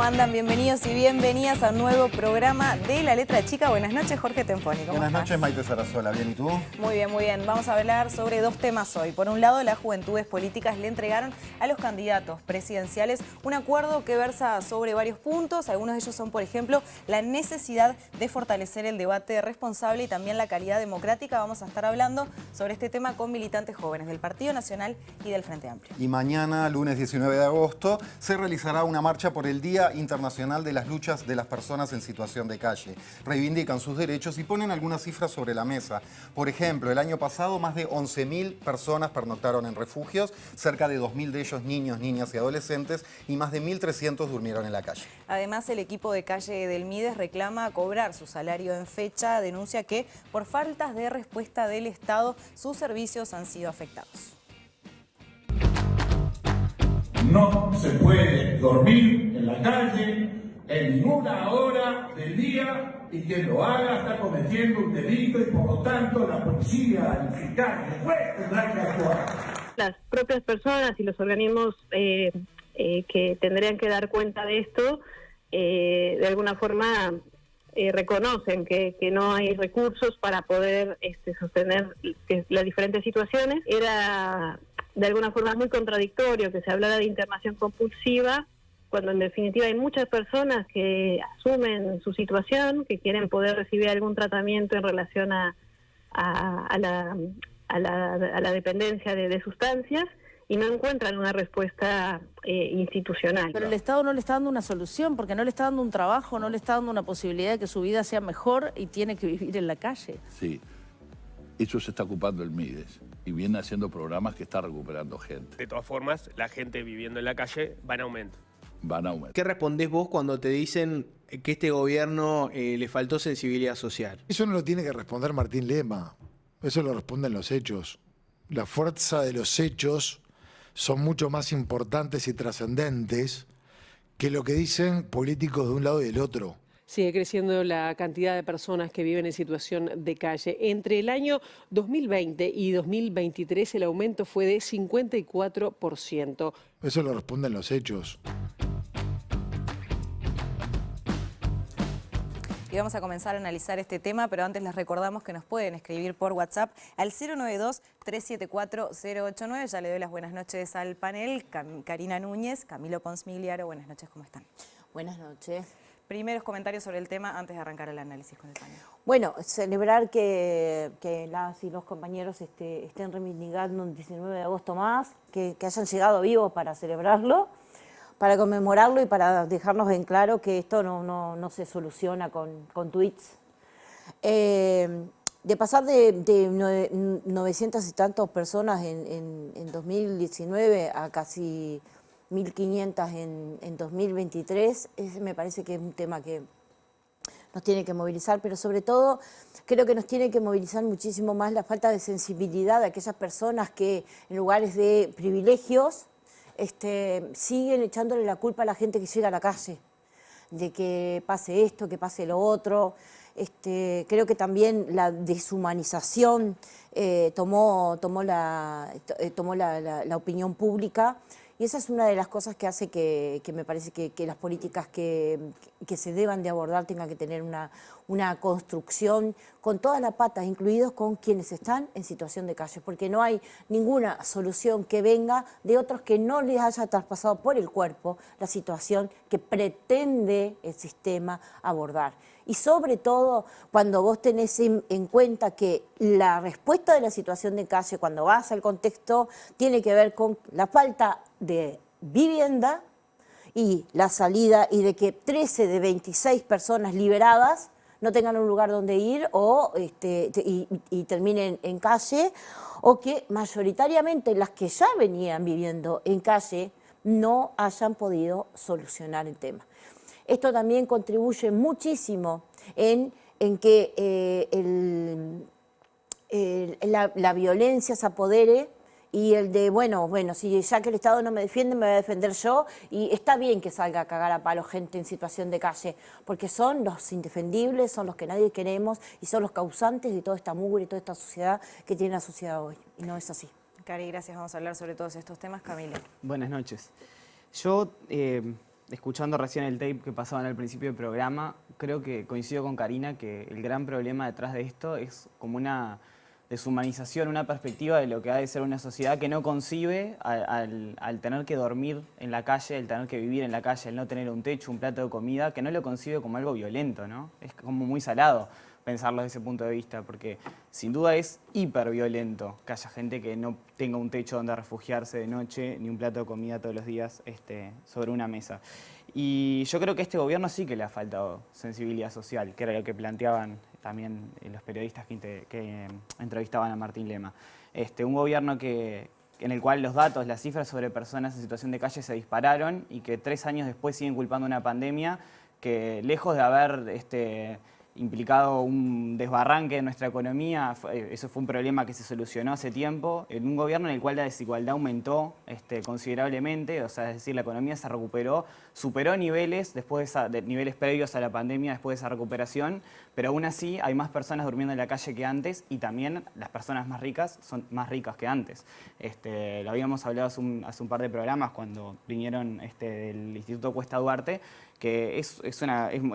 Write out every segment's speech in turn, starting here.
andan? Bienvenidos y bienvenidas a un nuevo programa de La Letra Chica. Buenas noches, Jorge Tenfoni. ¿Cómo Buenas estás? noches, Maite Sarasola. ¿Bien y tú? Muy bien, muy bien. Vamos a hablar sobre dos temas hoy. Por un lado, las juventudes políticas le entregaron a los candidatos presidenciales un acuerdo que versa sobre varios puntos. Algunos de ellos son, por ejemplo, la necesidad de fortalecer el debate responsable y también la calidad democrática. Vamos a estar hablando sobre este tema con militantes jóvenes del Partido Nacional y del Frente Amplio. Y mañana, lunes 19 de agosto, se realizará una marcha por el Día Internacional de las Luchas de las Personas en Situación de Calle. Reivindican sus derechos y ponen algunas cifras sobre la mesa. Por ejemplo, el año pasado más de 11.000 personas pernoctaron en refugios, cerca de 2.000 de ellos niños, niñas y adolescentes, y más de 1.300 durmieron en la calle. Además, el equipo de calle del MIDES reclama cobrar su salario en fecha. Denuncia que por faltas de respuesta del Estado, sus servicios han sido afectados. No se puede dormir en la calle en ninguna hora del día y quien lo haga está cometiendo un delito y por lo tanto la policía, el fiscal, el juez tendrán que actuar. Las propias personas y los organismos que tendrían que dar cuenta de esto, de alguna forma reconocen que no hay recursos para poder sostener las diferentes situaciones. Era de alguna forma muy contradictorio que se hablara de internación compulsiva, cuando en definitiva hay muchas personas que asumen su situación, que quieren poder recibir algún tratamiento en relación a la dependencia de sustancias y no encuentran una respuesta institucional. Pero el Estado no le está dando una solución, porque no le está dando un trabajo, no le está dando una posibilidad de que su vida sea mejor y tiene que vivir en la calle. Sí, eso se está ocupando el MIDES y viene haciendo programas que está recuperando gente. De todas formas, la gente viviendo en la calle va en aumento. Van a aumentar. ¿Qué respondés vos cuando te dicen que este gobierno le faltó sensibilidad social? Eso no lo tiene que responder Martín Lema, eso lo responden los hechos. La fuerza de los hechos son mucho más importantes y trascendentes que lo que dicen políticos de un lado y del otro. Sigue creciendo la cantidad de personas que viven en situación de calle. Entre el año 2020 y 2023 el aumento fue de 54%. Eso lo responden los hechos. Y vamos a comenzar a analizar este tema, pero antes les recordamos que nos pueden escribir por WhatsApp al 092-374-089. Ya le doy las buenas noches al panel. Karina Núñez, Camilo Ponsmigliaro, buenas noches, ¿cómo están? Buenas noches. Primeros comentarios sobre el tema antes de arrancar el análisis con el panel. Bueno, celebrar que las y los compañeros estén reivindicando un 19 de agosto más, que hayan llegado vivos para celebrarlo, para conmemorarlo y para dejarnos en claro que esto no se soluciona con tweets. De pasar de 900 y tantas personas en 2019 a casi 1.500 en 2023, ese me parece que es un tema que nos tiene que movilizar, pero sobre todo creo que nos tiene que movilizar muchísimo más la falta de sensibilidad de aquellas personas que en lugares de privilegios siguen echándole la culpa a la gente que llega a la calle, de que pase esto, que pase lo otro. Creo que también la deshumanización tomó la opinión pública. Y esa es una de las cosas que hace que me parece que las políticas que se deban de abordar tengan que tener una construcción con todas las patas, incluidos con quienes están en situación de calle, porque no hay ninguna solución que venga de otros que no les haya traspasado por el cuerpo la situación que pretende el sistema abordar. Y sobre todo cuando vos tenés en cuenta que la respuesta de la situación de calle, cuando vas al contexto, tiene que ver con la falta de vivienda y la salida, y de que 13 de 26 personas liberadas no tengan un lugar donde ir y terminen en calle, o que mayoritariamente las que ya venían viviendo en calle no hayan podido solucionar el tema. Esto también contribuye muchísimo en que la violencia se apodere, y el de, bueno, si ya que el Estado no me defiende, me voy a defender yo, y está bien que salga a cagar a palo gente en situación de calle, porque son los indefendibles, son los que nadie queremos, y son los causantes de toda esta mugre y toda esta sociedad que tiene la sociedad hoy, y no es así. Cari, gracias. Vamos a hablar sobre todos estos temas. Camilo. Buenas noches. Yo escuchando recién el tape que pasaban al principio del programa, creo que coincido con Karina que el gran problema detrás de esto es como una deshumanización, una perspectiva de lo que ha de ser una sociedad que no concibe al tener que dormir en la calle, el tener que vivir en la calle, el no tener un techo, un plato de comida, que no lo concibe como algo violento, ¿no? Es como muy salado pensarlo desde ese punto de vista, porque sin duda es hiperviolento que haya gente que no tenga un techo donde refugiarse de noche, ni un plato de comida todos los días sobre una mesa. Y yo creo que a este gobierno sí que le ha faltado sensibilidad social, que era lo que planteaban también los periodistas que entrevistaban a Martín Lema. Un gobierno en el cual los datos, las cifras sobre personas en situación de calle se dispararon y que 3 años después siguen culpando una pandemia que, lejos de haber implicado un desbarranque en nuestra economía, eso fue un problema que se solucionó hace tiempo, en un gobierno en el cual la desigualdad aumentó considerablemente, o sea, es decir, la economía se recuperó, superó niveles de niveles previos a la pandemia después de esa recuperación, pero aún así hay más personas durmiendo en la calle que antes y también las personas más ricas son más ricas que antes. Lo habíamos hablado hace un par de programas cuando vinieron del Instituto Cuesta Duarte, que es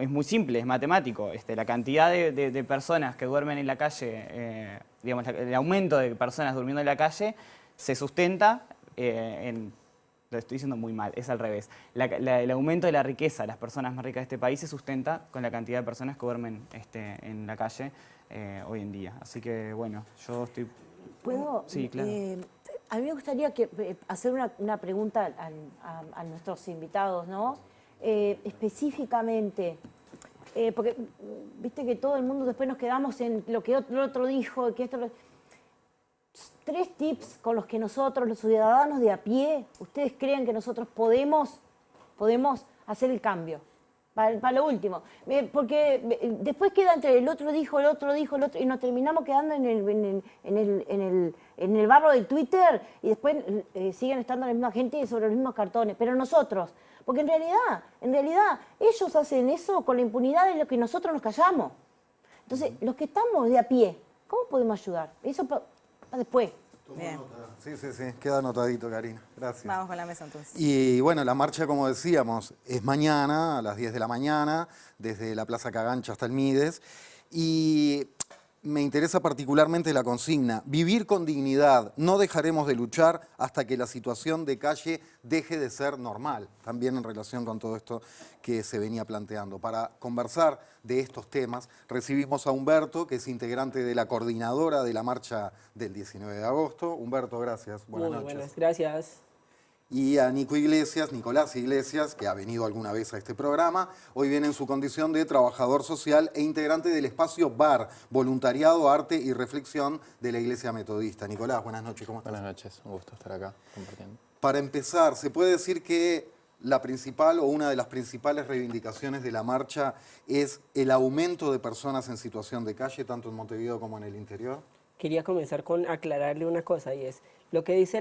muy simple, es matemático. La cantidad de personas que duermen en la calle, digamos, el aumento de personas durmiendo en la calle se sustenta lo estoy diciendo muy mal, es al revés. El aumento de la riqueza de las personas más ricas de este país se sustenta con la cantidad de personas que duermen en la calle hoy en día. Así que, bueno, yo estoy... ¿Puedo? Sí, claro. A mí me gustaría hacer una pregunta a nuestros invitados, ¿no? Específicamente, porque viste que todo el mundo después nos quedamos en lo que el otro dijo, que esto... 3 tips con los que nosotros, los ciudadanos de a pie, ¿ustedes creen que nosotros podemos hacer el cambio? Para lo último. Porque después queda entre el otro dijo, y nos terminamos quedando en el barro del Twitter y después siguen estando la misma gente sobre los mismos cartones. Pero nosotros, porque en realidad ellos hacen eso con la impunidad de lo que nosotros nos callamos. Entonces, los que estamos de a pie, ¿cómo podemos ayudar? Eso después. Bien. Sí, queda anotadito, Karina. Gracias. Vamos con la mesa entonces. Y bueno, la marcha, como decíamos, es mañana a las 10 de la mañana, desde la Plaza Cagancha hasta el Mides. Y me interesa particularmente la consigna: vivir con dignidad, no dejaremos de luchar hasta que la situación de calle deje de ser normal, también en relación con todo esto que se venía planteando. Para conversar de estos temas, recibimos a Humberto, que es integrante de la coordinadora de la marcha del 19 de agosto. Humberto, gracias. Buenas noches. Muy buenas, gracias. Y a Nicolás Iglesias, que ha venido alguna vez a este programa. Hoy viene en su condición de trabajador social e integrante del espacio BAR, Voluntariado, Arte y Reflexión de la Iglesia Metodista. Nicolás, buenas noches, ¿cómo estás? Buenas noches, un gusto estar acá compartiendo. Para empezar, ¿se puede decir que la principal o una de las principales reivindicaciones de la marcha es el aumento de personas en situación de calle, tanto en Montevideo como en el interior? Quería comenzar con aclararle una cosa, y es lo que dice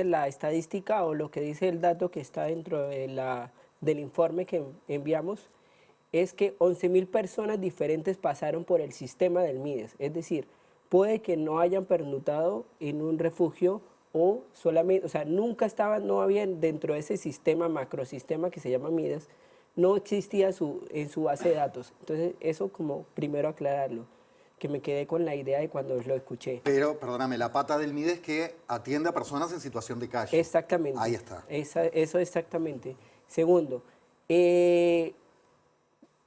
la estadística o lo que dice el dato que está dentro del informe que enviamos, es que 11.000 personas diferentes pasaron por el sistema del Mides. Es decir, puede que no hayan pernoctado en un refugio o solamente, o sea, no habían dentro de ese sistema, macrosistema que se llama Mides, no existía en su base de datos. Entonces, eso como primero aclararlo, que me quedé con la idea de cuando lo escuché. Pero, perdóname, la pata del Mides que atiende a personas en situación de calle. Exactamente. Ahí está. Eso exactamente. Segundo,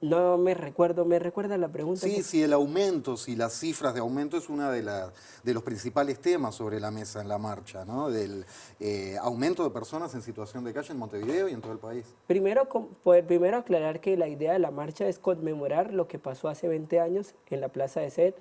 no me recuerda la pregunta. Sí, si el aumento, si las cifras de aumento es una de los principales temas sobre la mesa en la marcha, ¿no? Del aumento de personas en situación de calle en Montevideo y en todo el país. Primero aclarar que la idea de la marcha es conmemorar lo que pasó hace 20 años en la Plaza de Sed,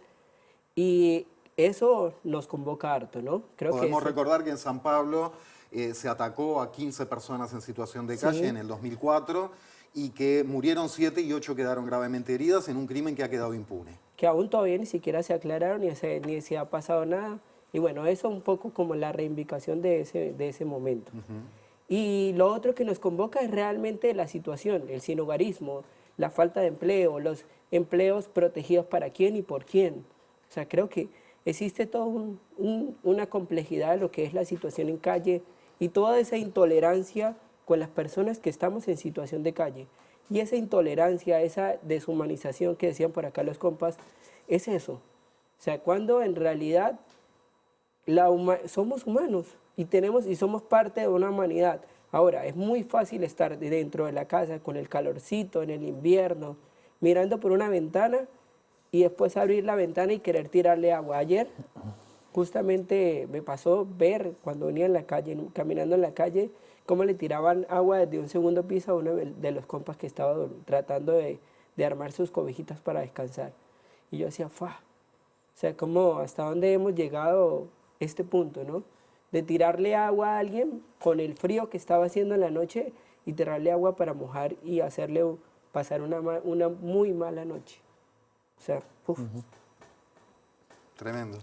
y eso nos convoca harto, ¿no? Podemos recordar que en San Pablo se atacó a 15 personas en situación de calle en el 2004, y que murieron 7 y 8 quedaron gravemente heridas en un crimen que ha quedado impune. Que aún todavía ni siquiera se aclararon ni se ha pasado nada. Y bueno, eso es un poco como la reivindicación de ese momento. Y lo otro que nos convoca es realmente la situación, el sinhogarismo, la falta de empleo, los empleos protegidos para quién y por quién. O sea, creo que existe toda una complejidad de lo que es la situación en calle y toda esa intolerancia con las personas que estamos en situación de calle. Y esa intolerancia, esa deshumanización que decían por acá los compas, es eso. O sea, cuando en realidad somos humanos y somos parte de una humanidad. Ahora, es muy fácil estar dentro de la casa con el calorcito en el invierno, mirando por una ventana y después abrir la ventana y querer tirarle agua. Ayer justamente me pasó ver cuando venía en la calle, caminando en la calle, cómo le tiraban agua desde un segundo piso a uno de los compas que estaba tratando de armar sus cobijitas para descansar. Y yo decía, ¡fua! O sea, como hasta dónde hemos llegado este punto, ¿no? De tirarle agua a alguien con el frío que estaba haciendo en la noche y tirarle agua para mojar y hacerle pasar una muy mala noche. O sea, uf. Tremendo.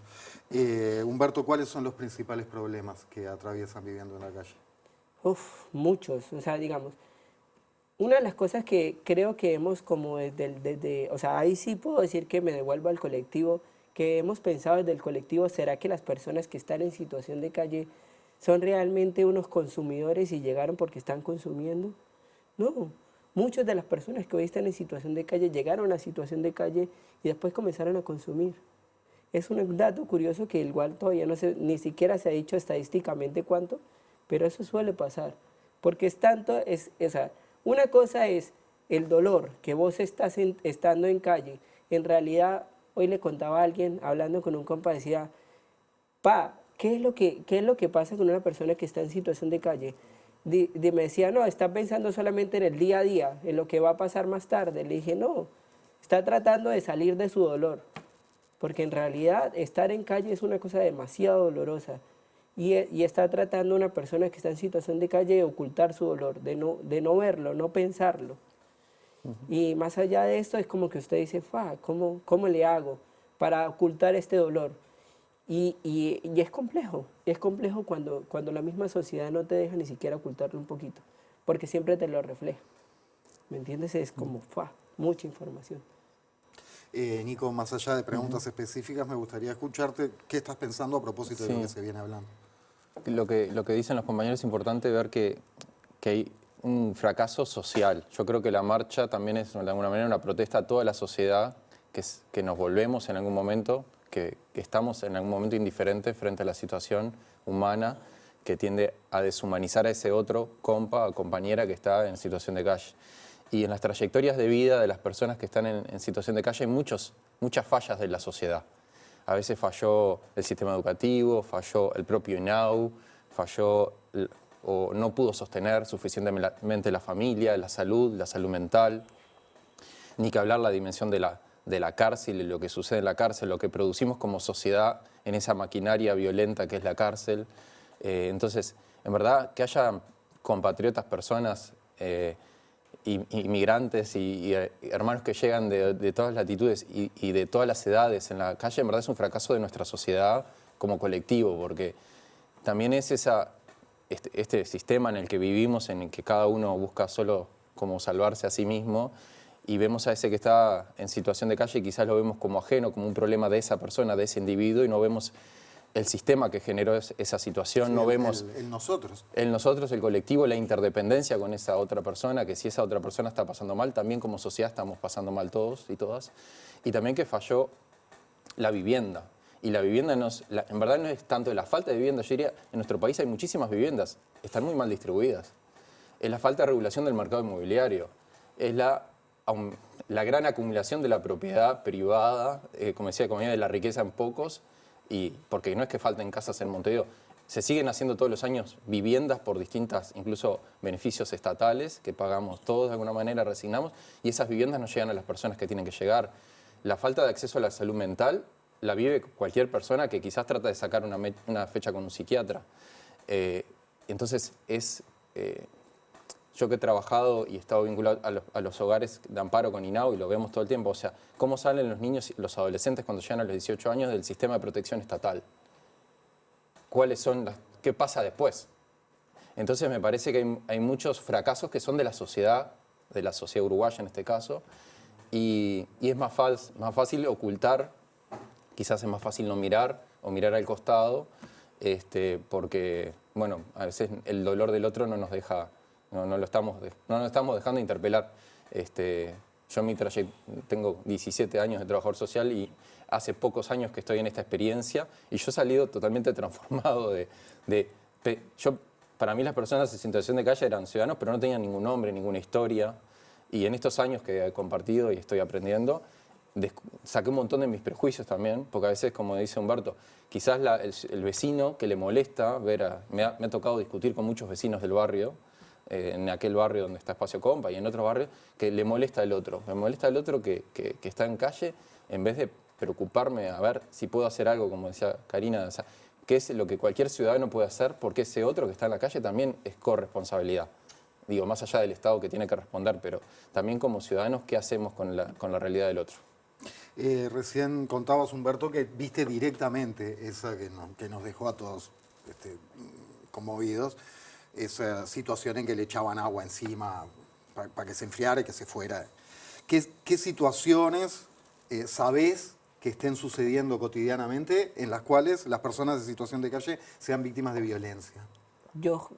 Humberto, ¿cuáles son los principales problemas que atraviesan viviendo en la calle? Uf, muchos. O sea, digamos, una de las cosas que creo que hemos como o sea, ahí sí puedo decir que me devuelvo al colectivo, que hemos pensado desde el colectivo, ¿será que las personas que están en situación de calle son realmente unos consumidores y llegaron porque están consumiendo? No, muchas de las personas que hoy están en situación de calle llegaron a situación de calle y después comenzaron a consumir. Es un dato curioso que igual todavía no se, ni siquiera se ha dicho estadísticamente cuánto, pero eso suele pasar, porque es tanto, o sea, una cosa es el dolor que vos estás estando en calle, en realidad. Hoy le contaba a alguien, hablando con un compa, decía, ¿qué es lo que pasa con una persona que está en situación de calle? Me decía, no, está pensando solamente en el día a día, en lo que va a pasar más tarde. Le dije, no, está tratando de salir de su dolor, porque en realidad estar en calle es una cosa demasiado dolorosa. Y está tratando una persona que está en situación de calle de ocultar su dolor, de no verlo, no pensarlo. Y más allá de esto es como que usted dice, ¿cómo le hago para ocultar este dolor? Y es complejo cuando la misma sociedad no te deja ni siquiera ocultarlo un poquito, porque siempre te lo refleja. ¿Me entiendes? Es como, mucha información. Nico, más allá de preguntas específicas, me gustaría escucharte qué estás pensando a propósito de lo que se viene hablando. Lo que dicen los compañeros es importante ver que hay un fracaso social. Yo creo que la marcha también es de alguna manera una protesta a toda la sociedad, que nos volvemos en algún momento, que estamos en algún momento indiferentes frente a la situación humana que tiende a deshumanizar a ese otro compa o compañera que está en situación de calle. Y en las trayectorias de vida de las personas que están en situación de calle hay muchas fallas de la sociedad. A veces falló el sistema educativo, falló el propio INAU, falló o no pudo sostener suficientemente la familia, la salud mental, ni que hablar la dimensión de la cárcel y lo que sucede en la cárcel, lo que producimos como sociedad en esa maquinaria violenta que es la cárcel. Entonces, en verdad, que haya compatriotas, personas, inmigrantes y hermanos que llegan de todas las latitudes y de todas las edades en la calle, en verdad es un fracaso de nuestra sociedad como colectivo, porque también es este sistema en el que vivimos, en el que cada uno busca solo como salvarse a sí mismo, y vemos a ese que está en situación de calle y quizás lo vemos como ajeno, como un problema de esa persona, de ese individuo, y no vemos el sistema que generó esa situación, sí, no vemos el nosotros. El nosotros, el colectivo, la interdependencia con esa otra persona, que si esa otra persona está pasando mal, también como sociedad estamos pasando mal todos y todas. Y también que falló la vivienda. Y la vivienda en verdad no es tanto de la falta de vivienda, yo diría, en nuestro país hay muchísimas viviendas, están muy mal distribuidas. Es la falta de regulación del mercado inmobiliario, es la gran acumulación de la propiedad privada, como decía, de la riqueza en pocos, y porque no es que falten casas en Montevideo, se siguen haciendo todos los años viviendas por distintas, incluso beneficios estatales, que pagamos todos de alguna manera, resignamos, y esas viviendas no llegan a las personas que tienen que llegar. La falta de acceso a la salud mental la vive cualquier persona que quizás trata de sacar una fecha con un psiquiatra. Entonces, yo que he trabajado y he estado vinculado a los hogares de amparo con INAU y lo vemos todo el tiempo, o sea, cómo salen los niños y los adolescentes cuando llegan a los 18 años del sistema de protección estatal. ¿Qué pasa después? Entonces me parece que hay muchos fracasos que son de la sociedad uruguaya en este caso, y es más fácil ocultar, quizás es más fácil no mirar o mirar al costado, porque, bueno, a veces el dolor del otro no nos deja no nos estamos dejando interpelar. Yo en mi tengo 17 años de trabajador social y hace pocos años que estoy en esta experiencia y yo he salido totalmente transformado para mí las personas en situación de calle eran ciudadanos, pero no tenían ningún nombre, ninguna historia. Y en estos años que he compartido y estoy aprendiendo, saqué un montón de mis prejuicios también, porque a veces, como dice Humberto, quizás el vecino que le molesta me ha tocado discutir con muchos vecinos del barrio, en aquel barrio donde está Espacio Compa y en otro barrio, que le molesta el otro. Me molesta el otro que está en calle, en vez de preocuparme a ver si puedo hacer algo, como decía Karina, o sea, qué es lo que cualquier ciudadano puede hacer, porque ese otro que está en la calle también es corresponsabilidad. Digo, más allá del Estado que tiene que responder, pero también como ciudadanos, ¿qué hacemos con la realidad del otro? Recién contabas, Humberto, que viste directamente esa que nos dejó a todos conmovidos, esa situación en que le echaban agua encima para que se enfriara y que se fuera. ¿Qué situaciones sabés que estén sucediendo cotidianamente en las cuales las personas en situación de calle sean víctimas de violencia?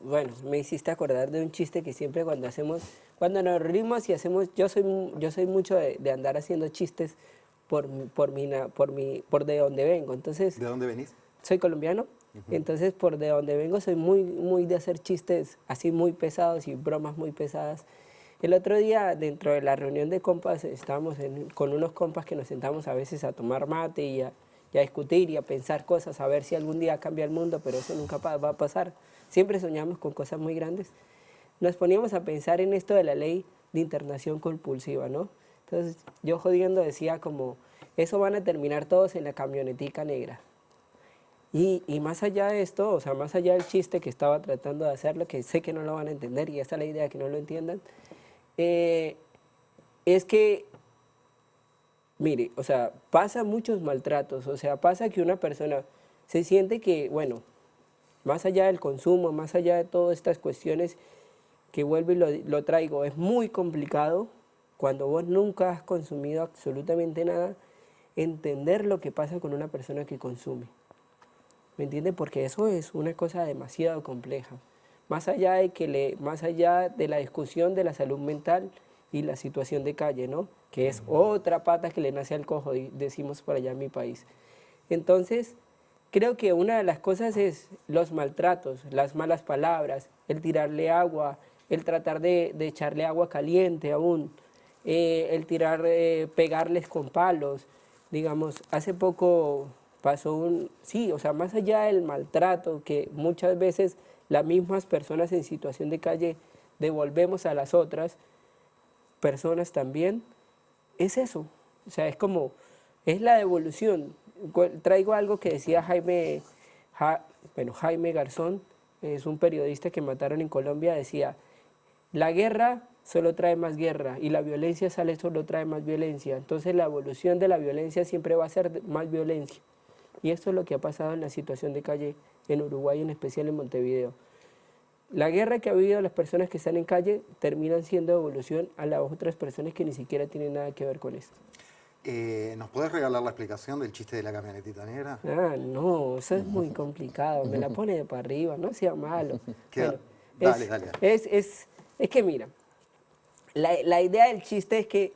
Bueno, me hiciste acordar de un chiste que siempre cuando nos reunimos y hacemos, yo soy mucho de andar haciendo chistes por de donde vengo. Entonces, ¿de dónde venís? Soy colombiano, entonces por de donde vengo soy muy de hacer chistes así muy pesados y bromas muy pesadas. El otro día, dentro de la reunión de compas, estábamos con unos compas que nos sentamos a veces a tomar mate y a discutir y a pensar cosas, a ver si algún día cambia el mundo, pero eso nunca va a pasar. Siempre soñamos con cosas muy grandes. Nos poníamos a pensar en esto de la ley de internación compulsiva, ¿no? Entonces, yo jodiendo decía como, eso van a terminar todos en la camionetica negra. Y más allá de esto, o sea, más allá del chiste que estaba tratando de hacerlo, que sé que no lo van a entender y esa es la idea, que no lo entiendan, es que, mire, o sea, pasa muchos maltratos, o sea, pasa que una persona se siente que, bueno, más allá del consumo, más allá de todas estas cuestiones que vuelvo y lo traigo, es muy complicado cuando vos nunca has consumido absolutamente nada, entender lo que pasa con una persona que consume. ¿Me entienden? Porque eso es una cosa demasiado compleja. Más allá de la discusión de la salud mental y la situación de calle, ¿no? Que es otra pata que le nace al cojo, decimos por allá en mi país. Entonces, creo que una de las cosas es los maltratos, las malas palabras, el tirarle agua, el tratar de echarle agua caliente aún, el pegarles con palos. Digamos, hace poco pasó o sea, más allá del maltrato que muchas veces las mismas personas en situación de calle devolvemos a las otras personas también, es eso. O sea, es la devolución. Traigo algo que decía Jaime Garzón, es un periodista que mataron en Colombia, decía, la guerra solo trae más guerra y la violencia solo trae más violencia. Entonces la evolución de la violencia siempre va a ser más violencia. Y esto es lo que ha pasado en la situación de calle en Uruguay, en especial en Montevideo. La guerra que ha habido las personas que están en calle terminan siendo evolución a las otras personas que ni siquiera tienen nada que ver con esto. ¿Nos puedes regalar la explicación del chiste de la camionetita negra? Ah, no, eso es muy complicado, me la pone de para arriba, no sea malo. Bueno, dale. Es que mira, la idea del chiste es que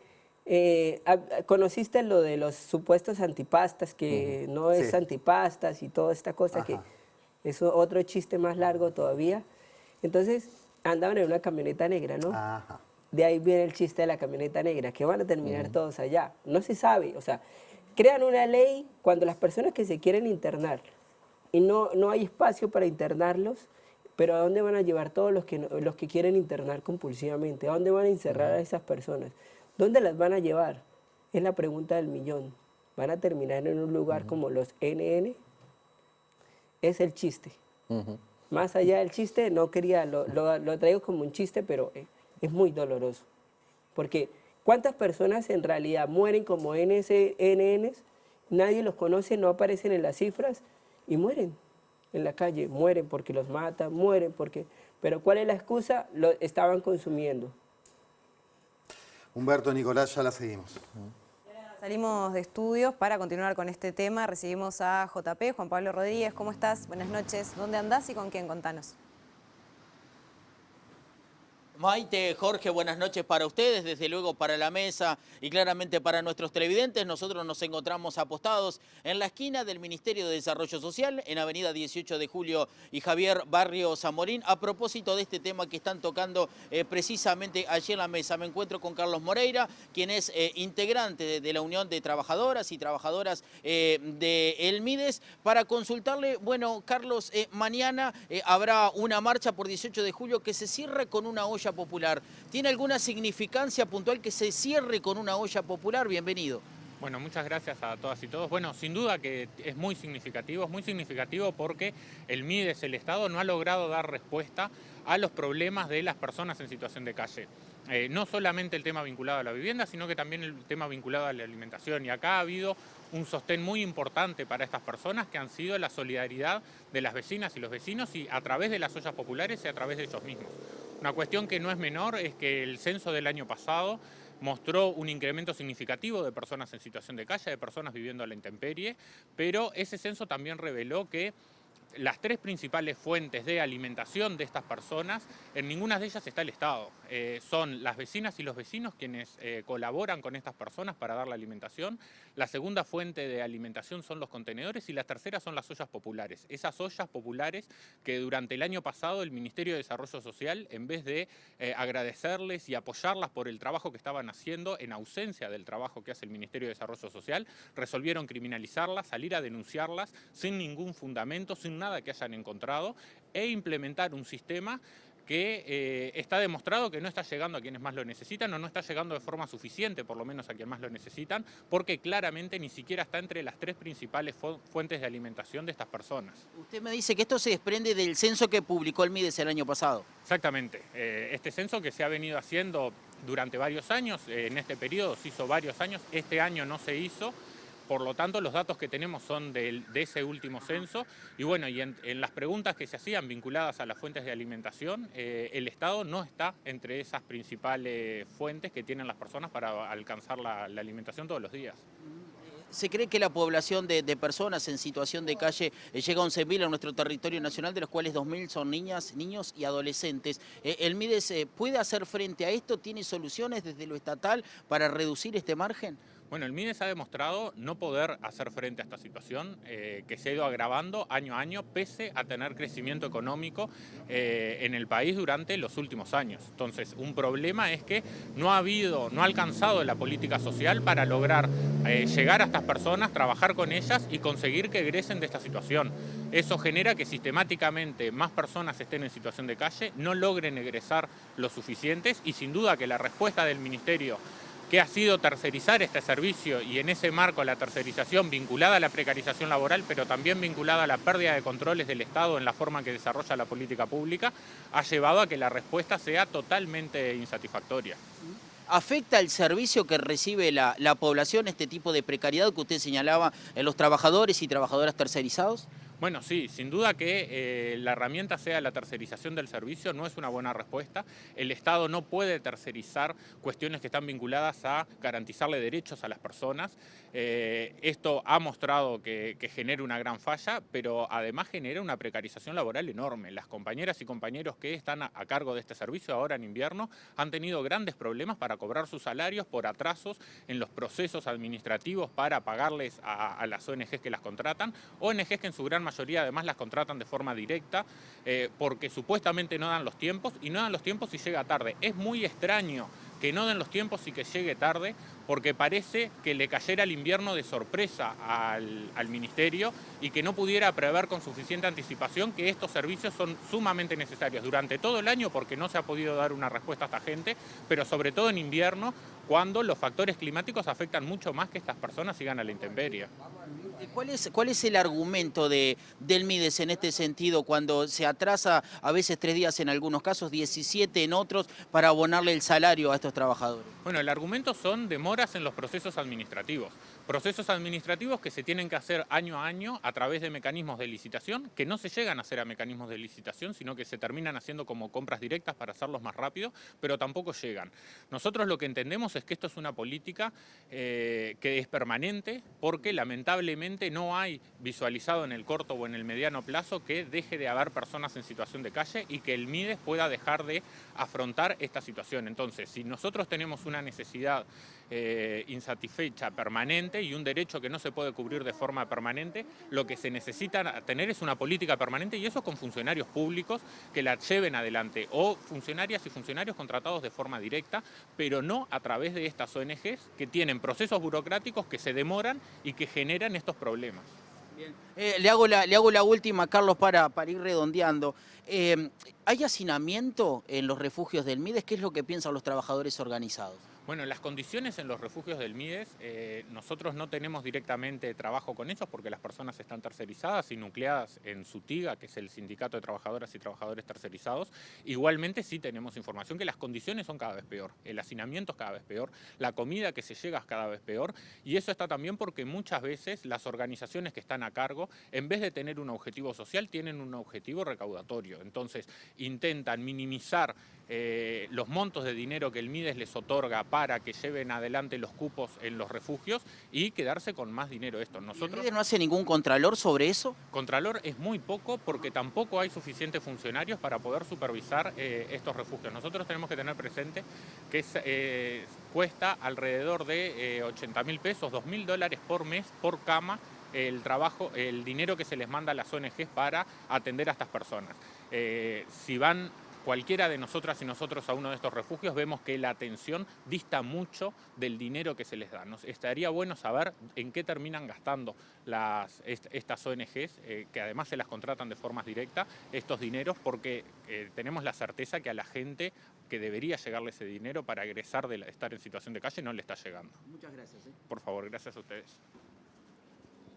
conociste lo de los supuestos antipastas, que no es antipastas y toda esta cosa, que es otro chiste más largo todavía. Entonces andaban en una camioneta negra, ¿no? Ajá. De ahí viene el chiste de la camioneta negra, que van a terminar todos allá. No se sabe, o sea, crean una ley cuando las personas que se quieren internar y no hay espacio para internarlos, pero ¿a dónde van a llevar todos los que quieren internar compulsivamente? ¿A dónde van a encerrar a esas personas? ¿Dónde las van a llevar? Es la pregunta del millón. ¿Van a terminar en un lugar como los NN? Es el chiste. Más allá del chiste, no quería, lo traigo como un chiste, pero es muy doloroso. Porque ¿cuántas personas en realidad mueren como NNs? Nadie los conoce, no aparecen en las cifras y mueren en la calle. Mueren porque los matan, mueren porque... Pero ¿cuál es la excusa? Lo estaban consumiendo. Humberto, Nicolás, ya la seguimos. Salimos de estudios para continuar con este tema. Recibimos a JP, Juan Pablo Rodríguez. ¿Cómo estás? Buenas noches. ¿Dónde andás y con quién? Contanos. Maite, Jorge, buenas noches para ustedes, desde luego para la mesa y claramente para nuestros televidentes. Nosotros nos encontramos apostados en la esquina del Ministerio de Desarrollo Social, en Avenida 18 de Julio y Javier Barrio Zamorín, a propósito de este tema que están tocando precisamente allí en la mesa. Me encuentro con Carlos Moreira, quien es integrante de la Unión de Trabajadoras y Trabajadoras de El Mides, para consultarle, bueno, Carlos, mañana habrá una marcha por 18 de julio que se cierre con una olla popular. ¿Tiene alguna significancia puntual que se cierre con una olla popular? Bienvenido. Bueno, muchas gracias a todas y todos. Bueno, sin duda que es muy significativo porque el Mides, el Estado, no ha logrado dar respuesta a los problemas de las personas en situación de calle. No solamente el tema vinculado a la vivienda, sino que también el tema vinculado a la alimentación. Y acá ha habido un sostén muy importante para estas personas que han sido la solidaridad de las vecinas y los vecinos y a través de las ollas populares y a través de ellos mismos. Una cuestión que no es menor es que el censo del año pasado mostró un incremento significativo de personas en situación de calle, de personas viviendo a la intemperie, pero ese censo también reveló que las tres principales fuentes de alimentación de estas personas, en ninguna de ellas está el Estado. Son las vecinas y los vecinos quienes colaboran con estas personas para dar la alimentación. La segunda fuente de alimentación son los contenedores y la tercera son las ollas populares. Esas ollas populares que durante el año pasado el Ministerio de Desarrollo Social, en vez de agradecerles y apoyarlas por el trabajo que estaban haciendo, en ausencia del trabajo que hace el Ministerio de Desarrollo Social, resolvieron criminalizarlas, salir a denunciarlas sin ningún fundamento, sin nada que hayan encontrado, e implementar un sistema que está demostrado que no está llegando a quienes más lo necesitan o no está llegando de forma suficiente, por lo menos a quienes más lo necesitan, porque claramente ni siquiera está entre las tres principales fuentes de alimentación de estas personas. Usted me dice que esto se desprende del censo que publicó el Mides el año pasado. Exactamente. Este censo que se ha venido haciendo durante varios años, en este periodo se hizo varios años, este año no se hizo. Por lo tanto, los datos que tenemos son de ese último censo. Y bueno, y en las preguntas que se hacían vinculadas a las fuentes de alimentación, el Estado no está entre esas principales fuentes que tienen las personas para alcanzar la alimentación todos los días. ¿Se cree que la población de personas en situación de calle llega a 11.000 en nuestro territorio nacional, de los cuales 2.000 son niñas, niños y adolescentes? ¿El Mides puede hacer frente a esto? ¿Tiene soluciones desde lo estatal para reducir este margen? Bueno, el Mides ha demostrado no poder hacer frente a esta situación que se ha ido agravando año a año pese a tener crecimiento económico en el país durante los últimos años. Entonces, un problema es que no ha alcanzado la política social para lograr llegar a estas personas, trabajar con ellas y conseguir que egresen de esta situación. Eso genera que sistemáticamente más personas estén en situación de calle, no logren egresar lo suficientes y sin duda que la respuesta del Ministerio, que ha sido tercerizar este servicio y en ese marco la tercerización vinculada a la precarización laboral, pero también vinculada a la pérdida de controles del Estado en la forma en que desarrolla la política pública, ha llevado a que la respuesta sea totalmente insatisfactoria. ¿Afecta el servicio que recibe la población este tipo de precariedad que usted señalaba en los trabajadores y trabajadoras tercerizados? Bueno, sí, sin duda que la herramienta sea la tercerización del servicio no es una buena respuesta. El Estado no puede tercerizar cuestiones que están vinculadas a garantizarle derechos a las personas. Esto ha mostrado que genera una gran falla, pero además genera una precarización laboral enorme. Las compañeras y compañeros que están a cargo de este servicio ahora en invierno han tenido grandes problemas para cobrar sus salarios por atrasos en los procesos administrativos para pagarles a las ONGs que las contratan, ONGs que en su gran mayoría además las contratan de forma directa porque supuestamente no dan los tiempos y no dan los tiempos y llega tarde. Es muy extraño que no den los tiempos y que llegue tarde porque parece que le cayera el invierno de sorpresa al Ministerio y que no pudiera prever con suficiente anticipación que estos servicios son sumamente necesarios durante todo el año porque no se ha podido dar una respuesta a esta gente, pero sobre todo en invierno cuando los factores climáticos afectan mucho más que estas personas sigan a la intemperie. ¿Cuál es el argumento del Mides en este sentido cuando se atrasa a veces 3 días en algunos casos, 17 en otros, para abonarle el salario a estos trabajadores? Bueno, el argumento son demoras en los procesos administrativos. Procesos administrativos que se tienen que hacer año a año a través de mecanismos de licitación, que no se llegan a hacer a mecanismos de licitación, sino que se terminan haciendo como compras directas para hacerlos más rápido, pero tampoco llegan. Nosotros lo que entendemos es que esto es una política que es permanente, porque lamentablemente no hay visualizado en el corto o en el mediano plazo que deje de haber personas en situación de calle y que el MIDES pueda dejar de afrontar esta situación. Entonces, si nosotros tenemos una necesidad insatisfecha permanente y un derecho que no se puede cubrir de forma permanente, lo que se necesita tener es una política permanente, y eso con funcionarios públicos que la lleven adelante, o funcionarias y funcionarios contratados de forma directa, pero no a través de estas ONGs que tienen procesos burocráticos que se demoran y que generan estos problemas. Bien. Le hago la última, Carlos, para ir redondeando. ¿Hay hacinamiento en los refugios del MIDES? ¿Qué es lo que piensan los trabajadores organizados? Bueno, las condiciones en los refugios del MIDES, nosotros no tenemos directamente trabajo con ellos porque las personas están tercerizadas y nucleadas en SUTIGA, que es el Sindicato de Trabajadoras y Trabajadores Tercerizados. Igualmente sí tenemos información que las condiciones son cada vez peor, el hacinamiento es cada vez peor, la comida que se llega es cada vez peor, y eso está también porque muchas veces las organizaciones que están a cargo, en vez de tener un objetivo social, tienen un objetivo recaudatorio. Entonces intentan minimizar los montos de dinero que el MIDES les otorga para que lleven adelante los cupos en los refugios y quedarse con más dinero. ¿El MIDES no hace ningún contralor sobre eso? Contralor es muy poco porque tampoco hay suficientes funcionarios para poder supervisar estos refugios. Nosotros tenemos que tener presente que cuesta alrededor de 80.000 pesos, $2.000 por mes por cama, el dinero que se les manda a las ONGs para atender a estas personas. Si van cualquiera de nosotras y nosotros a uno de estos refugios, vemos que la atención dista mucho del dinero que se les da. Estaría bueno saber en qué terminan gastando estas ONGs, que además se las contratan de forma directa, estos dineros, porque tenemos la certeza que a la gente que debería llegarle ese dinero para egresar de estar en situación de calle no le está llegando. Muchas gracias. Por favor, gracias a ustedes.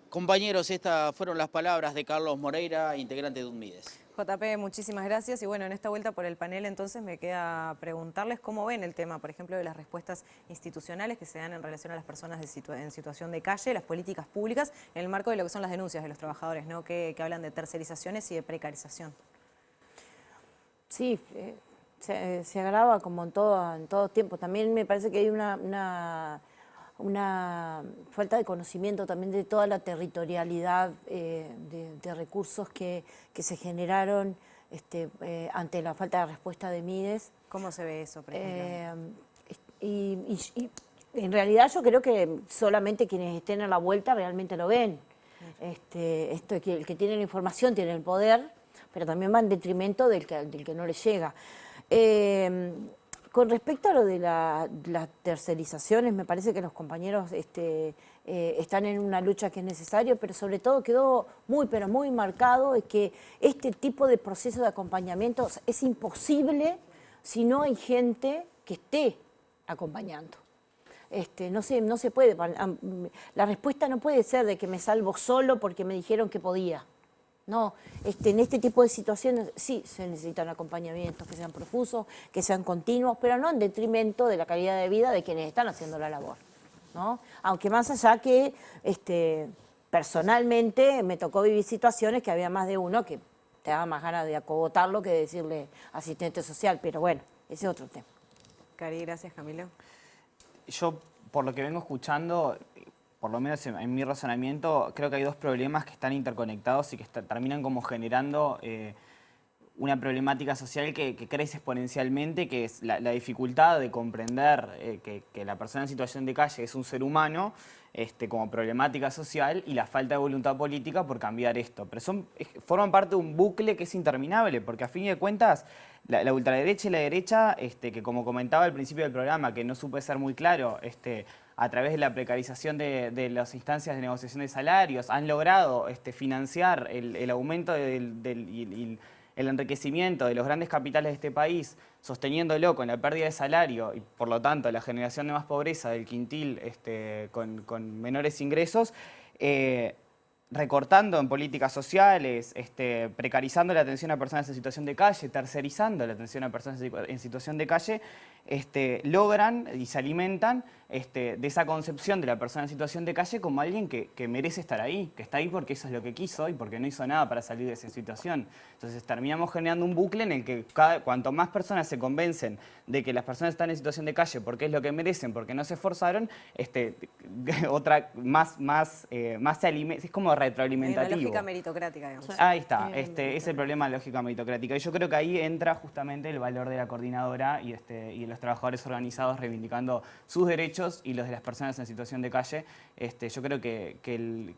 Compañeros, estas fueron las palabras de Carlos Moreira, integrante de UNMIDES. JP, muchísimas gracias. Y bueno, en esta vuelta por el panel entonces me queda preguntarles cómo ven el tema, por ejemplo, de las respuestas institucionales que se dan en relación a las personas en situación de calle, las políticas públicas, en el marco de lo que son las denuncias de los trabajadores, ¿no? que hablan de tercerizaciones y de precarización. Sí, se agrava como en todo tiempo. También me parece que hay una falta de conocimiento también de toda la territorialidad de recursos que se generaron ante la falta de respuesta de MIDES. ¿Cómo se ve eso, por ejemplo? Y en realidad yo creo que solamente quienes estén a la vuelta realmente lo ven. Esto que el que tiene la información tiene el poder, pero también va en detrimento del que no le llega. Con respecto a lo de las tercerizaciones, me parece que los compañeros están en una lucha que es necesaria, pero sobre todo quedó pero muy marcado es que este tipo de proceso de acompañamiento es imposible si no hay gente que esté acompañando. No se puede. La respuesta no puede ser de que me salvo solo porque me dijeron que podía. No, en este tipo de situaciones sí se necesitan acompañamientos que sean profusos, que sean continuos, pero no en detrimento de la calidad de vida de quienes están haciendo la labor, ¿no? Aunque más allá que personalmente me tocó vivir situaciones que había más de uno que te daba más ganas de acogotarlo que de decirle asistente social, pero bueno, ese es otro tema. Cari, gracias, Camilo. Yo, por lo que vengo escuchando, por lo menos en mi razonamiento, creo que hay dos problemas que están interconectados y que terminan como generando una problemática social que crece exponencialmente, que es la dificultad de comprender que la persona en situación de calle es un ser humano como problemática social, y la falta de voluntad política por cambiar esto. Pero forman parte de un bucle que es interminable, porque a fin de cuentas la ultraderecha y la derecha, que como comentaba al principio del programa, que no supe ser muy claro, a través de la precarización de las instancias de negociación de salarios, han logrado financiar el aumento y el enriquecimiento de los grandes capitales de este país, sosteniéndolo con la pérdida de salario y por lo tanto la generación de más pobreza del quintil con menores ingresos. recortando en políticas sociales, precarizando la atención a personas en situación de calle, tercerizando la atención a personas en situación de calle, logran y se alimentan de esa concepción de la persona en situación de calle como alguien que merece estar ahí, que está ahí porque eso es lo que quiso y porque no hizo nada para salir de esa situación. Entonces terminamos generando un bucle en el que cuanto más personas se convencen de que las personas están en situación de calle porque es lo que merecen, porque no se esforzaron, más se alimenta, es como retroalimentativo. La lógica meritocrática, digamos. Ahí está, es el problema de la lógica meritocrática. Y yo creo que ahí entra justamente el valor de la coordinadora y de los trabajadores organizados reivindicando sus derechos y los de las personas en situación de calle. Yo creo que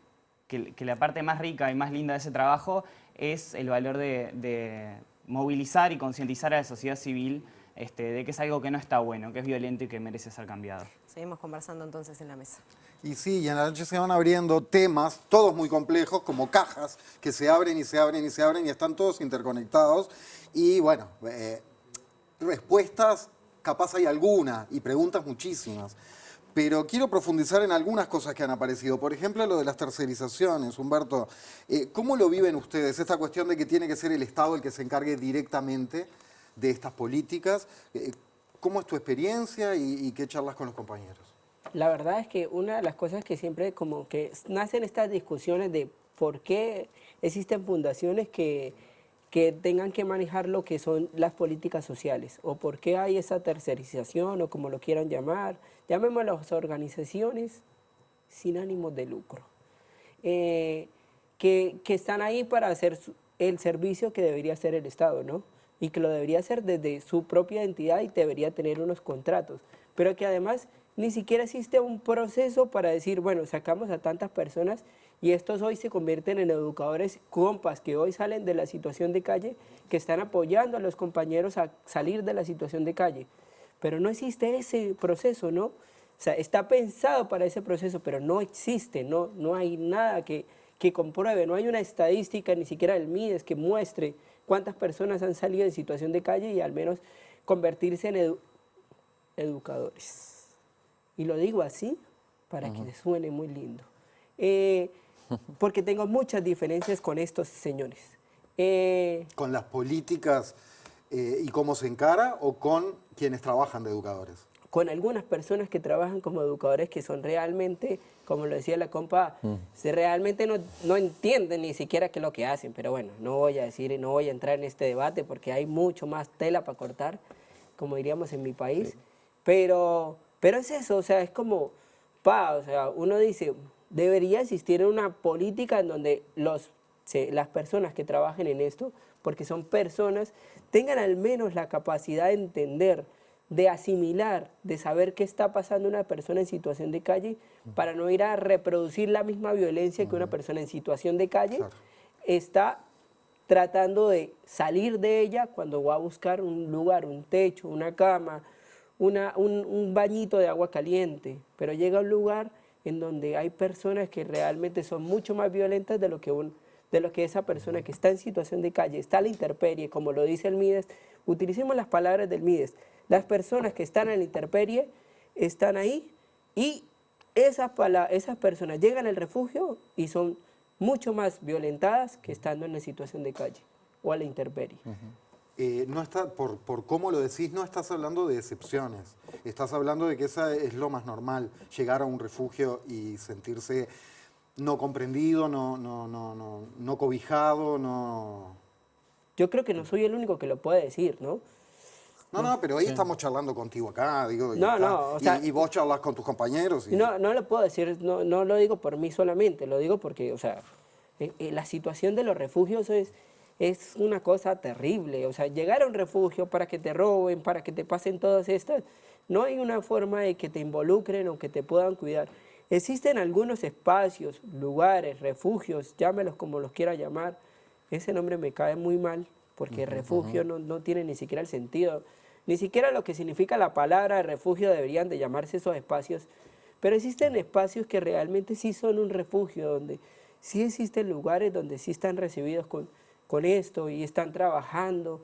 la parte más rica y más linda de ese trabajo es el valor de movilizar y concientizar a la sociedad civil de que es algo que no está bueno, que es violento y que merece ser cambiado. Seguimos conversando entonces en la mesa. Y sí, y en la noche se van abriendo temas, todos muy complejos, como cajas, que se abren y se abren y se abren y están todos interconectados. Y bueno, respuestas, capaz hay alguna, y preguntas muchísimas. Pero quiero profundizar en algunas cosas que han aparecido. Por ejemplo, lo de las tercerizaciones. Humberto, ¿cómo lo viven ustedes? Esta cuestión de que tiene que ser el Estado el que se encargue directamente de estas políticas. ¿Cómo es tu experiencia y qué charlas con los compañeros? La verdad es que una de las cosas que siempre como que nacen estas discusiones de por qué existen fundaciones que tengan que manejar lo que son las políticas sociales, o por qué hay esa tercerización, o como lo quieran llamar, llamémoslas organizaciones sin ánimos de lucro, que están ahí para hacer el servicio que debería hacer el Estado, ¿no? Y que lo debería hacer desde su propia entidad y debería tener unos contratos, pero que además ni siquiera existe un proceso para decir, bueno, sacamos a tantas personas y estos hoy se convierten en educadores compas que hoy salen de la situación de calle, que están apoyando a los compañeros a salir de la situación de calle. Pero no existe ese proceso, ¿no? O sea, está pensado para ese proceso, pero no existe, no hay nada que compruebe, no hay una estadística, ni siquiera del MIDES, que muestre cuántas personas han salido de situación de calle y al menos convertirse en educadores. Y lo digo así para que les suene muy lindo. Porque tengo muchas diferencias con estos señores. ¿Con las políticas y cómo se encara o con quienes trabajan de educadores? Con algunas personas que trabajan como educadores que son realmente, como lo decía la compa, realmente no entienden ni siquiera qué es lo que hacen. Pero bueno, no voy a entrar en este debate porque hay mucho más tela para cortar, como diríamos en mi país. Sí. Pero es eso, o sea, es como, o sea, uno dice, debería existir una política en donde las personas que trabajen en esto, porque son personas, tengan al menos la capacidad de entender, de asimilar, de saber qué está pasando una persona en situación de calle, para no ir a reproducir la misma violencia que una persona en situación de calle está tratando de salir de ella cuando va a buscar un lugar, un techo, una cama, un bañito de agua caliente, pero llega a un lugar en donde hay personas que realmente son mucho más violentas de lo que esa persona que está en situación de calle, está a la intemperie, como lo dice el MIDES. Utilicemos las palabras del MIDES. Las personas que están en la intemperie están ahí y esas personas llegan al refugio y son mucho más violentadas que estando en la situación de calle o a la intemperie. No está, por cómo lo decís, no estás hablando de excepciones. Estás hablando de que esa es lo más normal, llegar a un refugio y sentirse no comprendido, no cobijado, no... Yo creo que no soy el único que lo puede decir, ¿no? No, pero hoy estamos charlando contigo acá, digo, o sea, y vos charlas con tus compañeros. No lo puedo decir, no lo digo por mí solamente, lo digo porque, o sea, la situación de los refugios es una cosa terrible. O sea, llegar a un refugio para que te roben, para que te pasen todas estas, no hay una forma de que te involucren o que te puedan cuidar. Existen algunos espacios, lugares, refugios, llámelos como los quiera llamar. Ese nombre me cae muy mal porque refugio no tiene ni siquiera el sentido. Ni siquiera lo que significa la palabra refugio deberían de llamarse esos espacios. Pero existen espacios que realmente sí son un refugio, donde sí existen lugares donde sí están recibidos con esto y están trabajando.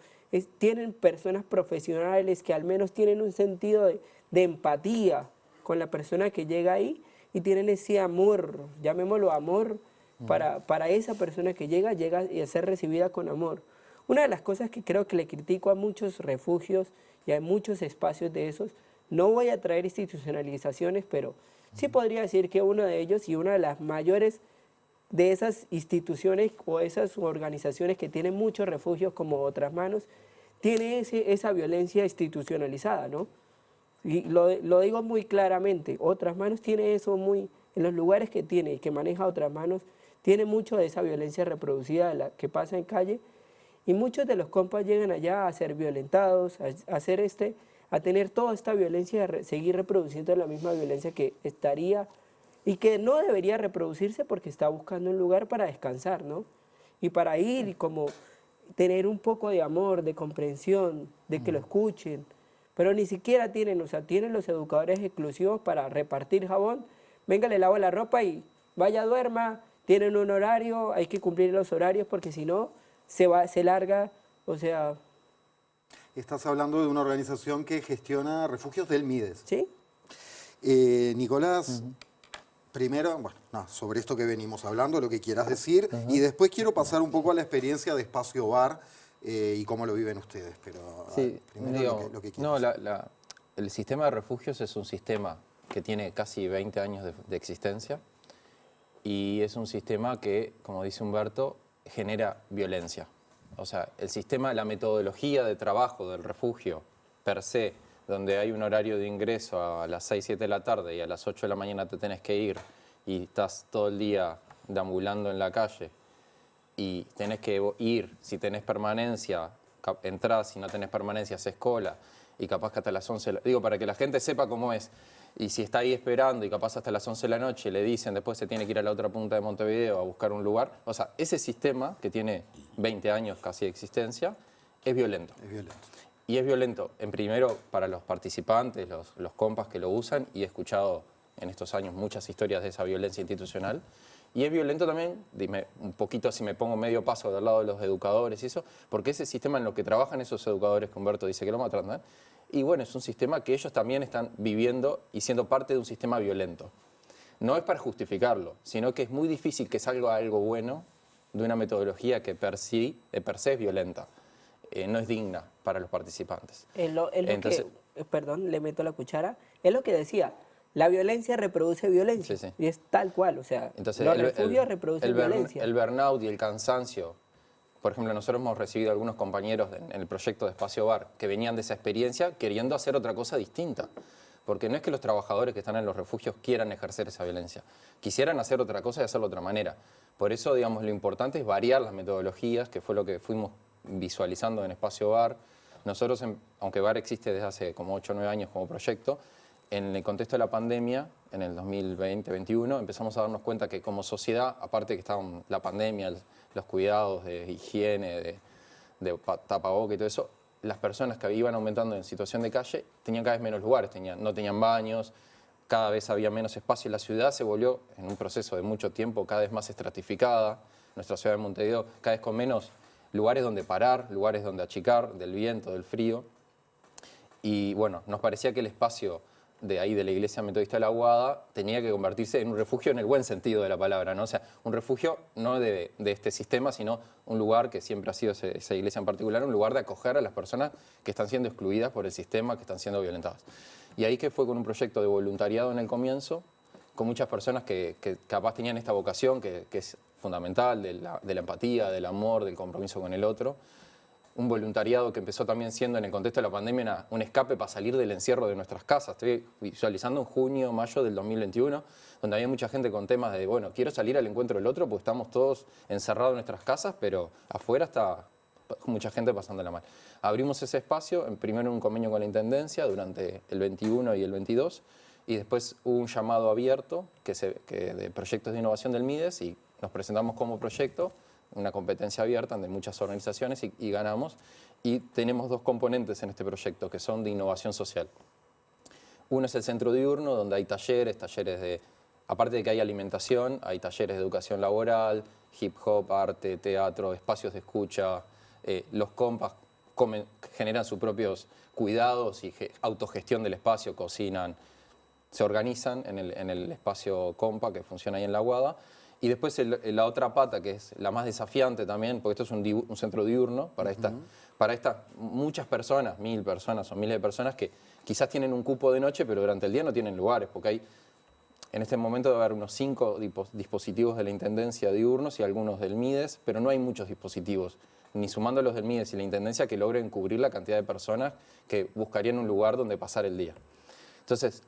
Tienen personas profesionales que al menos tienen un sentido de empatía con la persona que llega ahí y tienen ese amor, llamémoslo amor, para esa persona que llega y a ser recibida con amor. Una de las cosas que creo que le critico a muchos refugios y a muchos espacios de esos, no voy a traer institucionalizaciones, pero sí podría decir que uno de ellos y una de las mayores de esas instituciones o esas organizaciones que tienen muchos refugios como Otras Manos, tiene esa violencia institucionalizada, ¿no? Y lo digo muy claramente, Otras Manos tiene eso muy, en los lugares que tiene y que maneja Otras Manos, tiene mucho de esa violencia reproducida de la que pasa en calle, y muchos de los compas llegan allá a ser violentados, a tener toda esta violencia, a seguir reproduciendo la misma violencia que estaría y que no debería reproducirse porque está buscando un lugar para descansar, ¿no? Y para ir y como tener un poco de amor, de comprensión, de que lo escuchen, pero ni siquiera tienen, o sea, tienen los educadores exclusivos para repartir jabón, venga, le lavo la ropa y vaya, duerma, tienen un horario, hay que cumplir los horarios porque si no, se larga, o sea... Estás hablando de una organización que gestiona refugios del MIDES. Sí. Nicolás... Primero, bueno, sobre esto que venimos hablando, lo que quieras decir, y después quiero pasar un poco a la experiencia de Espacio Bar y cómo lo viven ustedes, pero sí, primero digo, lo que quieras. No, el sistema de refugios es un sistema que tiene casi 20 años de existencia y es un sistema que, como dice Humberto, genera violencia. O sea, el sistema, la metodología de trabajo del refugio per se, donde hay un horario de ingreso a las 6, 7 de la tarde y a las 8 de la mañana te tenés que ir y estás todo el día deambulando en la calle y tenés que ir, si tenés permanencia, entrás, si no tenés permanencia, haces cola y capaz que hasta las 11, digo, para que la gente sepa cómo es, y si está ahí esperando y capaz hasta las 11 de la noche le dicen después se tiene que ir a la otra punta de Montevideo a buscar un lugar, o sea, ese sistema que tiene 20 años casi de existencia es violento. Es violento. Y es violento, en primero, para los participantes, los compas que lo usan, y he escuchado en estos años muchas historias de esa violencia institucional. Y es violento también, dime un poquito si me pongo medio paso del lado de los educadores y eso, porque ese sistema en lo que trabajan esos educadores que Humberto dice que lo maltratan, y bueno, es un sistema que ellos también están viviendo y siendo parte de un sistema violento. No es para justificarlo, sino que es muy difícil que salga algo bueno de una metodología que per se es violenta. No es digna para los participantes. Entonces, perdón, le meto la cuchara, es lo que decía, la violencia reproduce violencia, sí, sí. Y es tal cual, o sea, entonces, los refugios reproducen violencia. El burnout y el cansancio, por ejemplo, nosotros hemos recibido algunos compañeros en el proyecto de Espacio Bar que venían de esa experiencia queriendo hacer otra cosa distinta, porque no es que los trabajadores que están en los refugios quieran ejercer esa violencia, quisieran hacer otra cosa y hacerlo de otra manera. Por eso, digamos, lo importante es variar las metodologías, que fue lo que fuimos visualizando en Espacio Bar. Nosotros, aunque Bar existe desde hace como 8 o 9 años como proyecto, en el contexto de la pandemia, en el 2020-2021, empezamos a darnos cuenta que como sociedad, aparte que estaban la pandemia, los cuidados de higiene, de tapaboca y todo eso, las personas que iban aumentando en situación de calle tenían cada vez menos lugares, no tenían baños, cada vez había menos espacio y la ciudad se volvió, en un proceso de mucho tiempo, cada vez más estratificada. Nuestra ciudad de Montevideo cada vez con menos lugares donde parar, lugares donde achicar, del viento, del frío. Y bueno, nos parecía que el espacio de ahí de la Iglesia Metodista de la Aguada tenía que convertirse en un refugio en el buen sentido de la palabra, ¿no? O sea, un refugio no de este sistema, sino un lugar que siempre ha sido esa iglesia en particular, un lugar de acoger a las personas que están siendo excluidas por el sistema, que están siendo violentadas. Y ahí que fue con un proyecto de voluntariado en el comienzo, con muchas personas que capaz tenían esta vocación, que es fundamental, de la empatía, del amor, del compromiso con el otro. Un voluntariado que empezó también siendo en el contexto de la pandemia un escape para salir del encierro de nuestras casas. Estoy visualizando en junio, mayo del 2021, donde había mucha gente con temas de, bueno, quiero salir al encuentro del otro porque estamos todos encerrados en nuestras casas, pero afuera está mucha gente pasándola mal. Abrimos ese espacio, primero en un convenio con la Intendencia durante el 21 y el 22, y después hubo un llamado abierto de proyectos de innovación del MIDES y nos presentamos como proyecto, una competencia abierta de muchas organizaciones y ganamos. Y tenemos 2 componentes en este proyecto que son de innovación social. Uno es el centro diurno, donde hay talleres aparte de que hay alimentación, hay talleres de educación laboral, hip hop, arte, teatro, espacios de escucha. Los compas generan sus propios cuidados y autogestión del espacio, cocinan, se organizan en el espacio compa que funciona ahí en La Aguada. Y después la otra pata, que es la más desafiante también, porque esto es un centro diurno para estas muchas personas, 1000 personas o miles de personas que quizás tienen un cupo de noche, pero durante el día no tienen lugares, porque hay, en este momento debe haber unos 5 dispositivos de la Intendencia diurnos y algunos del MIDES, pero no hay muchos dispositivos, ni sumando los del MIDES y la Intendencia, que logren cubrir la cantidad de personas que buscarían un lugar donde pasar el día. Entonces,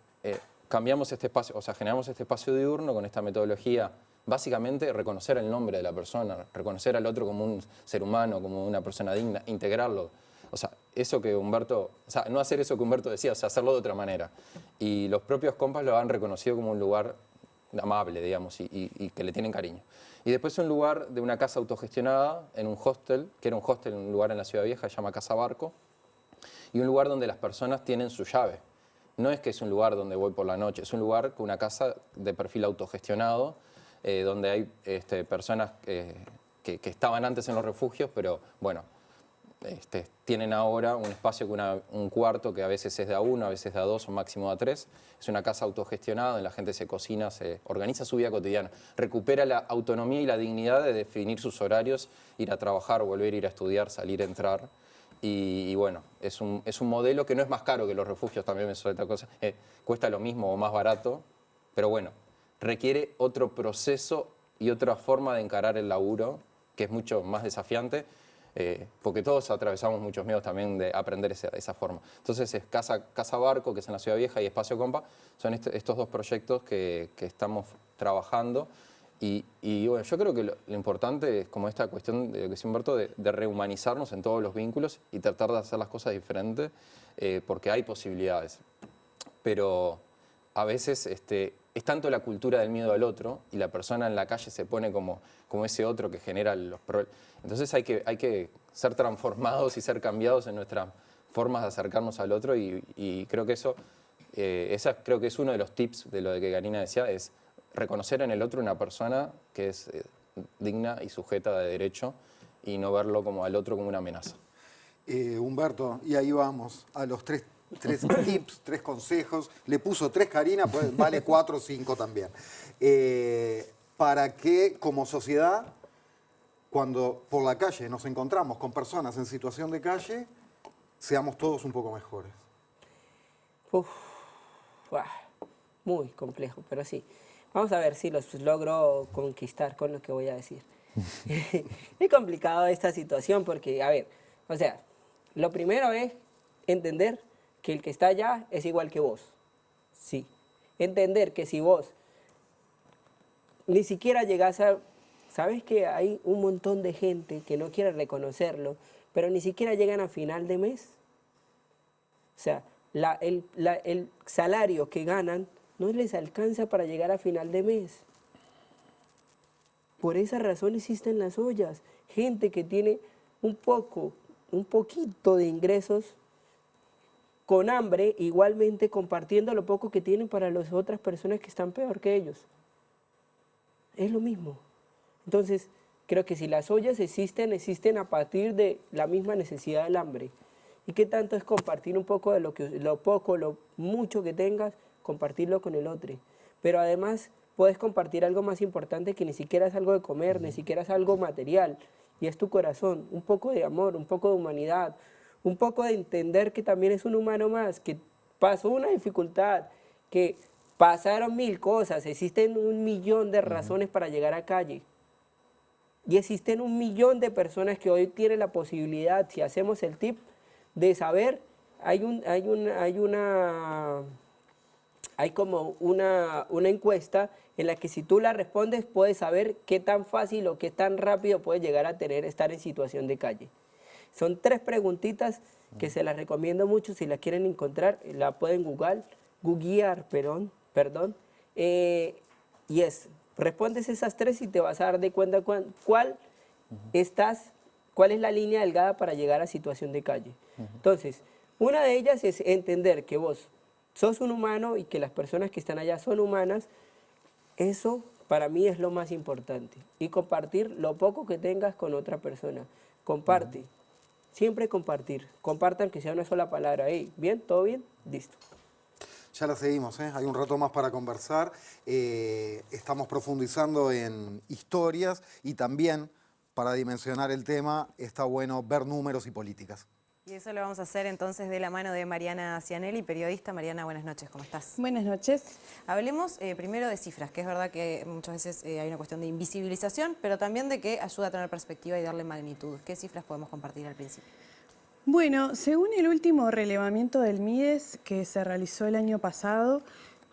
cambiamos este espacio, o sea, generamos este espacio diurno con esta metodología. Básicamente, reconocer el nombre de la persona, reconocer al otro como un ser humano, como una persona digna, integrarlo. O sea, eso que Humberto, o sea, no hacer eso que Humberto decía, o sea, hacerlo de otra manera. Y los propios compas lo han reconocido como un lugar amable, digamos, y que le tienen cariño. Y después un lugar de una casa autogestionada en un hostel, que era un hostel en un lugar en la Ciudad Vieja, se llama Casa Barco, y un lugar donde las personas tienen su llave. No es que es un lugar donde voy por la noche, es un lugar con una casa de perfil autogestionado, donde hay personas que estaban antes en los refugios, pero bueno, tienen ahora un espacio con un cuarto que a veces es de A1, a veces de A2 o máximo de A3. Es una casa autogestionada donde la gente se cocina, se organiza su vida cotidiana, recupera la autonomía y la dignidad de definir sus horarios, ir a trabajar, volver a ir a estudiar, salir, entrar. Y bueno, es un modelo que no es más caro que los refugios, también es otra cosa. Cuesta lo mismo o más barato, pero bueno, requiere otro proceso y otra forma de encarar el laburo, que es mucho más desafiante, porque todos atravesamos muchos miedos también de aprender esa forma. Entonces es Casa Barco, que es en la Ciudad Vieja, y Espacio Compa, son estos dos proyectos que estamos trabajando. Y bueno, yo creo que lo importante es como esta cuestión de lo que decía Humberto, de rehumanizarnos en todos los vínculos y tratar de hacer las cosas diferentes, porque hay posibilidades. Pero a veces es tanto la cultura del miedo al otro y la persona en la calle se pone como ese otro que genera los problemas. Entonces hay que ser transformados y ser cambiados en nuestras formas de acercarnos al otro y creo que esa creo que es uno de los tips de lo de que Karina decía, es reconocer en el otro una persona que es digna y sujeta de derecho y no verlo como al otro como una amenaza. Humberto, y ahí vamos a los tres tips, 3 consejos. Le puso 3 Karina, pues vale 4 o 5 también. Para que como sociedad, cuando por la calle nos encontramos con personas en situación de calle, seamos todos un poco mejores. Muy complejo, pero sí. Vamos a ver si los logro conquistar con lo que voy a decir. Es complicado esta situación porque, a ver, o sea, lo primero es entender que el que está allá es igual que vos. Sí. Entender que si vos ni siquiera llegás a... ¿Sabes que hay un montón de gente que no quiere reconocerlo, pero ni siquiera llegan a final de mes? O sea, el salario que ganan no les alcanza para llegar a final de mes. Por esa razón existen las ollas. Gente que tiene un poquito de ingresos con hambre, igualmente compartiendo lo poco que tienen para las otras personas que están peor que ellos. Es lo mismo. Entonces, creo que si las ollas existen a partir de la misma necesidad del hambre. ¿Y qué tanto es compartir un poco de lo mucho que tengas, compartirlo con el otro? Pero además puedes compartir algo más importante que ni siquiera es algo de comer, ni siquiera es algo material, y es tu corazón, un poco de amor, un poco de humanidad, un poco de entender que también es un humano más, que pasó una dificultad, que pasaron 1000 cosas, existen 1.000.000 de razones para llegar a calle. Y existen 1.000.000 de personas que hoy tienen la posibilidad, si hacemos el tip, de saber, hay como una encuesta en la que si tú la respondes puedes saber qué tan fácil o qué tan rápido puedes llegar a estar en situación de calle. Son 3 preguntitas que se las recomiendo mucho, si las quieren encontrar, la pueden googlear, perdón. Y respondes esas 3 y te vas a dar de cuenta cuál es la línea delgada para llegar a situación de calle. Entonces, una de ellas es entender que vos sos un humano y que las personas que están allá son humanas. Eso para mí es lo más importante. Y compartir lo poco que tengas con otra persona. Comparte. Siempre compartir. Compartan que sea una sola palabra. Hey, ¿bien? ¿Todo bien? Listo. Ya la seguimos, ¿eh? Hay un rato más para conversar. Estamos profundizando en historias y también, para dimensionar el tema, está bueno ver números y políticas. Y eso lo vamos a hacer entonces de la mano de Mariana Cianelli, periodista. Mariana, buenas noches, ¿cómo estás? Buenas noches. Hablemos primero de cifras, que es verdad que muchas veces hay una cuestión de invisibilización, pero también de que ayuda a tener perspectiva y darle magnitud. ¿Qué cifras podemos compartir al principio? Bueno, según el último relevamiento del MIDES que se realizó el año pasado,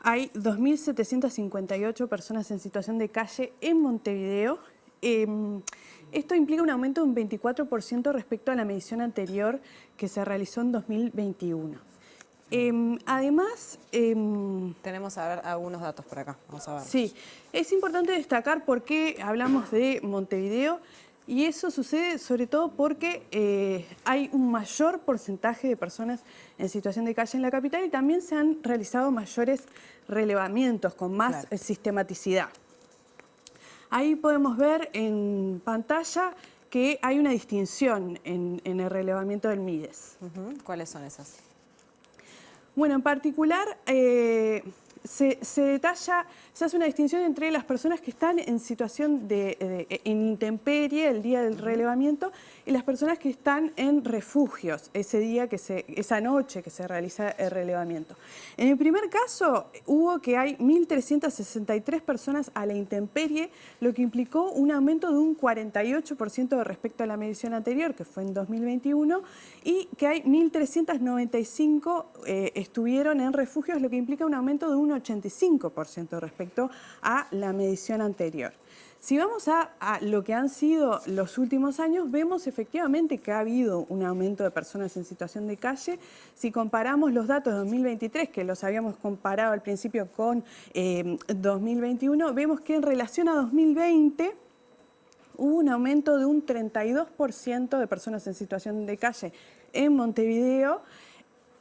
hay 2.758 personas en situación de calle en Montevideo. Esto implica un aumento de un 24% respecto a la medición anterior que se realizó en 2021. Además... tenemos a ver algunos datos por acá, vamos a ver. Sí, es importante destacar por qué hablamos de Montevideo. Y eso sucede sobre todo porque hay un mayor porcentaje de personas en situación de calle en la capital y también se han realizado mayores relevamientos con más sistematicidad. Ahí podemos ver en pantalla que hay una distinción en el relevamiento del MIDES. ¿Cuáles son esas? Bueno, en particular se detalla, se hace una distinción entre las personas que están en situación en intemperie el día del relevamiento y las personas que están en refugios esa noche que se realiza el relevamiento. En el primer caso hubo que hay 1.363 personas a la intemperie, lo que implicó un aumento de un 48% respecto a la medición anterior, que fue en 2021, y que hay 1.395 estuvieron en refugios, lo que implica un aumento de un 85% respecto a la medición anterior. Si vamos a lo que han sido los últimos años, vemos efectivamente que ha habido un aumento de personas en situación de calle. Si comparamos los datos de 2023, que los habíamos comparado al principio con 2021, vemos que en relación a 2020 hubo un aumento de un 32% de personas en situación de calle en Montevideo.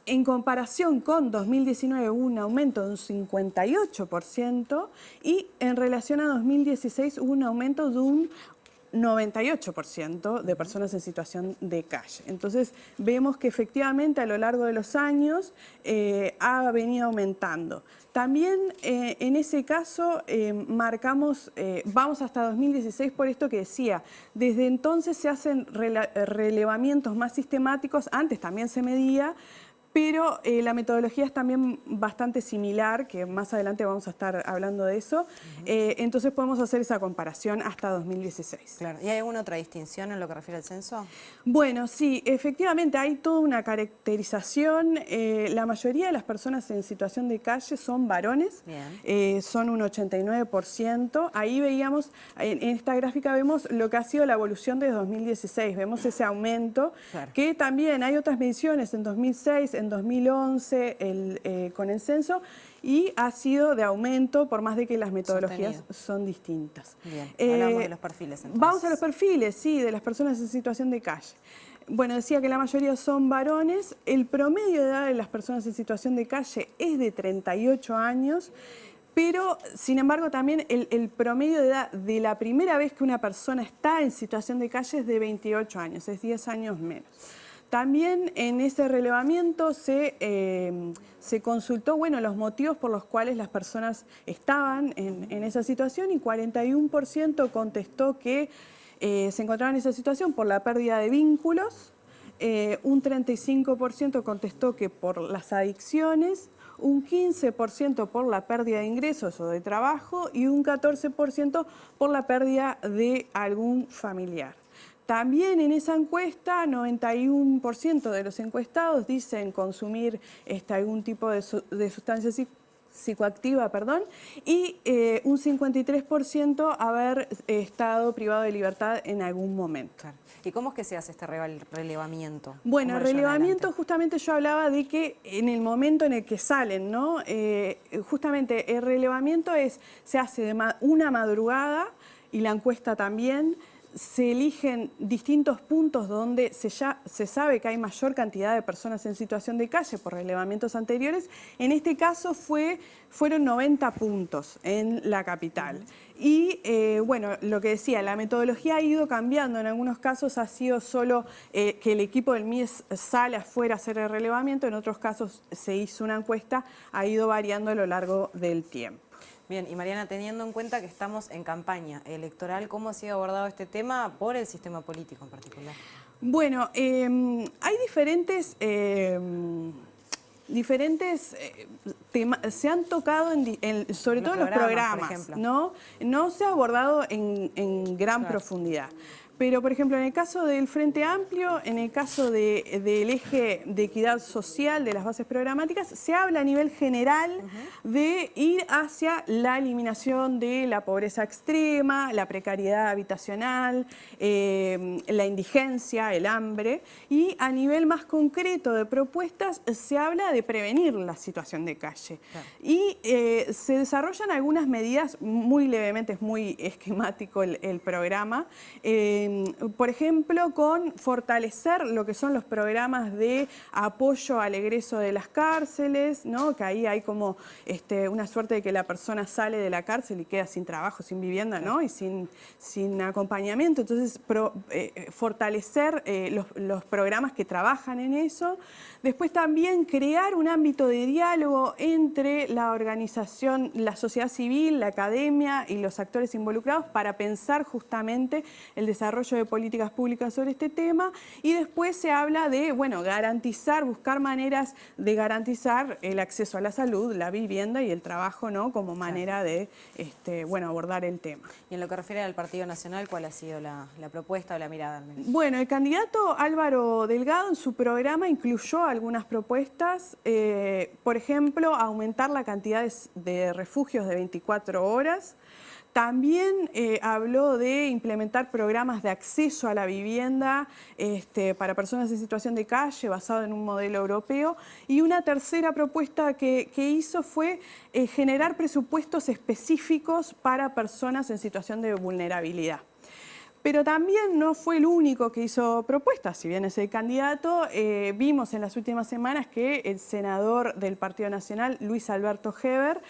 En comparación con 2019 hubo un aumento de un 58% y en relación a 2016 hubo un aumento de un 98% de personas en situación de calle. Entonces vemos que efectivamente a lo largo de los años ha venido aumentando. También en ese caso marcamos, vamos hasta 2016 por esto que decía, desde entonces se hacen relevamientos más sistemáticos, antes también se medía, pero la metodología es también bastante similar, que más adelante vamos a estar hablando de eso. Entonces podemos hacer esa comparación hasta 2016. Claro. ¿Y hay alguna otra distinción en lo que refiere al censo? Bueno, sí, efectivamente hay toda una caracterización. La mayoría de las personas en situación de calle son varones, son un 89%. Ahí veíamos, en esta gráfica vemos lo que ha sido la evolución desde 2016. Vemos ese aumento, que también hay otras mediciones en 2006, en 2011 con el censo, y ha sido de aumento por más de que las metodologías son distintas. Bien, hablamos de los perfiles entonces. Vamos a los perfiles, sí, de las personas en situación de calle. Bueno, decía que la mayoría son varones. El promedio de edad de las personas en situación de calle es de 38 años, pero sin embargo también el promedio de edad de la primera vez que una persona está en situación de calle es de 28 años, es 10 años menos. También en ese relevamiento se consultó los motivos por los cuales las personas estaban en esa situación y 41% contestó que se encontraban en esa situación por la pérdida de vínculos, un 35% contestó que por las adicciones, un 15% por la pérdida de ingresos o de trabajo y un 14% por la pérdida de algún familiar. También en esa encuesta, 91% de los encuestados dicen consumir algún tipo de sustancia psicoactiva, y un 53% haber estado privado de libertad en algún momento. Claro. ¿Y cómo es que se hace este relevamiento? Bueno, el relevamiento justamente yo hablaba de que en el momento en el que salen, ¿no? Justamente el relevamiento se hace de una madrugada y la encuesta también. se eligen distintos puntos donde se sabe que hay mayor cantidad de personas en situación de calle por relevamientos anteriores. En este caso fueron 90 puntos en la capital. Y bueno, lo que decía, la metodología ha ido cambiando. En algunos casos ha sido solo que el equipo del MIDES sale afuera a hacer el relevamiento, en otros casos se hizo una encuesta, ha ido variando a lo largo del tiempo. Bien, y Mariana, teniendo en cuenta que estamos en campaña electoral, ¿cómo ha sido abordado este tema por el sistema político en particular? Bueno, hay diferentes temas, se han tocado sobre todo en los programas, por ejemplo. No se ha abordado en gran profundidad. Pero, por ejemplo, en el caso del Frente Amplio, en el caso del eje de equidad social de las bases programáticas, se habla a nivel general de ir hacia la eliminación de la pobreza extrema, la precariedad habitacional, la indigencia, el hambre, y a nivel más concreto de propuestas se habla de prevenir la situación de calle. Claro. Y se desarrollan algunas medidas muy levemente, es muy esquemático el programa, por ejemplo, con fortalecer lo que son los programas de apoyo al egreso de las cárceles, ¿no? Que ahí hay como una suerte de que la persona sale de la cárcel y queda sin trabajo, sin vivienda, ¿no? Y sin acompañamiento. Entonces, fortalecer los programas que trabajan en eso. Después también crear un ámbito de diálogo entre la organización, la sociedad civil, la academia y los actores involucrados para pensar justamente el desarrollo de políticas públicas sobre este tema. Y después se habla de, bueno, garantizar, buscar maneras de garantizar el acceso a la salud, la vivienda y el trabajo, ¿no? Como manera de, bueno, abordar el tema. Y en lo que refiere al Partido Nacional, ¿cuál ha sido la propuesta o la mirada al menos? Bueno, el candidato Álvaro Delgado en su programa incluyó algunas propuestas, por ejemplo, aumentar la cantidad de refugios de 24 horas. También habló de implementar programas de acceso a la vivienda para personas en situación de calle basado en un modelo europeo. Y una tercera propuesta que hizo fue generar presupuestos específicos para personas en situación de vulnerabilidad. Pero también no fue el único que hizo propuestas, si bien es el candidato. Vimos en las últimas semanas que el senador del Partido Nacional, Luis Alberto Heber,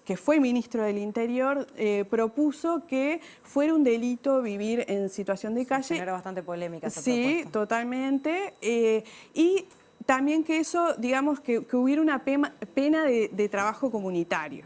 que fue ministro del Interior, propuso que fuera un delito vivir en situación de calle. Genera bastante polémica esa propuesta. Sí, totalmente. Y también que eso, digamos, que hubiera una pena de trabajo comunitario.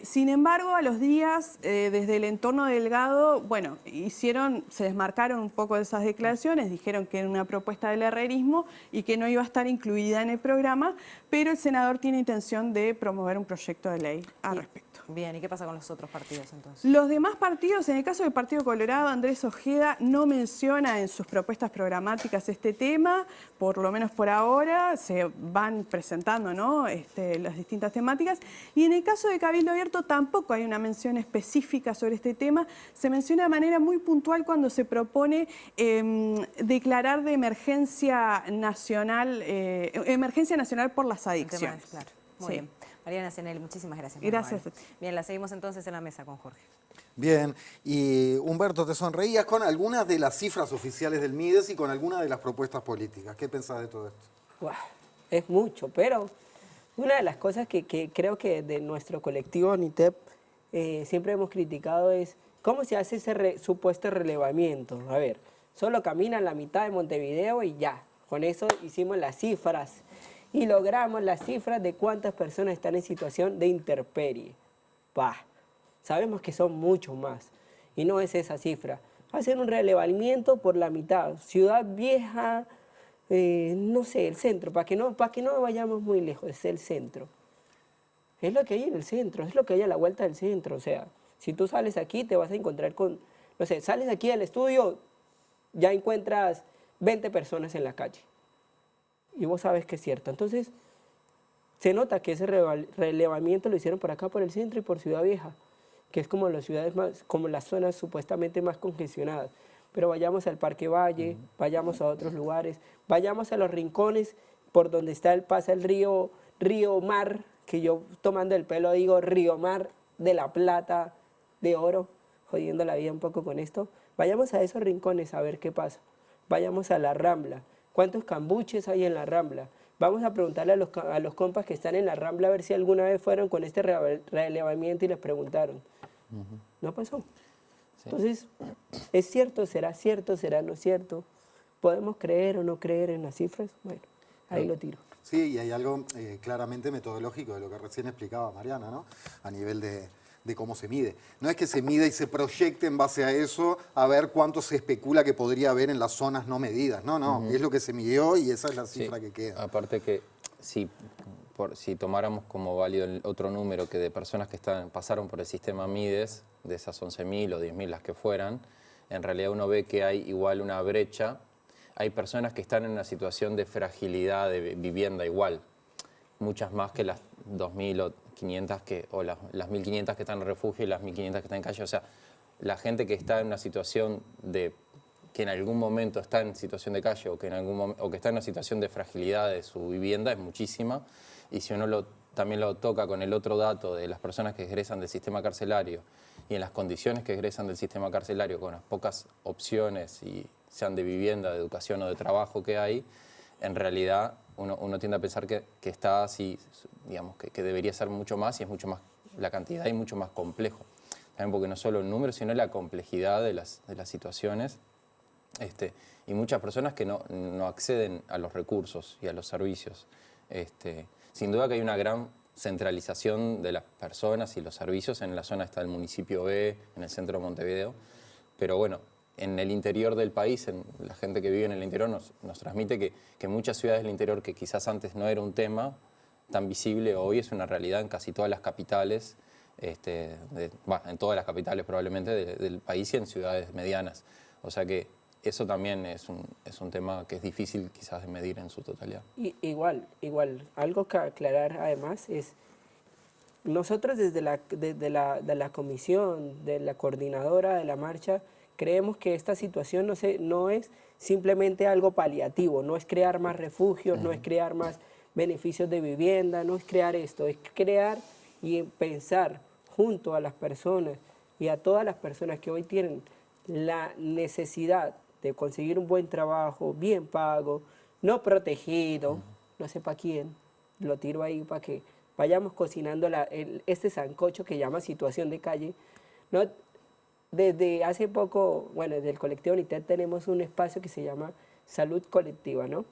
Sin embargo, a los días, desde el entorno de Delgado, bueno, se desmarcaron un poco de esas declaraciones, dijeron que era una propuesta del herrerismo y que no iba a estar incluida en el programa, pero el senador tiene intención de promover un proyecto de ley al respecto. Bien, ¿y qué pasa con los otros partidos entonces? Los demás partidos, en el caso del Partido Colorado, Andrés Ojeda no menciona en sus propuestas programáticas este tema, por lo menos por ahora, se van presentando, ¿no? Las distintas temáticas. Y en el caso de Cabildo Abierto tampoco hay una mención específica sobre este tema, se menciona de manera muy puntual cuando se propone declarar de emergencia nacional por las adicciones. Claro. Muy bien. Mariana Cianelli, muchísimas gracias. Gracias. Bien, la seguimos entonces en la mesa con Jorge. Bien, y Humberto, te sonreías con algunas de las cifras oficiales del MIDES y con algunas de las propuestas políticas. ¿Qué pensás de todo esto? Wow, es mucho, pero una de las cosas que creo que de nuestro colectivo NITEP siempre hemos criticado es cómo se hace ese supuesto relevamiento. A ver, solo caminan la mitad de Montevideo y ya, con eso hicimos las cifras. Y logramos las cifras de cuántas personas están en situación de intemperie. Sabemos que son mucho más. Y no es esa cifra. Hacer un relevamiento por la mitad. Ciudad Vieja, no sé, el centro. Para que no vayamos muy lejos, es el centro. Es lo que hay en el centro, es lo que hay a la vuelta del centro. O sea, si tú sales aquí te vas a encontrar con... No sé, sales aquí del estudio, ya encuentras 20 personas en la calle. Y vos sabes que es cierto. Entonces, se nota que ese relevamiento lo hicieron por acá, por el centro y por Ciudad Vieja, que es como las ciudades más, como las zonas supuestamente más congestionadas. Pero vayamos al Parque Valle, vayamos a otros lugares, vayamos a los rincones por donde pasa el río Mar, que yo tomando el pelo digo Río Mar de la Plata, de Oro, jodiendo la vida un poco con esto. Vayamos a esos rincones a ver qué pasa. Vayamos a la Rambla. ¿Cuántos cambuches hay en la Rambla? Vamos a preguntarle a los compas que están en la Rambla a ver si alguna vez fueron con este relevamiento y les preguntaron. No pasó. Sí. Entonces, ¿es cierto? ¿Será cierto? ¿Será no cierto? ¿Podemos creer o no creer en las cifras? Bueno, ahí lo tiro. Sí, y hay algo claramente metodológico de lo que recién explicaba Mariana, ¿no? A nivel de cómo se mide. No es que se mide y se proyecte en base a eso a ver cuánto se especula que podría haber en las zonas no medidas. No, es lo que se midió y esa es la cifra que queda. Aparte que si tomáramos como válido el otro número que de personas que pasaron por el sistema Mides, de esas 11.000 o 10.000 las que fueran, en realidad uno ve que hay igual una brecha. Hay personas que están en una situación de fragilidad de vivienda igual, muchas más que las 2.000 o 500 o las 1.500 que están en refugio y las 1.500 que están en calle. O sea, la gente que está en una situación que en algún momento está en situación de calle o que está en una situación de fragilidad de su vivienda es muchísima. Y si uno también lo toca con el otro dato de las personas que egresan del sistema carcelario y en las condiciones que egresan del sistema carcelario con las pocas opciones, y sean de vivienda, de educación o de trabajo que hay, en realidad uno tiende a pensar que está así, digamos, que debería ser mucho más y es mucho más la cantidad y mucho más complejo. También porque no solo el número, sino la complejidad de las situaciones. Y muchas personas que no acceden a los recursos y a los servicios. Sin duda que hay una gran centralización de las personas y los servicios. En la zona está el municipio B, en el centro de Montevideo, pero bueno, en el interior del país, la gente que vive en el interior nos transmite que muchas ciudades del interior, que quizás antes no era un tema tan visible, hoy es una realidad en casi todas las capitales, en todas las capitales probablemente del país y en ciudades medianas. O sea que eso también es un tema que es difícil quizás de medir en su totalidad. Igual, algo que aclarar además es, nosotros desde la comisión, de la coordinadora de la marcha, creemos que esta situación no es simplemente algo paliativo, no es crear más refugios, no es crear más beneficios de vivienda, no es crear esto, es crear y pensar junto a las personas y a todas las personas que hoy tienen la necesidad de conseguir un buen trabajo, bien pago, no protegido, no sé para quién, lo tiro ahí para que vayamos cocinando este sancocho que llama situación de calle. ¿No? Desde hace poco, bueno, desde el colectivo UNITED tenemos un espacio que se llama Salud Colectiva, ¿no?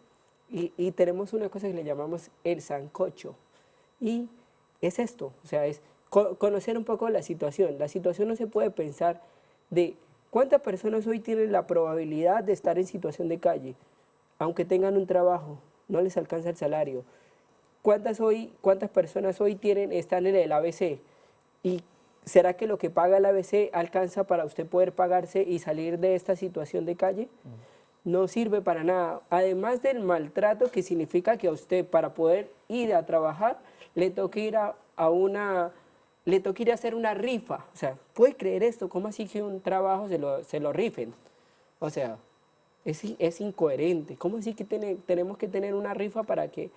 Y tenemos una cosa que le llamamos el sancocho. Y es esto, o sea, es conocer un poco la situación. La situación no se puede pensar de cuántas personas hoy tienen la probabilidad de estar en situación de calle, aunque tengan un trabajo, no les alcanza el salario. ¿Cuántas personas hoy están en el ABC? Y ¿será que lo que paga el ABC alcanza para usted poder pagarse y salir de esta situación de calle? No sirve para nada. Además del maltrato que significa que a usted, para poder ir a trabajar, le toque ir a hacer una rifa. O sea, ¿puede creer esto? ¿Cómo así que un trabajo se lo rifen? O sea, es incoherente. ¿Cómo así que tenemos que tener una rifa para que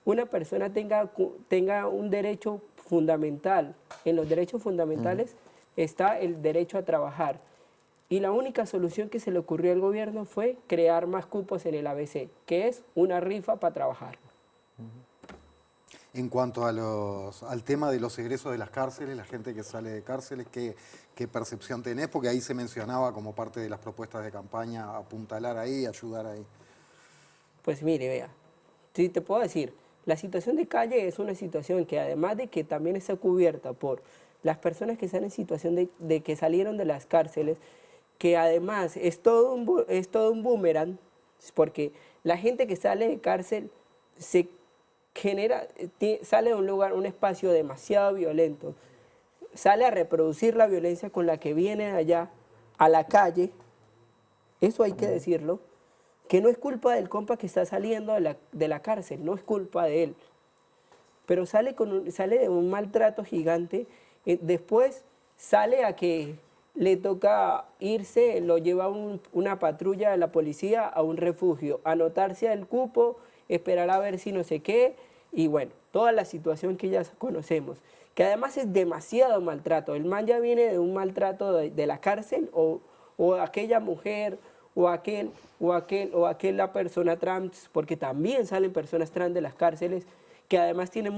una persona tenga un derecho fundamental? En los derechos fundamentales está el derecho a trabajar. Y la única solución que se le ocurrió al gobierno fue crear más cupos en el ABC, que es una rifa para trabajar. En cuanto al tema de los egresos de las cárceles, la gente que sale de cárceles, ¿qué percepción tenés? Porque ahí se mencionaba como parte de las propuestas de campaña apuntalar ahí, ayudar ahí. Pues mire, vea, sí te puedo decir, la situación de calle es una situación que además de que también está cubierta por las personas que están en situación de que salieron de las cárceles, que además es todo un boomerang, porque la gente que sale de cárcel sale de un lugar, un espacio demasiado violento, sale a reproducir la violencia con la que viene allá a la calle, eso hay que decirlo, que no es culpa del compa que está saliendo de la cárcel, no es culpa de él, pero sale de un maltrato gigante, después sale a que le toca irse, lo lleva una patrulla de la policía a un refugio, anotarse al cupo, esperar a ver si no sé qué, y bueno, toda la situación que ya conocemos, que además es demasiado maltrato. El man ya viene de un maltrato de la cárcel o o aquella mujer, o aquella persona trans, porque también salen personas trans de las cárceles, que además tienen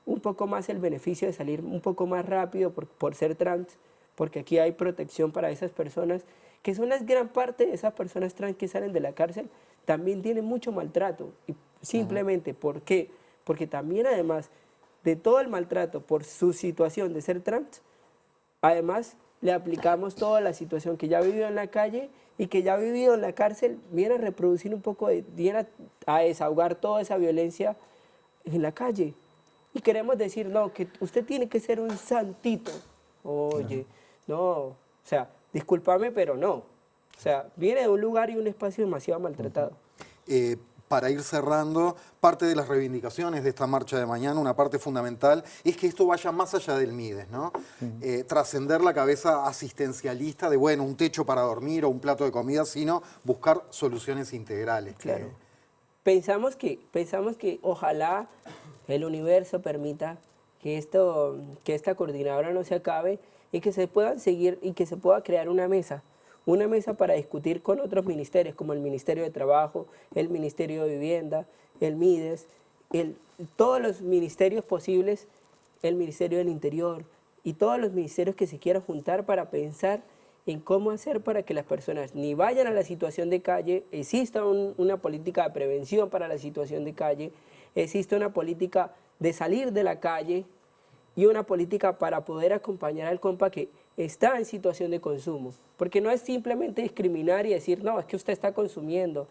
un poco más el beneficio de salir un poco más rápido por ser trans, porque aquí hay protección para esas personas, que son la gran parte de esas personas trans que salen de la cárcel, también tienen mucho maltrato. Y simplemente, ¿por qué? Porque también además de todo el maltrato por su situación de ser trans, además le aplicamos toda la situación que ya ha vivido en la calle y que ya ha vivido en la cárcel, viene a reproducir un poco, viene a desahogar toda esa violencia en la calle. Y queremos decir, no, que usted tiene que ser un santito. Oye, no, o sea, discúlpame, pero no. O sea, viene de un lugar y un espacio demasiado maltratado. Para ir cerrando, parte de las reivindicaciones de esta marcha de mañana, una parte fundamental, es que esto vaya más allá del MIDES, ¿no? Trascender la cabeza asistencialista de, bueno, un techo para dormir o un plato de comida, sino buscar soluciones integrales. Claro. Pensamos que ojalá el universo permita que esta coordinadora no se acabe y que se puedan seguir y que se pueda crear una mesa para discutir con otros ministerios, como el Ministerio de Trabajo, el Ministerio de Vivienda, el MIDES, todos los ministerios posibles, el Ministerio del Interior y todos los ministerios que se quieran juntar para pensar en cómo hacer para que las personas ni vayan a la situación de calle, exista una política de prevención para la situación de calle, exista una política de salir de la calle y una política para poder acompañar al compa que está en situación de consumo. Porque no es simplemente discriminar y decir, no, es que usted está consumiendo,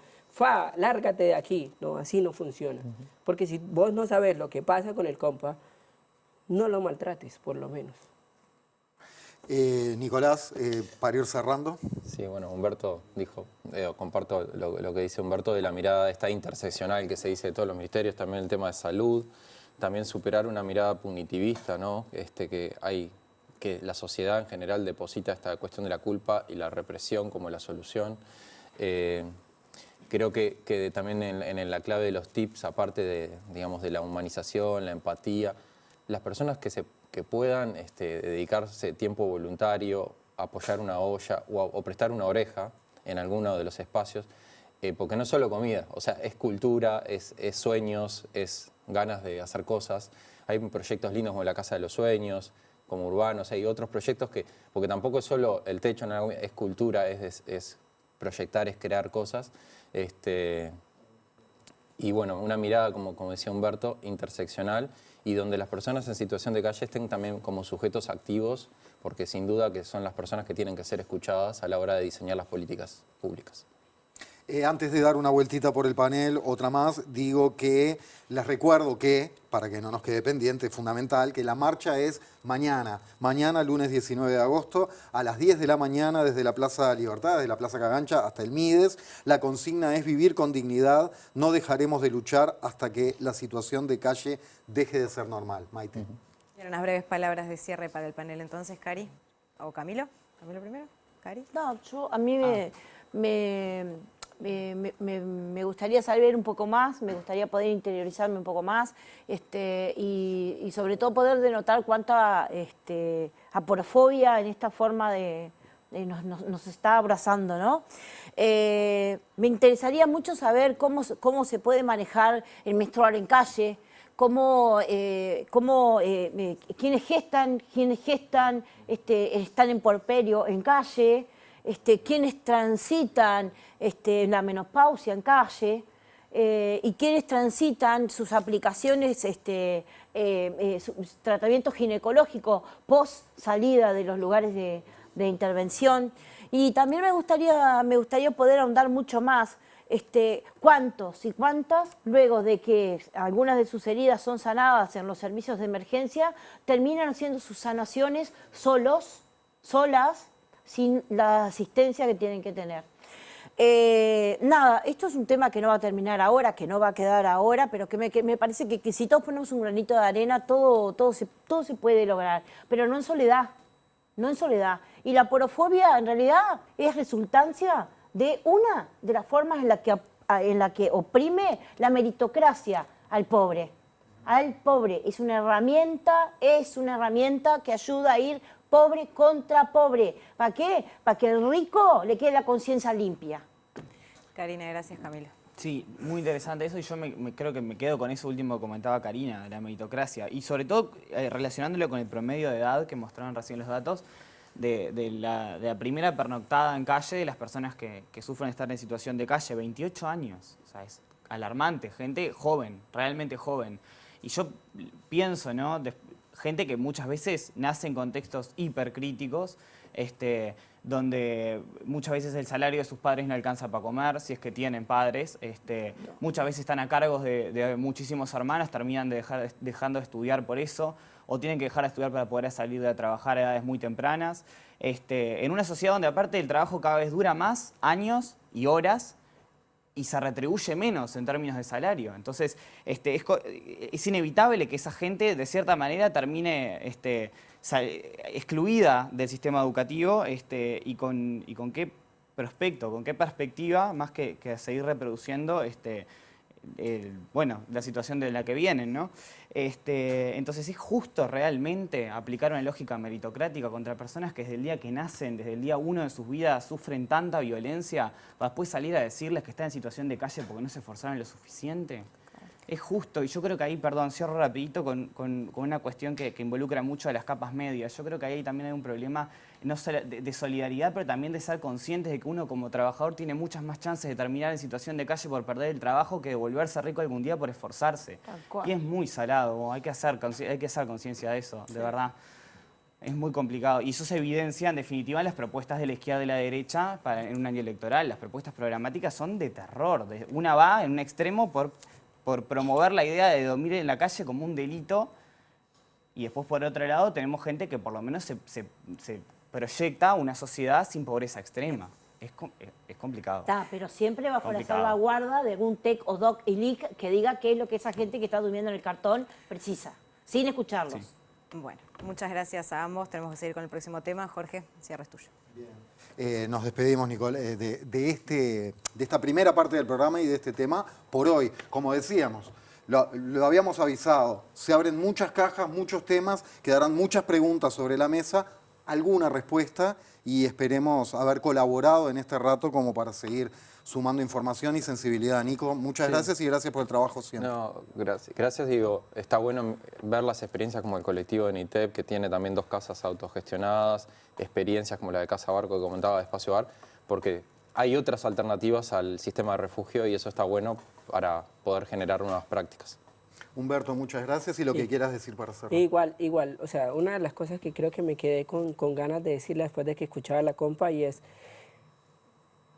lárgate de aquí. No, así no funciona. Porque si vos no sabes lo que pasa con el compa, no lo maltrates, por lo menos. Nicolás, para ir cerrando. Sí, bueno, Humberto dijo, comparto lo que dice Humberto de la mirada esta interseccional que se dice de todos los ministerios, también el tema de salud, también superar una mirada punitivista, ¿no? Que la sociedad en general deposita esta cuestión de la culpa y la represión como la solución. Creo que también en la clave de los tips, aparte de la humanización, la empatía, las personas que puedan dedicarse tiempo voluntario, apoyar una olla o prestar una oreja en alguno de los espacios, porque no es solo comida, o sea, es cultura, es sueños, es ganas de hacer cosas. Hay proyectos lindos como la Casa de los Sueños, como Urbanos, hay otros proyectos porque tampoco es solo el techo, es cultura, es proyectar, es crear cosas. Y bueno, una mirada, como decía Humberto, interseccional y donde las personas en situación de calle estén también como sujetos activos, porque sin duda que son las personas que tienen que ser escuchadas a la hora de diseñar las políticas públicas. Antes de dar una vueltita por el panel, otra más, digo que les recuerdo que, para que no nos quede pendiente, es fundamental, que la marcha es mañana, lunes 19 de agosto, a las 10 de la mañana desde la Plaza Libertad, desde la Plaza Cagancha hasta el MIDES. La consigna es vivir con dignidad, no dejaremos de luchar hasta que la situación de calle deje de ser normal. Maite. Unas breves palabras de cierre para el panel entonces, Cari. ¿O Camilo? ¿Camilo primero? ¿Cari? No, a mí me gustaría saber un poco más, me gustaría poder interiorizarme un poco más y sobre todo poder denotar cuánta aporofobia en esta forma nos está abrazando, ¿no? Me interesaría mucho saber cómo se puede manejar el menstrual en calle, quiénes gestan, están en puerperio en calle, quienes transitan la menopausia en calle y quienes transitan sus aplicaciones, sus tratamientos ginecológicos post salida de los lugares de intervención. Y también me gustaría poder ahondar mucho más cuántos y cuántas, luego de que algunas de sus heridas son sanadas en los servicios de emergencia, terminan haciendo sus sanaciones solas, sin la asistencia que tienen que tener. Nada, esto es un tema que no va a terminar ahora, que no va a quedar ahora, pero que me parece que si todos ponemos un granito de arena, todo se puede lograr, pero no en soledad, Y la porofobia en realidad es resultancia de una de las formas en la que oprime la meritocracia al pobre. Es una herramienta que ayuda a ir pobre contra pobre. ¿Para qué? Para que el rico le quede la conciencia limpia. Karina, gracias, Camila. Sí, muy interesante eso y yo creo que me quedo con eso último que comentaba Karina, de la meritocracia. Y sobre todo relacionándolo con el promedio de edad que mostraron recién los datos, de la primera pernoctada en calle de las personas que sufren estar en situación de calle, 28 años. O sea, es alarmante, gente joven, realmente joven. Y yo pienso, ¿no? Gente que muchas veces nace en contextos hipercríticos, donde muchas veces el salario de sus padres no alcanza para comer, si es que tienen padres. Muchas veces están a cargo de muchísimos hermanos, terminan dejando de estudiar por eso, o tienen que dejar de estudiar para poder salir de trabajar a edades muy tempranas. En una sociedad donde aparte el trabajo cada vez dura más, años y horas, y se retribuye menos en términos de salario. Entonces, es inevitable que esa gente, de cierta manera, termine excluida del sistema educativo y con qué prospecto, con qué perspectiva, más que seguir reproduciendo la situación de la que vienen, ¿no? Entonces, ¿es justo realmente aplicar una lógica meritocrática contra personas que desde el día que nacen, desde el día 1 de sus vidas, sufren tanta violencia para después salir a decirles que están en situación de calle porque no se esforzaron lo suficiente? Es justo, y yo creo que ahí, perdón, cierro rapidito con una cuestión que involucra mucho a las capas medias. Yo creo que ahí también hay un problema no solo de solidaridad, pero también de ser conscientes de que uno como trabajador tiene muchas más chances de terminar en situación de calle por perder el trabajo que de volverse rico algún día por esforzarse. Y es muy salado, hay que hacer conciencia de eso, de verdad. Es muy complicado. Y eso se evidencia, en definitiva, en las propuestas de la izquierda y la derecha en un año electoral. Las propuestas programáticas son de terror. Una va en un extremo por promover la idea de dormir en la calle como un delito, y después por otro lado tenemos gente que por lo menos se proyecta una sociedad sin pobreza extrema. Es complicado. Está, pero siempre bajo la salvaguarda de algún TEC o DOC y LIC que diga qué es lo que esa gente que está durmiendo en el cartón precisa, sin escucharlos. Sí. Bueno, muchas gracias a ambos. Tenemos que seguir con el próximo tema. Jorge, cierre es tuyo. Nos despedimos, Nicole, de esta primera parte del programa y de este tema por hoy. Como decíamos, lo habíamos avisado, se abren muchas cajas, muchos temas, quedarán muchas preguntas sobre la mesa, alguna respuesta, y esperemos haber colaborado en este rato como para seguir sumando información y sensibilidad. Nico, muchas gracias y gracias por el trabajo siempre. No, gracias. Gracias, digo, está bueno ver las experiencias como el colectivo de NITEP, que tiene también 2 casas autogestionadas, experiencias como la de Casa Barco que comentaba de Espacio Bar, porque hay otras alternativas al sistema de refugio y eso está bueno para poder generar nuevas prácticas. Humberto, muchas gracias y lo que quieras decir para cerrar. Igual, o sea, una de las cosas que creo que me quedé con ganas de decirle después de que escuchaba a la compa y es,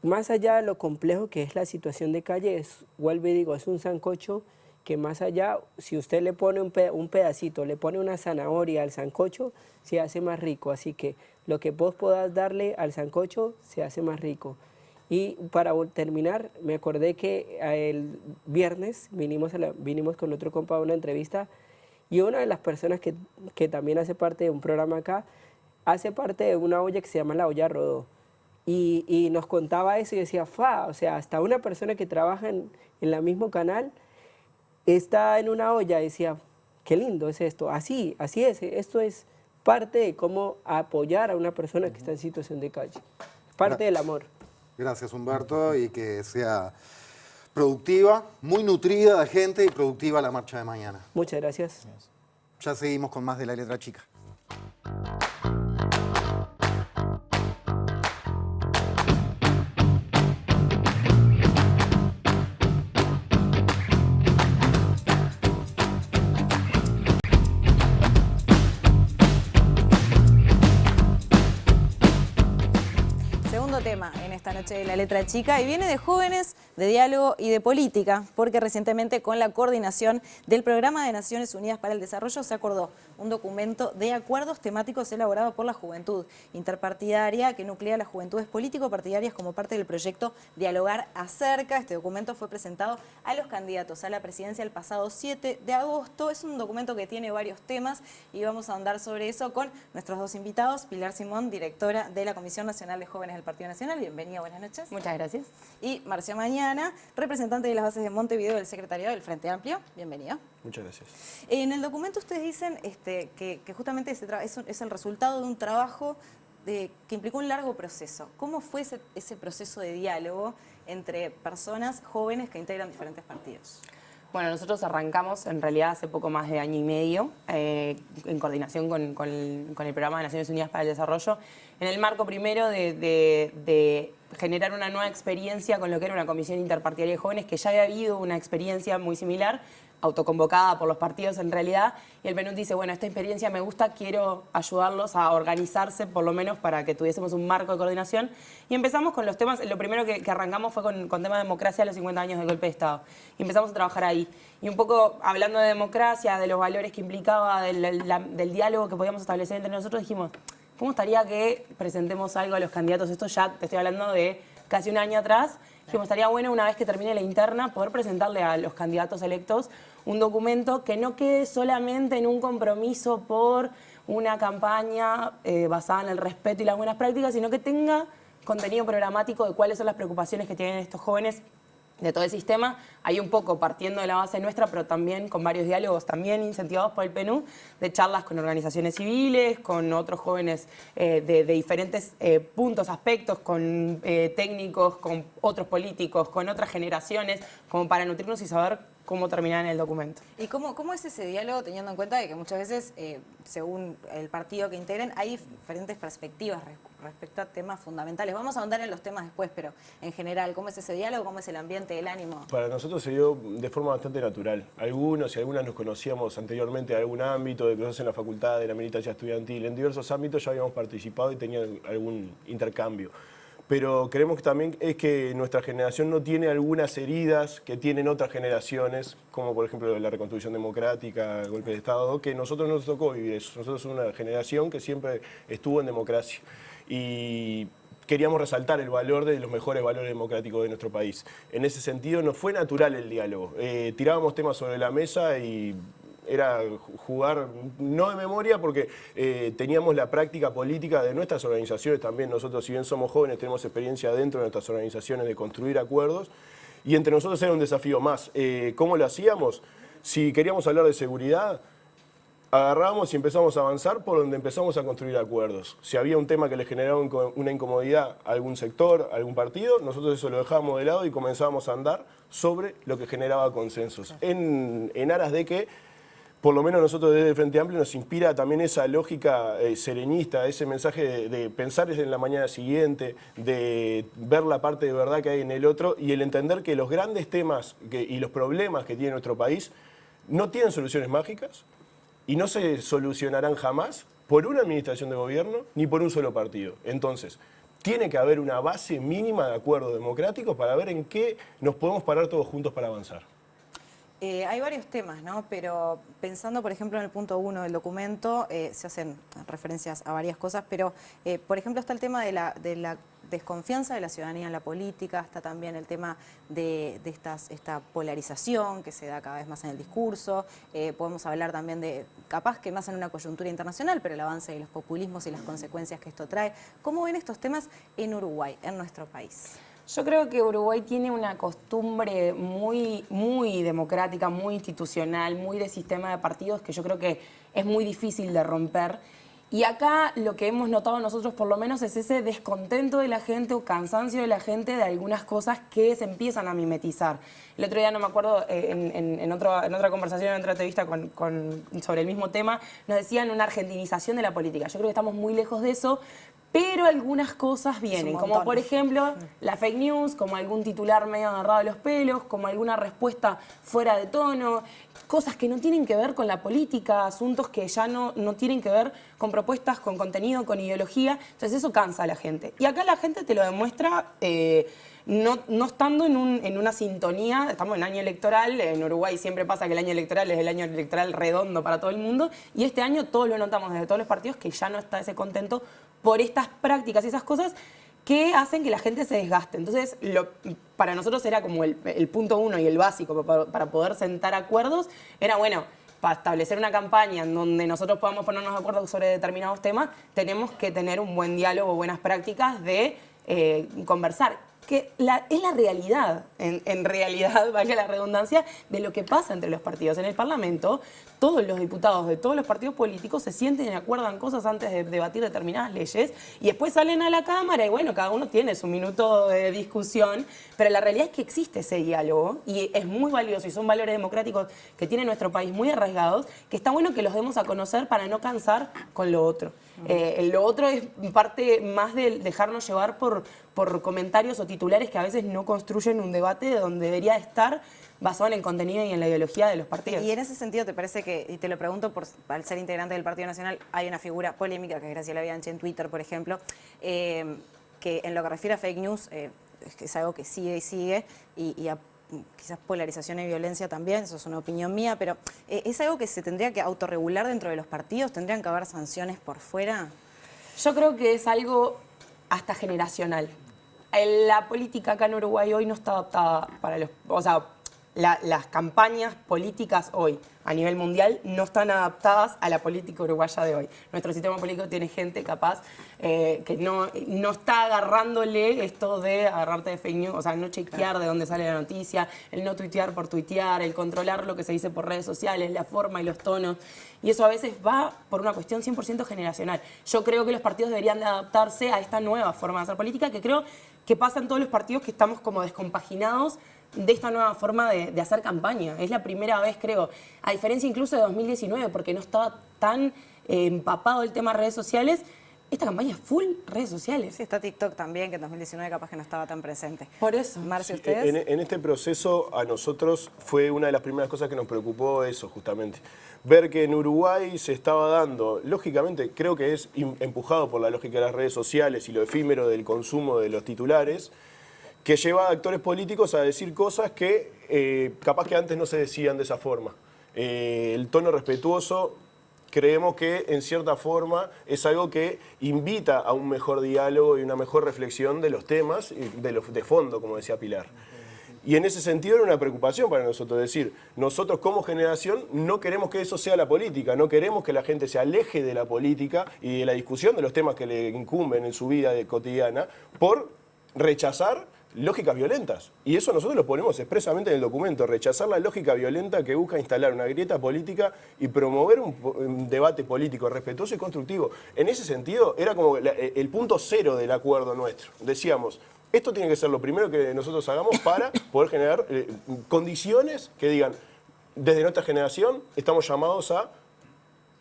más allá de lo complejo que es la situación de calle, vuelvo y digo, es un sancocho que más allá, si usted le pone un pedacito, le pone una zanahoria al sancocho, se hace más rico. Así que lo que vos podás darle al sancocho se hace más rico. Y para terminar, me acordé que el viernes vinimos con otro compa a una entrevista y una de las personas que también hace parte de un programa acá, hace parte de una olla que se llama la olla Rodó. Y nos contaba eso y decía, o sea, hasta una persona que trabaja en el mismo canal está en una olla y decía, qué lindo es esto. Así es, esto es parte de cómo apoyar a una persona que está en situación de calle. Parte del amor. Gracias, Humberto, y que sea productiva, muy nutrida de gente y productiva la marcha de mañana. Muchas gracias. Ya seguimos con más de La Letra Chica. Tema en esta noche de La Letra Chica y viene de jóvenes, de diálogo y de política, porque recientemente con la coordinación del Programa de Naciones Unidas para el Desarrollo se acordó un documento de acuerdos temáticos elaborado por la Juventud Interpartidaria que nuclea a las juventudes político-partidarias como parte del proyecto Dialogar Acerca. Este documento fue presentado a los candidatos a la presidencia el pasado 7 de agosto. Es un documento que tiene varios temas y vamos a ahondar sobre eso con nuestros 2 invitados. Pilar Simón, directora de la Comisión Nacional de Jóvenes del Partido Nacional. Bienvenida. buenas noches. Muchas gracias. Y Marcia Mañana, representante de las bases de Montevideo del secretariado del Frente Amplio. Bienvenido. Muchas gracias. En el documento ustedes dicen que justamente es el resultado de un trabajo que implicó un largo proceso. ¿Cómo fue ese proceso de diálogo entre personas jóvenes que integran diferentes partidos? Bueno, nosotros arrancamos en realidad hace poco más de año y medio en coordinación con el Programa de Naciones Unidas para el Desarrollo, en el marco primero de generar una nueva experiencia con lo que era una comisión interpartidaria de jóvenes, que ya había habido una experiencia muy similar, autoconvocada por los partidos en realidad, y el PNUD dice, bueno, esta experiencia me gusta, quiero ayudarlos a organizarse por lo menos para que tuviésemos un marco de coordinación, y empezamos con los temas. Lo primero que arrancamos fue con tema de democracia a los 50 años del golpe de Estado, y empezamos a trabajar ahí, y un poco hablando de democracia, de los valores que implicaba, del diálogo que podíamos establecer entre nosotros, dijimos, ¿cómo estaría que presentemos algo a los candidatos? Esto ya te estoy hablando de casi un año atrás. Dijimos, estaría bueno una vez que termine la interna poder presentarle a los candidatos electos un documento que no quede solamente en un compromiso por una campaña basada en el respeto y las buenas prácticas, sino que tenga contenido programático de cuáles son las preocupaciones que tienen estos jóvenes de todo el sistema, ahí un poco partiendo de la base nuestra, pero también con varios diálogos también incentivados por el PNUD, de charlas con organizaciones civiles, con otros jóvenes de diferentes puntos, aspectos, con técnicos, con otros políticos, con otras generaciones, como para nutrirnos y saber cómo terminar en el documento. ¿Y cómo es ese diálogo, teniendo en cuenta de que muchas veces, según el partido que integren, hay diferentes perspectivas respecto a temas fundamentales? Vamos a ahondar en los temas después, pero en general, ¿cómo es ese diálogo? ¿Cómo es el ambiente, el ánimo? Para nosotros se dio de forma bastante natural. Algunos y algunas nos conocíamos anteriormente de algún ámbito, de procesos en la facultad, de la militancia estudiantil. En diversos ámbitos ya habíamos participado y tenían algún intercambio. Pero creemos que también es que nuestra generación no tiene algunas heridas que tienen otras generaciones, como por ejemplo la reconstrucción democrática, el golpe de Estado, que nosotros nos tocó vivir eso. Nosotros somos una generación que siempre estuvo en democracia y queríamos resaltar el valor de los mejores valores democráticos de nuestro país. En ese sentido nos fue natural el diálogo. Tirábamos temas sobre la mesa y era jugar, no de memoria, porque teníamos la práctica política de nuestras organizaciones también. Nosotros, si bien somos jóvenes, tenemos experiencia dentro de nuestras organizaciones de construir acuerdos, y entre nosotros era un desafío más. ¿Cómo lo hacíamos? Si queríamos hablar de seguridad, agarramos y empezamos a avanzar por donde empezamos a construir acuerdos. Si había un tema que le generaba una incomodidad a algún sector, a algún partido, nosotros eso lo dejábamos de lado y comenzábamos a andar sobre lo que generaba consensos, en aras de que por lo menos nosotros desde el Frente Amplio nos inspira también esa lógica serenista, ese mensaje de pensar en la mañana siguiente, de ver la parte de verdad que hay en el otro y el entender que los grandes temas y los problemas que tiene nuestro país no tienen soluciones mágicas y no se solucionarán jamás por una administración de gobierno ni por un solo partido. Entonces, tiene que haber una base mínima de acuerdos democráticos para ver en qué nos podemos parar todos juntos para avanzar. Hay varios temas, ¿no? Pero pensando, por ejemplo, en el punto 1 del documento, se hacen referencias a varias cosas, pero, por ejemplo, está el tema de la desconfianza de la ciudadanía en la política, está también el tema de esta polarización que se da cada vez más en el discurso, podemos hablar también de, capaz que más en una coyuntura internacional, pero el avance de los populismos y las consecuencias que esto trae. ¿Cómo ven estos temas en Uruguay, en nuestro país? Yo creo que Uruguay tiene una costumbre muy democrática, muy institucional, muy de sistema de partidos, que yo creo que es muy difícil de romper. Y acá lo que hemos notado nosotros por lo menos es ese descontento de la gente o cansancio de la gente de algunas cosas que se empiezan a mimetizar. El otro día, no me acuerdo, en otra conversación, en otra entrevista sobre el mismo tema, nos decían una argentinización de la política. Yo creo que estamos muy lejos de eso, pero algunas cosas vienen, como por ejemplo la fake news, como algún titular medio agarrado de los pelos, como alguna respuesta fuera de tono, cosas que no tienen que ver con la política, asuntos que ya no tienen que ver con propuestas, con contenido, con ideología. Entonces eso cansa a la gente. Y acá la gente te lo demuestra no estando en una sintonía. Estamos en año electoral, en Uruguay siempre pasa que el año electoral es el año electoral redondo para todo el mundo, y este año todos lo notamos desde todos los partidos que ya no está ese contento por estas prácticas y esas cosas que hacen que la gente se desgaste. Entonces, para nosotros era como el punto 1 y el básico para poder sentar acuerdos, era bueno, para establecer una campaña en donde nosotros podamos ponernos de acuerdo sobre determinados temas, tenemos que tener un buen diálogo, buenas prácticas de conversar. Que es la realidad, en realidad, vaya la redundancia, de lo que pasa entre los partidos. En el Parlamento, todos los diputados de todos los partidos políticos se sienten y acuerdan cosas antes de debatir determinadas leyes y después salen a la Cámara y bueno, cada uno tiene su minuto de discusión, pero la realidad es que existe ese diálogo y es muy valioso y son valores democráticos que tiene nuestro país muy arraigados, que está bueno que los demos a conocer para no cansar con lo otro. Lo otro es parte más de dejarnos llevar por comentarios o titulares que a veces no construyen un debate de donde debería estar basado en el contenido y en la ideología de los partidos. Y en ese sentido, ¿te parece que, y te lo pregunto al ser integrante del Partido Nacional, hay una figura polémica que es Graciela Bianchi en Twitter, por ejemplo, que en lo que refiere a fake news es algo que sigue y sigue y a quizás polarización y violencia también, eso es una opinión mía, pero ¿es algo que se tendría que autorregular dentro de los partidos? ¿Tendrían que haber sanciones por fuera? Yo creo que es algo hasta generacional. La política acá en Uruguay hoy no está adaptada para los... O sea, las campañas políticas hoy a nivel mundial no están adaptadas a la política uruguaya de hoy. Nuestro sistema político tiene gente capaz que no está agarrándole esto de agarrarte de fake news, o sea, no chequear de dónde sale la noticia, el no tuitear por tuitear, el controlar lo que se dice por redes sociales, la forma y los tonos. Y eso a veces va por una cuestión 100% generacional. Yo creo que los partidos deberían de adaptarse a esta nueva forma de hacer política, que creo que pasa en todos los partidos que estamos como descompaginados de esta nueva forma de hacer campaña. Es la primera vez, creo, a diferencia incluso de 2019, porque no estaba tan empapado el tema de redes sociales. Esta campaña es full redes sociales. Sí, está TikTok también, que en 2019 capaz que no estaba tan presente. Por eso. Marce, ¿ustedes? En este proceso a nosotros fue una de las primeras cosas que nos preocupó eso, justamente. Ver que en Uruguay se estaba dando, lógicamente, creo que es empujado por la lógica de las redes sociales y lo efímero del consumo de los titulares, que lleva a actores políticos a decir cosas que capaz que antes no se decían de esa forma. El tono respetuoso, creemos que en cierta forma es algo que invita a un mejor diálogo y una mejor reflexión de los temas, de fondo, como decía Pilar. Y en ese sentido era una preocupación para nosotros, es decir, nosotros como generación no queremos que eso sea la política, no queremos que la gente se aleje de la política y de la discusión de los temas que le incumben en su vida cotidiana por rechazar lógicas violentas. Y eso nosotros lo ponemos expresamente en el documento, rechazar la lógica violenta que busca instalar una grieta política y promover un debate político respetuoso y constructivo. En ese sentido, era como el punto cero del acuerdo nuestro. Decíamos, esto tiene que ser lo primero que nosotros hagamos para poder generar condiciones que digan, desde nuestra generación estamos llamados a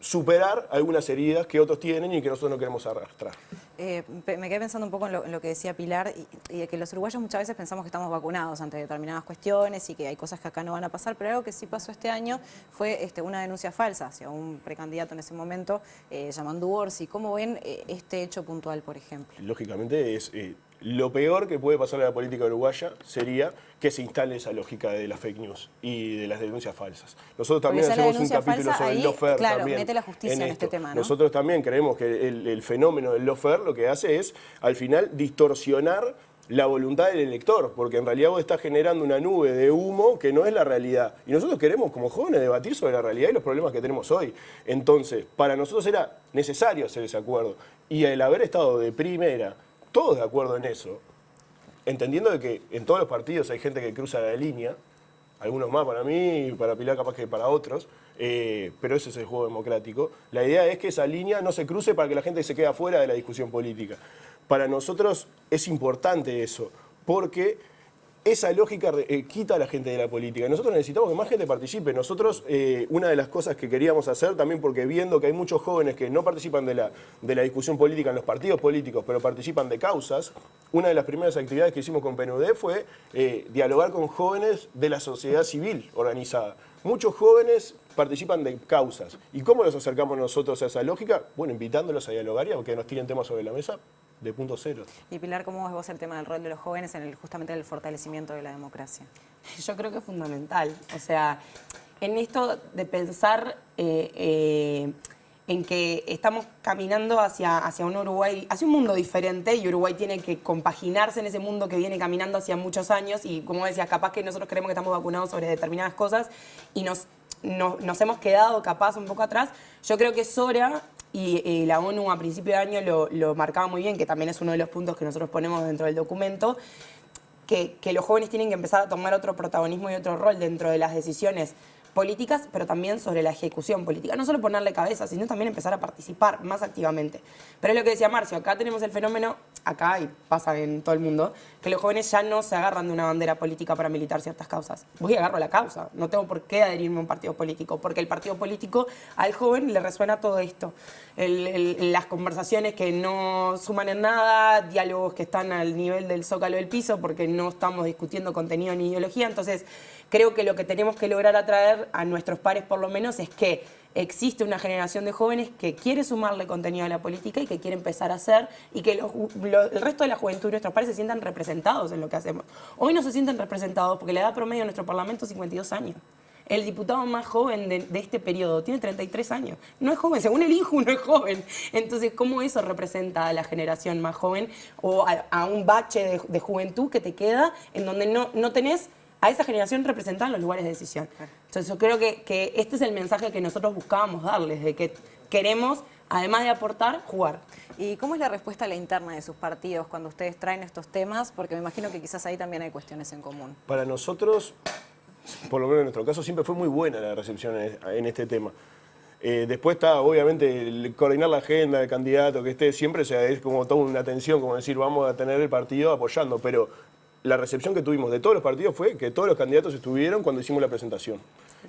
superar algunas heridas que otros tienen y que nosotros no queremos arrastrar. Me quedé pensando un poco en lo que decía Pilar y de que los uruguayos muchas veces pensamos que estamos vacunados ante determinadas cuestiones y que hay cosas que acá no van a pasar, pero algo que sí pasó este año fue una denuncia falsa hacia un precandidato en ese momento, Yamandu Orsi. ¿Cómo ven este hecho puntual, por ejemplo? Lógicamente es... lo peor que puede pasar a la política uruguaya sería que se instale esa lógica de las fake news y de las denuncias falsas. Nosotros también hacemos un capítulo sobre el lawfare. Claro, también mete la justicia en este tema, ¿no? Nosotros también creemos que el fenómeno del lawfare lo que hace es, al final, distorsionar la voluntad del elector, porque en realidad vos estás generando una nube de humo que no es la realidad. Y nosotros queremos, como jóvenes, debatir sobre la realidad y los problemas que tenemos hoy. Entonces, para nosotros era necesario hacer ese acuerdo. Y el haber estado de primera, todos de acuerdo en eso, entendiendo de que en todos los partidos hay gente que cruza la línea, algunos más para mí, para Pilar capaz que para otros, pero ese es el juego democrático. La idea es que esa línea no se cruce para que la gente se quede afuera de la discusión política. Para nosotros es importante eso, porque esa lógica quita a la gente de la política. Nosotros necesitamos que más gente participe. Nosotros, una de las cosas que queríamos hacer también, porque viendo que hay muchos jóvenes que no participan de la discusión política en los partidos políticos, pero participan de causas, una de las primeras actividades que hicimos con PNUD fue dialogar con jóvenes de la sociedad civil organizada. Muchos jóvenes participan de causas. ¿Y cómo los acercamos nosotros a esa lógica? Bueno, invitándolos a dialogar y a que nos tiren temas sobre la mesa de punto cero. Y Pilar, ¿cómo ves vos el tema del rol de los jóvenes justamente en el fortalecimiento de la democracia? Yo creo que es fundamental. O sea, en esto de pensar en que estamos caminando hacia un Uruguay, hacia un mundo diferente, y Uruguay tiene que compaginarse en ese mundo que viene caminando hacia muchos años, y como decías, capaz que nosotros creemos que estamos vacunados sobre determinadas cosas y nos hemos quedado capaz un poco atrás. Yo creo que es hora y la ONU a principio de año lo marcaba muy bien, que también es uno de los puntos que nosotros ponemos dentro del documento, que los jóvenes tienen que empezar a tomar otro protagonismo y otro rol dentro de las decisiones políticas, pero también sobre la ejecución política. No solo ponerle cabeza, sino también empezar a participar más activamente. Pero es lo que decía Marcio, acá tenemos el fenómeno, acá y pasa en todo el mundo, que los jóvenes ya no se agarran de una bandera política para militar ciertas causas. Voy a agarrar la causa, no tengo por qué adherirme a un partido político, porque el partido político al joven le resuena todo esto. Las conversaciones que no suman en nada, diálogos que están al nivel del zócalo del piso, porque no estamos discutiendo contenido ni ideología. Entonces, creo que lo que tenemos que lograr atraer a nuestros pares, por lo menos, es que existe una generación de jóvenes que quiere sumarle contenido a la política y que quiere empezar a hacer, y que el resto de la juventud y nuestros pares se sientan representados en lo que hacemos. Hoy no se sienten representados porque la edad promedio de nuestro Parlamento es 52 años. El diputado más joven de este periodo tiene 33 años. No es joven, según el INJU no es joven. Entonces, ¿cómo eso representa a la generación más joven o a un bache de juventud que te queda en donde no tenés a esa generación representada en los lugares de decisión? Entonces, yo creo que este es el mensaje que nosotros buscábamos darles, de que queremos, además de aportar, jugar. ¿Y cómo es la respuesta a la interna de sus partidos cuando ustedes traen estos temas? Porque me imagino que quizás ahí también hay cuestiones en común. Para nosotros, por lo menos en nuestro caso, siempre fue muy buena la recepción en este tema. Después está, obviamente, el coordinar la agenda del candidato que esté siempre, o sea, es como toda una tensión, como decir, vamos a tener el partido apoyando, pero la recepción que tuvimos de todos los partidos fue que todos los candidatos estuvieron cuando hicimos la presentación.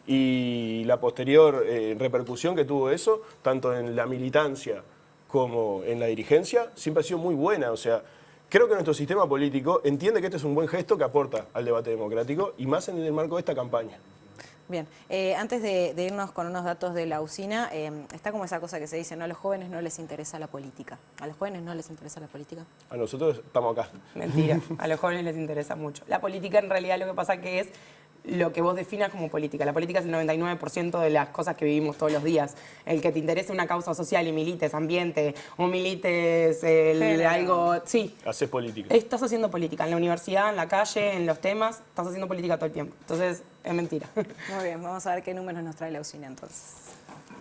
Y la posterior repercusión que tuvo eso, tanto en la militancia como en la dirigencia, siempre ha sido muy buena. O sea, creo que nuestro sistema político entiende que este es un buen gesto que aporta al debate democrático, y más en el marco de esta campaña. Bien, antes de irnos con unos datos de la usina, está como esa cosa que se dice, ¿no? A los jóvenes no les interesa la política. ¿A los jóvenes no les interesa la política? A nosotros estamos acá. Mentira, a los jóvenes les interesa mucho. La política, en realidad, lo que pasa que es lo que vos definas como política. La política es el 99% de las cosas que vivimos todos los días. El que te interese una causa social y milites ambiente o milites algo... Sí. Haces política. Estás haciendo política en la universidad, en la calle, en los temas. Estás haciendo política todo el tiempo. Entonces, es mentira. Muy bien, vamos a ver qué números nos trae la usina entonces.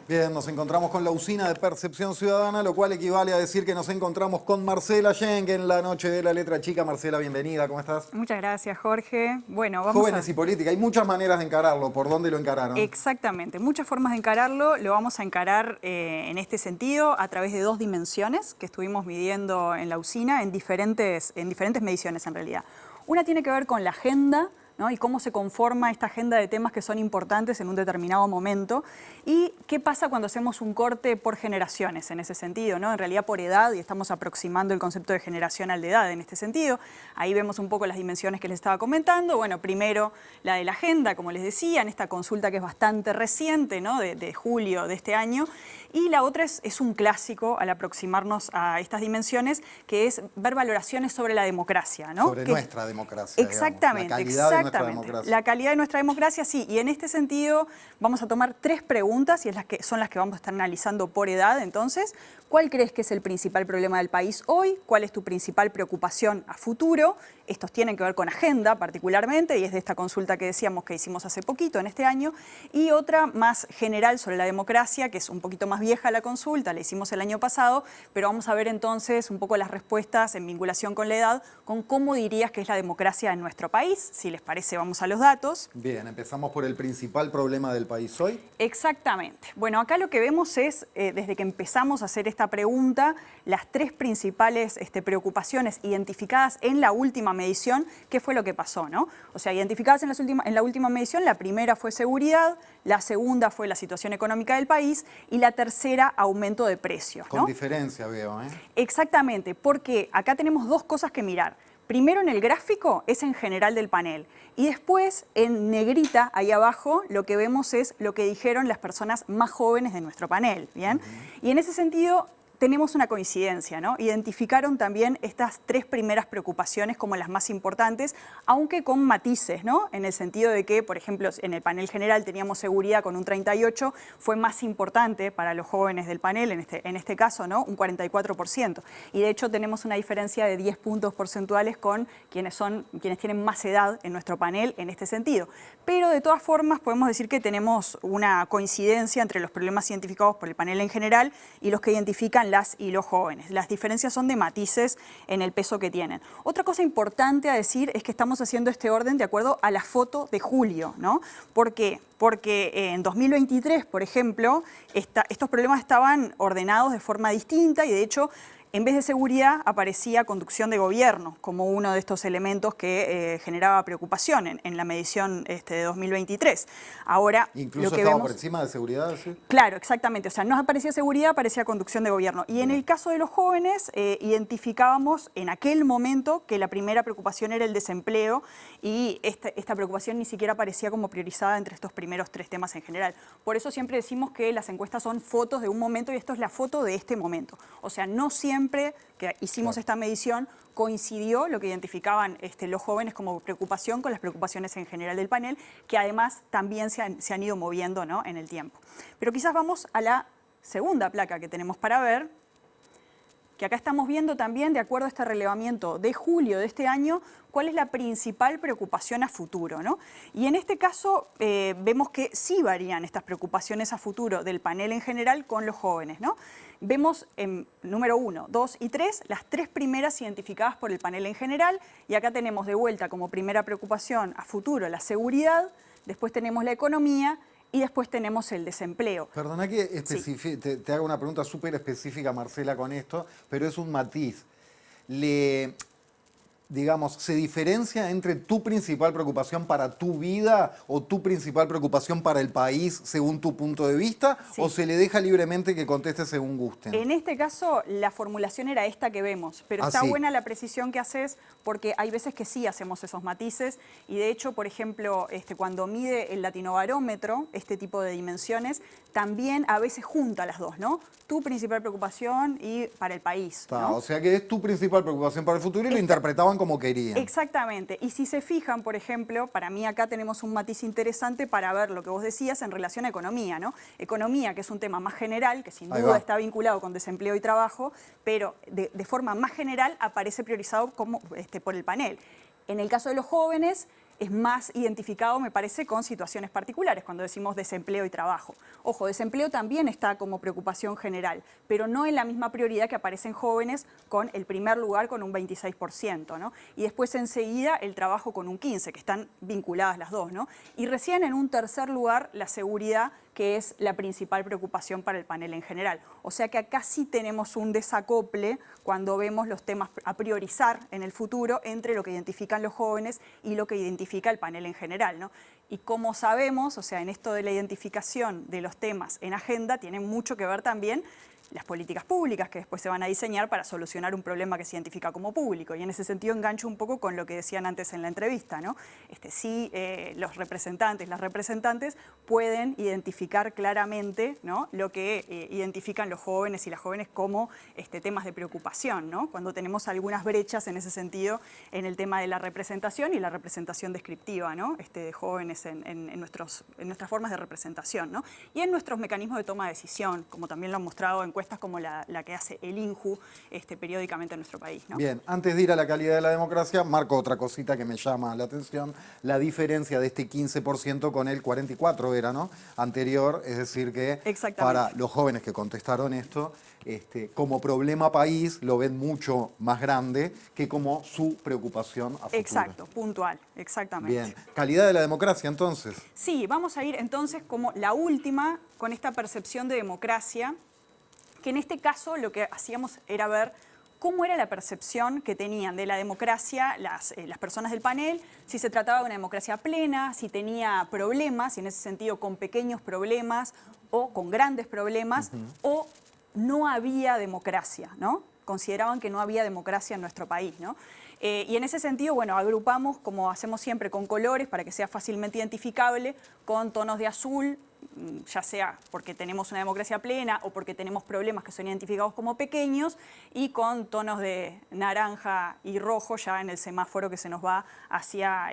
Bien, nos encontramos con la usina de Percepción Ciudadana, lo cual equivale a decir que nos encontramos con Marcela Schenk en la noche de la letra chica. Marcela, bienvenida, ¿cómo estás? Muchas gracias, Jorge. Bueno, vamos Jóvenes y política, hay muchas maneras de encararlo. ¿Por dónde lo encararon? Exactamente, muchas formas de encararlo. Lo vamos a encarar en este sentido a través de 2 dimensiones que estuvimos midiendo en la usina en diferentes mediciones en realidad. Una tiene que ver con la agenda, ¿no? Y cómo se conforma esta agenda de temas que son importantes en un determinado momento. Y qué pasa cuando hacemos un corte por generaciones en ese sentido, ¿no? En realidad por edad, y estamos aproximando el concepto de generacional de edad en este sentido. Ahí vemos un poco las dimensiones que les estaba comentando. Bueno, primero la de la agenda, como les decía, en esta consulta que es bastante reciente, ¿no? de julio de este año. Y la otra es un clásico al aproximarnos a estas dimensiones, que es ver valoraciones sobre la democracia, ¿no? Sobre nuestra democracia. Exactamente, digamos, la calidad de nuestra democracia. La calidad de nuestra democracia, sí. Y en este sentido vamos a tomar 3 preguntas, y son las que vamos a estar analizando por edad. Entonces, ¿cuál crees que es el principal problema del país hoy? ¿Cuál es tu principal preocupación a futuro? Estos tienen que ver con agenda particularmente, y es de esta consulta que decíamos que hicimos hace poquito, en este año. Y otra más general sobre la democracia, que es un poquito más vieja la consulta, la hicimos el año pasado, pero vamos a ver entonces un poco las respuestas en vinculación con la edad, con cómo dirías que es la democracia en nuestro país. Si les parece, vamos a los datos. Bien, empezamos por el principal problema del país hoy. Exactamente. Bueno, acá lo que vemos es, desde que empezamos a hacer esta pregunta, las 3 principales preocupaciones identificadas en la última medición. ¿Qué fue lo que pasó, no? O sea, identificadas en la última medición, la primera fue seguridad, la segunda fue la situación económica del país y la tercera, aumento de precios, ¿no? Con diferencia, veo, ¿eh? Exactamente, porque acá tenemos 2 cosas que mirar. Primero, en el gráfico es en general del panel, y después en negrita ahí abajo lo que vemos es lo que dijeron las personas más jóvenes de nuestro panel, ¿bien? Y en ese sentido tenemos una coincidencia, ¿no? Identificaron también estas 3 primeras preocupaciones como las más importantes, aunque con matices, ¿no? En el sentido de que, por ejemplo, en el panel general teníamos seguridad con un 38%, fue más importante para los jóvenes del panel, en este caso, ¿no? Un 44%. Y de hecho tenemos una diferencia de 10 puntos porcentuales con quienes tienen más edad en nuestro panel en este sentido. Pero de todas formas podemos decir que tenemos una coincidencia entre los problemas identificados por el panel en general y los que identifican las y los jóvenes. Las diferencias son de matices en el peso que tienen. Otra cosa importante a decir es que estamos haciendo este orden de acuerdo a la foto de julio, ¿no? ¿Por qué? Porque en 2023, por ejemplo, estos problemas estaban ordenados de forma distinta y de hecho en vez de seguridad aparecía conducción de gobierno como uno de estos elementos que generaba preocupación en la medición de 2023. Ahora, incluso lo que estaba vemos, por encima de seguridad, ¿sí? Claro, exactamente. O sea, no aparecía seguridad, aparecía conducción de gobierno. Y en el caso de los jóvenes, identificábamos en aquel momento que la primera preocupación era el desempleo y esta preocupación ni siquiera aparecía como priorizada entre estos primeros 3 temas en general. Por eso siempre decimos que las encuestas son fotos de un momento y esto es la foto de este momento. O sea, no siempre que hicimos esta medición coincidió lo que identificaban los jóvenes como preocupación con las preocupaciones en general del panel, que además también se han ido moviendo, ¿no? En el tiempo. Pero quizás vamos a la segunda placa que tenemos para ver, que acá estamos viendo también, de acuerdo a este relevamiento de julio de este año, cuál es la principal preocupación a futuro, ¿no? Y en este caso vemos que sí varían estas preocupaciones a futuro del panel en general con los jóvenes, ¿no? Vemos en número 1, 2 y 3, las 3 primeras identificadas por el panel en general, y acá tenemos de vuelta como primera preocupación a futuro la seguridad, después tenemos la economía, y después tenemos el desempleo. Perdona que te haga una pregunta súper específica, Marcela, con esto, pero es un matiz. Digamos, ¿se diferencia entre tu principal preocupación para tu vida o tu principal preocupación para el país según tu punto de vista? Sí. ¿O se le deja libremente que conteste según gusten? En este caso, la formulación era esta que vemos, pero está buena la precisión que haces porque hay veces que sí hacemos esos matices y de hecho, por ejemplo, cuando mide el latinobarómetro, este tipo de dimensiones, también a veces junta las dos, ¿no? Tu principal preocupación y para el país, ¿no? O sea que es tu principal preocupación para el futuro y lo interpretaban como querían. Exactamente. Y si se fijan, por ejemplo, para mí acá tenemos un matiz interesante para ver lo que vos decías en relación a economía, ¿no? Economía, que es un tema más general, que sin duda está vinculado con desempleo y trabajo, pero de forma más general aparece priorizado como, por el panel. En el caso de los jóvenes, es más identificado, me parece, con situaciones particulares, cuando decimos desempleo y trabajo. Ojo, desempleo también está como preocupación general, pero no en la misma prioridad que aparecen jóvenes con el primer lugar con un 26%, ¿no? Y después enseguida el trabajo con un 15%, que están vinculadas las dos, ¿no? Y recién en un tercer lugar la seguridad, que es la principal preocupación para el panel en general. O sea que acá sí tenemos un desacople cuando vemos los temas a priorizar en el futuro entre lo que identifican los jóvenes y lo que identifica el panel en general, ¿no? Y como sabemos, o sea, en esto de la identificación de los temas en agenda, tiene mucho que ver también las políticas públicas que después se van a diseñar para solucionar un problema que se identifica como público. Y en ese sentido engancho un poco con lo que decían antes en la entrevista, ¿no? Sí, los representantes, las representantes pueden identificar claramente, ¿no?, lo que identifican los jóvenes y las jóvenes como temas de preocupación, ¿no? Cuando tenemos algunas brechas en ese sentido en el tema de la representación y la representación descriptiva, ¿no?, de jóvenes en nuestras formas de representación, ¿no? Y en nuestros mecanismos de toma de decisión, como también lo han mostrado encuestas como la que hace el INJU periódicamente en nuestro país, ¿no? Bien, antes de ir a la calidad de la democracia, marco otra cosita que me llama la atención, la diferencia de este 15% con el 44% era, ¿no?, anterior, es decir que para los jóvenes que contestaron esto, como problema país lo ven mucho más grande que como su preocupación a futuro. Exacto, puntual, exactamente. Bien, calidad de la democracia entonces. Sí, vamos a ir entonces como la última con esta percepción de democracia, que en este caso lo que hacíamos era ver cómo era la percepción que tenían de la democracia las personas del panel, si se trataba de una democracia plena, si tenía problemas, y en ese sentido con pequeños problemas o con grandes problemas, o no había democracia, ¿no? Consideraban que no había democracia en nuestro país, ¿no? Y en ese sentido, bueno, agrupamos, como hacemos siempre, con colores para que sea fácilmente identificable, con tonos de azul, ya sea porque tenemos una democracia plena o porque tenemos problemas que son identificados como pequeños, y con tonos de naranja y rojo ya en el semáforo que se nos va hacia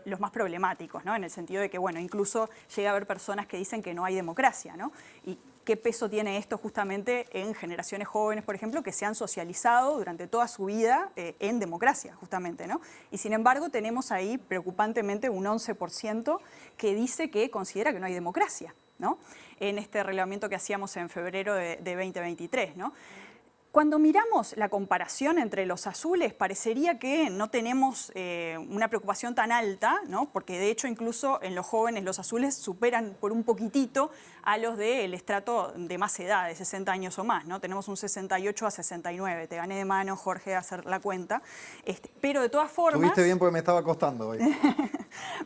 los más problemáticos, ¿no? En el sentido de que, bueno, incluso llega a haber personas que dicen que no hay democracia, ¿no? Y qué peso tiene esto justamente en generaciones jóvenes, por ejemplo, que se han socializado durante toda su vida en democracia, justamente, ¿no? Y sin embargo tenemos ahí preocupantemente un 11% que dice que considera que no hay democracia, ¿no? En este relevamiento que hacíamos en febrero de 2023, ¿no? Cuando miramos la comparación entre los azules, parecería que no tenemos una preocupación tan alta, ¿no? Porque de hecho incluso en los jóvenes los azules superan por un poquitito a los del estrato de más edad, de 60 años o más, ¿no? Tenemos un 68 a 69. Te gané de mano, Jorge, a hacer la cuenta. Pero de todas formas... Tuviste bien porque me estaba costando hoy.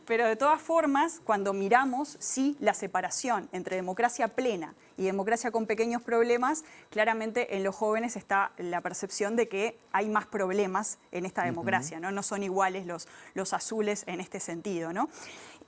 Pero de todas formas, cuando miramos, sí, la separación entre democracia plena y democracia con pequeños problemas, claramente en los jóvenes está la percepción de que hay más problemas en esta democracia, ¿no? No son iguales los azules en este sentido, ¿no?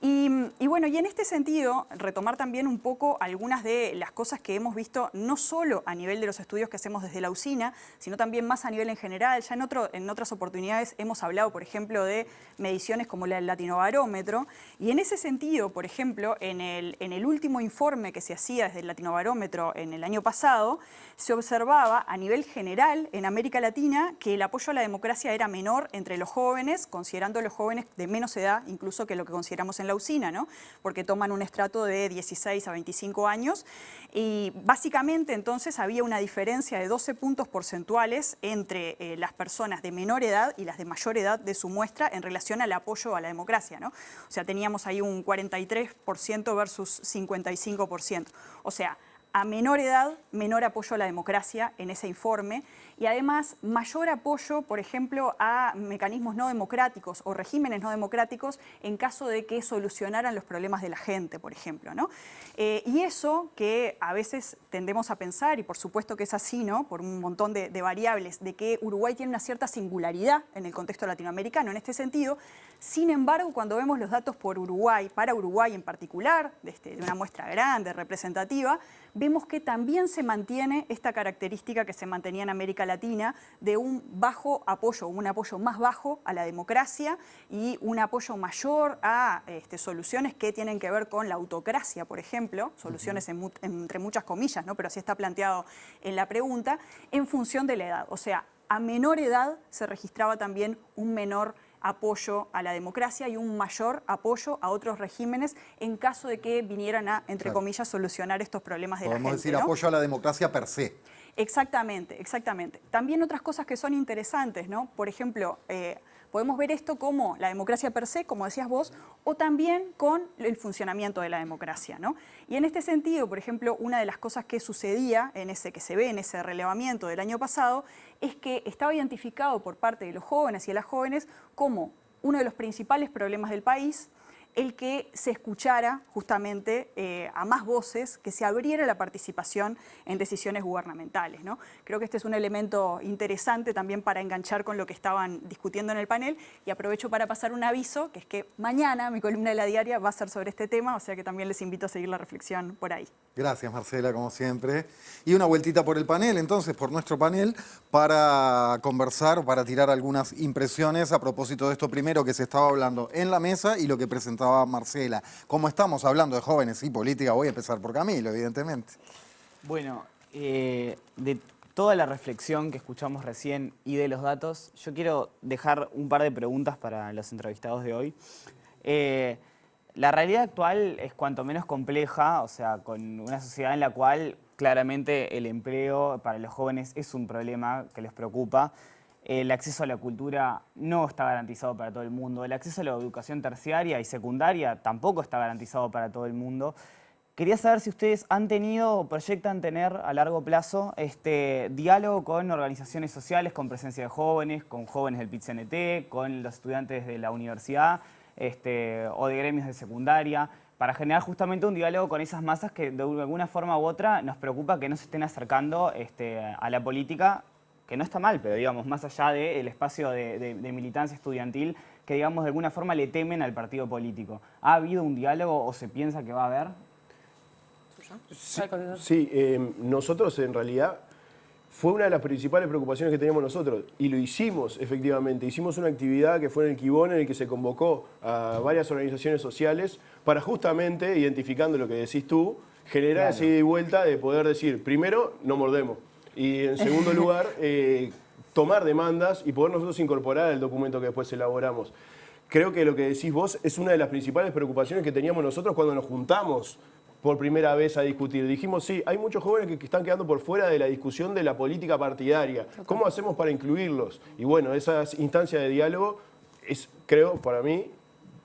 Y bueno, y en este sentido, retomar también un poco algunas de las cosas que hemos visto, no solo a nivel de los estudios que hacemos desde la usina, sino también más a nivel en general. Ya en otras oportunidades hemos hablado, por ejemplo, de mediciones como la del Latinobarómetro, y en ese sentido, por ejemplo, en el último informe que se hacía desde el Latinobarómetro en el año pasado, se observaba a nivel general en América Latina que el apoyo a la democracia era menor entre los jóvenes, considerando los jóvenes de menos edad incluso que lo que consideramos en la usina, ¿no? Porque toman un estrato de 16 a 25 años, y básicamente entonces había una diferencia de 12 puntos porcentuales entre las personas de menor edad y las de mayor edad de su muestra en relación al apoyo a la democracia, ¿no? O sea, teníamos ahí un 43% versus 55%. O sea, a menor edad, menor apoyo a la democracia en ese informe, y además mayor apoyo, por ejemplo, a mecanismos no democráticos o regímenes no democráticos en caso de que solucionaran los problemas de la gente, por ejemplo, ¿no? Y eso que a veces tendemos a pensar, y por supuesto que es así, ¿no? Por un montón de variables, de que Uruguay tiene una cierta singularidad en el contexto latinoamericano en este sentido. Sin embargo, cuando vemos los datos por Uruguay, para Uruguay en particular, de una muestra grande, representativa, vemos que también se mantiene esta característica que se mantenía en América Latina de un bajo apoyo, un apoyo más bajo a la democracia y un apoyo mayor a soluciones que tienen que ver con la autocracia, por ejemplo, soluciones entre muchas comillas, ¿no? Pero así está planteado en la pregunta, en función de la edad. O sea, a menor edad se registraba también un menor apoyo a la democracia y un mayor apoyo a otros regímenes en caso de que vinieran a, entre comillas, solucionar estos problemas de la gente. Podemos decir, ¿no? apoyo a la democracia per se. Exactamente, exactamente. También otras cosas que son interesantes, ¿no? Por ejemplo, podemos ver esto como la democracia per se, como decías vos, o también con el funcionamiento de la democracia, ¿no? Y en este sentido, por ejemplo, una de las cosas que sucedía que se ve en ese relevamiento del año pasado, es que estaba identificado por parte de los jóvenes y de las jóvenes como uno de los principales problemas del país el que se escuchara justamente a más voces, que se abriera la participación en decisiones gubernamentales, ¿no? Creo que este es un elemento interesante también para enganchar con lo que estaban discutiendo en el panel, y aprovecho para pasar un aviso, que es que mañana mi columna de La Diaria va a ser sobre este tema, o sea que también les invito a seguir la reflexión por ahí. Gracias, Marcela, como siempre. Y una vueltita por el panel, entonces, por nuestro panel, para conversar, para tirar algunas impresiones a propósito de esto primero que se estaba hablando en la mesa y lo que presentaba Marcela. Como estamos hablando de jóvenes y política, voy a empezar por Camilo, evidentemente. Bueno, de toda la reflexión que escuchamos recién y de los datos, yo quiero dejar un par de preguntas para los entrevistados de hoy. La realidad actual es cuanto menos compleja, o sea, con una sociedad en la cual claramente el empleo para los jóvenes es un problema que les preocupa. El acceso a la cultura no está garantizado para todo el mundo. El acceso a la educación terciaria y secundaria tampoco está garantizado para todo el mundo. Quería saber si ustedes han tenido o proyectan tener a largo plazo diálogo con organizaciones sociales, con presencia de jóvenes, con jóvenes del PIT-CNT, con los estudiantes de la universidad o de gremios de secundaria, para generar justamente un diálogo con esas masas que de alguna forma u otra nos preocupa que no se estén acercando a la política, que no está mal, pero digamos, más allá del espacio de militancia estudiantil, que digamos de alguna forma le temen al partido político. ¿Ha habido un diálogo o se piensa que va a haber? Sí, nosotros en realidad fue una de las principales preocupaciones que teníamos nosotros y lo hicimos efectivamente. Hicimos una actividad que fue en el Quibón en el que se convocó a varias organizaciones sociales para justamente, identificando lo que decís tú, generar esa ida y vuelta de poder decir, primero, no mordemos y en segundo lugar, tomar demandas y poder nosotros incorporar el documento que después elaboramos. Creo que lo que decís vos es una de las principales preocupaciones que teníamos nosotros cuando nos juntamos por primera vez a discutir. Dijimos, sí, hay muchos jóvenes que están quedando por fuera de la discusión de la política partidaria. ¿Cómo hacemos para incluirlos? Y bueno, esa instancia de diálogo es, creo, para mí,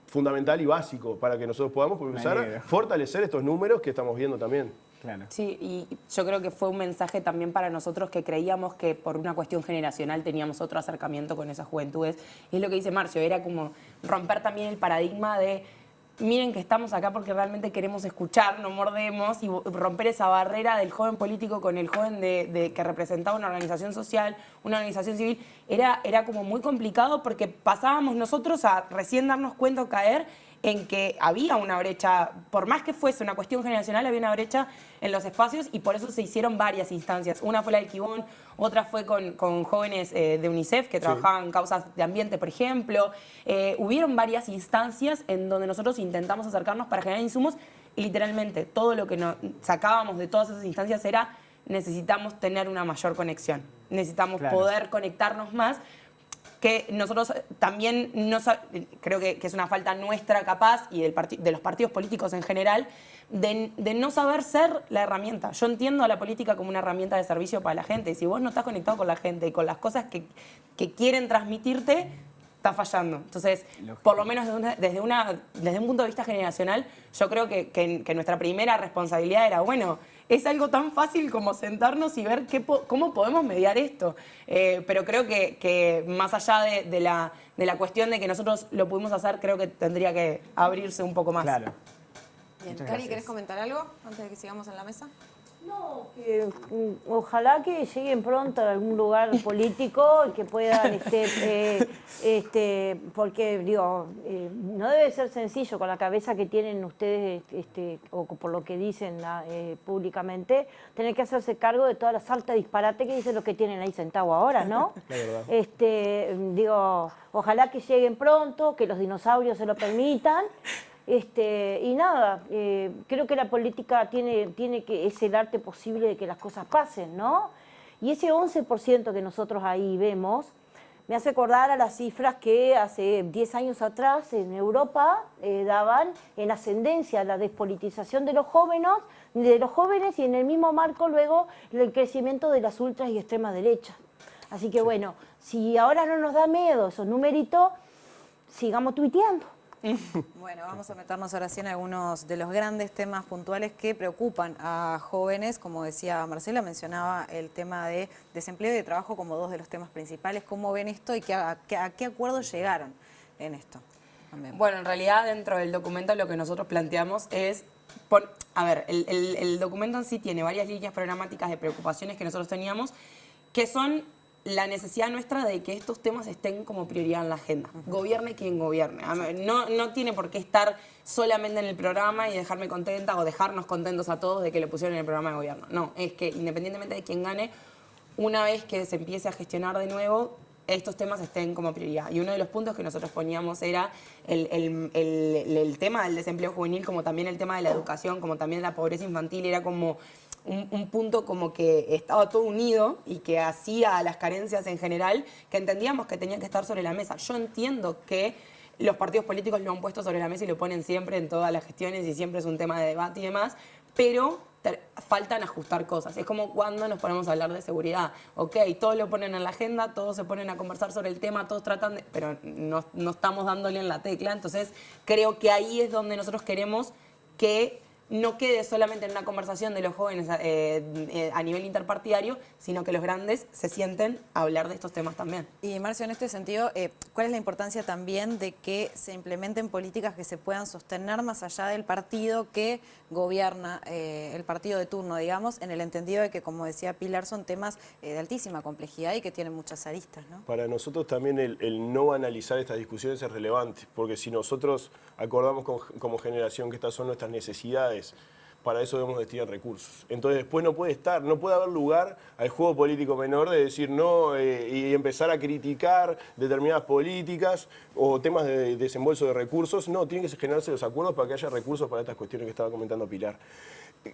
fundamental y básico para que nosotros podamos empezar a fortalecer estos números que estamos viendo también. Claro. Sí, y yo creo que fue un mensaje también para nosotros que creíamos que por una cuestión generacional teníamos otro acercamiento con esas juventudes. Y es lo que dice Marcio, era como romper también el paradigma de miren que estamos acá porque realmente queremos escuchar, no mordemos, y romper esa barrera del joven político con el joven que representaba una organización social, una organización civil. Era como muy complicado porque pasábamos nosotros a recién darnos cuenta o caer en que había una brecha, por más que fuese una cuestión generacional, había una brecha en los espacios y por eso se hicieron varias instancias. Una fue la del Quibón, otra fue con jóvenes de UNICEF que trabajaban en causas de ambiente, por ejemplo. Hubieron varias instancias en donde nosotros intentamos acercarnos para generar insumos y literalmente todo lo que nos sacábamos de todas esas instancias era necesitamos tener una mayor conexión, necesitamos poder conectarnos más, que nosotros también creo que es una falta nuestra capaz y de los partidos políticos en general de no saber ser la herramienta. Yo entiendo a la política como una herramienta de servicio para la gente y si vos no estás conectado con la gente y con las cosas que quieren transmitirte, está fallando. Entonces, por lo menos desde un punto de vista generacional, yo creo que nuestra primera responsabilidad era, bueno, es algo tan fácil como sentarnos y ver cómo podemos mediar esto. Pero creo que más allá de la cuestión de que nosotros lo pudimos hacer, creo que tendría que abrirse un poco más. Claro. Bien, Cari, ¿querés comentar algo antes de que sigamos en la mesa? No, que ojalá que lleguen pronto a algún lugar político y que puedan, porque digo, no debe ser sencillo con la cabeza que tienen ustedes, o por lo que dicen públicamente, tener que hacerse cargo de toda la sarta de disparate que dicen los que tienen ahí sentado ahora, ¿no? La verdad. Digo, ojalá que lleguen pronto, que los dinosaurios se lo permitan. Y nada, creo que la política es el arte posible de que las cosas pasen, ¿no? Y ese 11% que nosotros ahí vemos, me hace acordar a las cifras que hace 10 años atrás en Europa daban en ascendencia la despolitización de los jóvenes y en el mismo marco luego el crecimiento de las ultras y extremas derechas. Así que bueno, si ahora no nos da miedo esos numeritos, sigamos tuiteando. Bueno, vamos a meternos ahora sí en algunos de los grandes temas puntuales que preocupan a jóvenes. Como decía Marcela, mencionaba el tema de desempleo y de trabajo como dos de los temas principales. ¿Cómo ven esto y a qué acuerdos llegaron en esto? También. Bueno, en realidad dentro del documento lo que nosotros planteamos es... el documento en sí tiene varias líneas programáticas de preocupaciones que nosotros teníamos, que son la necesidad nuestra de que estos temas estén como prioridad en la agenda. Gobierne quien gobierne. No tiene por qué estar solamente en el programa y dejarme contenta o dejarnos contentos a todos de que lo pusieron en el programa de gobierno. No, es que independientemente de quién gane, una vez que se empiece a gestionar de nuevo, estos temas estén como prioridad. Y uno de los puntos que nosotros poníamos era el tema del desempleo juvenil, como también el tema de la educación, como también la pobreza infantil, era como un punto como que estaba todo unido y que hacía a las carencias en general, que entendíamos que tenían que estar sobre la mesa. Yo entiendo que los partidos políticos lo han puesto sobre la mesa y lo ponen siempre en todas las gestiones y siempre es un tema de debate y demás, pero faltan ajustar cosas. Es como cuando nos ponemos a hablar de seguridad. Ok, todos lo ponen en la agenda, todos se ponen a conversar sobre el tema, todos tratan de... pero no estamos dándole en la tecla. Entonces, creo que ahí es donde nosotros queremos que no quede solamente en una conversación de los jóvenes a nivel interpartidario, sino que los grandes se sienten a hablar de estos temas también. Y Marcio, en este sentido, ¿cuál es la importancia también de que se implementen políticas que se puedan sostener más allá del partido que gobierna, el partido de turno, digamos, en el entendido de que, como decía Pilar, son temas de altísima complejidad y que tienen muchas aristas, ¿no? Para nosotros también el no analizar estas discusiones es relevante, porque si nosotros acordamos como generación que estas son nuestras necesidades, para eso debemos destinar recursos. Entonces después no puede haber lugar al juego político menor de decir no y empezar a criticar determinadas políticas o temas de desembolso de recursos. No, tienen que generarse los acuerdos para que haya recursos para estas cuestiones que estaba comentando Pilar.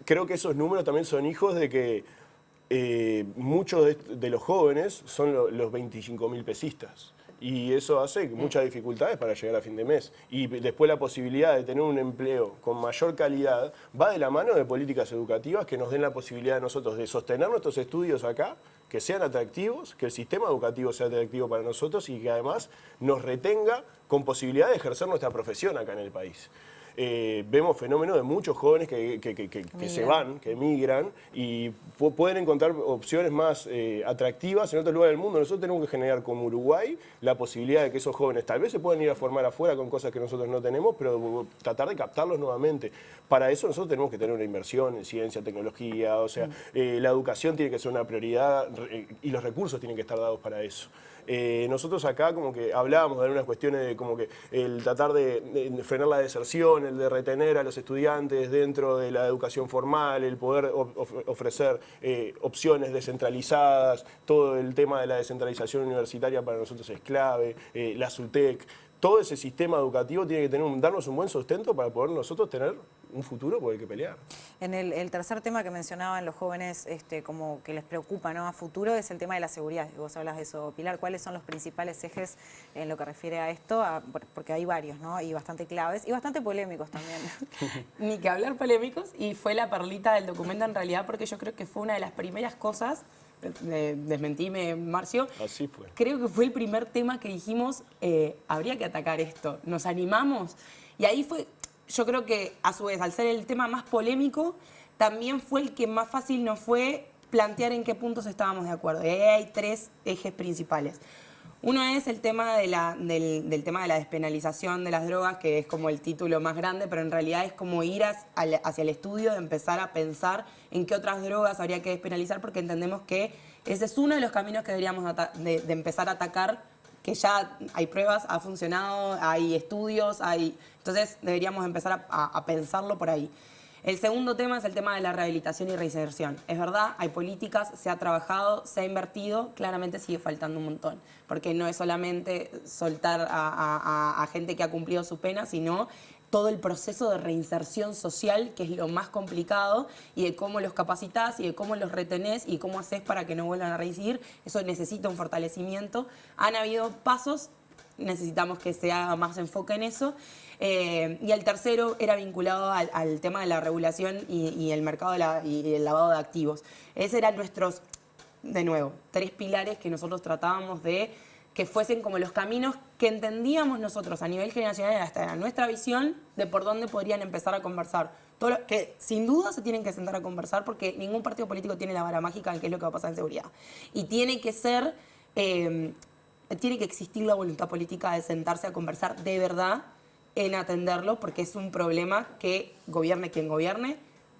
Creo que esos números también son hijos de que muchos de los jóvenes son los 25.000 pesistas. Y eso hace muchas dificultades para llegar a fin de mes. Y después la posibilidad de tener un empleo con mayor calidad va de la mano de políticas educativas que nos den la posibilidad a nosotros de sostener nuestros estudios acá, que sean atractivos, que el sistema educativo sea atractivo para nosotros y que además nos retenga con posibilidad de ejercer nuestra profesión acá en el país. Vemos fenómenos de muchos jóvenes que se van, que emigran y pueden encontrar opciones más atractivas en otros lugares del mundo. Nosotros tenemos que generar como Uruguay la posibilidad de que esos jóvenes tal vez se puedan ir a formar afuera con cosas que nosotros no tenemos, pero tratar de captarlos nuevamente. Para eso nosotros tenemos que tener una inversión en ciencia, tecnología, o sea, la educación tiene que ser una prioridad y los recursos tienen que estar dados para eso. Nosotros acá como que hablábamos de algunas cuestiones de como que el tratar de frenar la deserción, el de retener a los estudiantes dentro de la educación formal, el poder ofrecer opciones descentralizadas, todo el tema de la descentralización universitaria para nosotros es clave, la SUTEC. Todo ese sistema educativo tiene que darnos un buen sustento para poder nosotros tener un futuro por el que pelear. En el tercer tema que mencionaban los jóvenes como que les preocupa, ¿no?, a futuro es el tema de la seguridad. Y vos hablas de eso, Pilar. ¿Cuáles son los principales ejes en lo que refiere a esto? Porque hay varios, ¿no?, y bastante claves y bastante polémicos también. Ni que hablar polémicos, y fue la perlita del documento en realidad, porque yo creo que fue una de las primeras cosas. Desmentime, Marcio. Así fue. Creo que fue el primer tema que dijimos, habría que atacar esto. Nos animamos. Y ahí fue, yo creo que a su vez, al ser el tema más polémico, también fue el que más fácil nos fue plantear en qué puntos estábamos de acuerdo. Y ahí hay tres ejes principales. Uno es el tema del tema de la despenalización de las drogas, que es como el título más grande, pero en realidad es como ir hacia el estudio de empezar a pensar en qué otras drogas habría que despenalizar, porque entendemos que ese es uno de los caminos que deberíamos de empezar a atacar, que ya hay pruebas, ha funcionado, hay estudios, entonces deberíamos empezar a pensarlo por ahí. El segundo tema es el tema de la rehabilitación y reinserción. Es verdad, hay políticas, se ha trabajado, se ha invertido, claramente sigue faltando un montón, porque no es solamente soltar a gente que ha cumplido su pena, sino todo el proceso de reinserción social, que es lo más complicado, y de cómo los capacitas y de cómo los retenés y cómo haces para que no vuelvan a reincidir. Eso necesita un fortalecimiento. Han habido pasos, necesitamos que se haga más enfoque en eso. Y el tercero era vinculado al tema de la regulación y el mercado y el lavado de activos. Esos eran nuestros, de nuevo, tres pilares que nosotros tratábamos de que fuesen como los caminos que entendíamos nosotros a nivel generacional, hasta nuestra visión de por dónde podrían empezar a conversar. Que sin duda se tienen que sentar a conversar, porque ningún partido político tiene la vara mágica en qué es lo que va a pasar en seguridad. Y tiene que ser, tiene que existir la voluntad política de sentarse a conversar de verdad en atenderlo, porque es un problema que gobierne quien gobierne,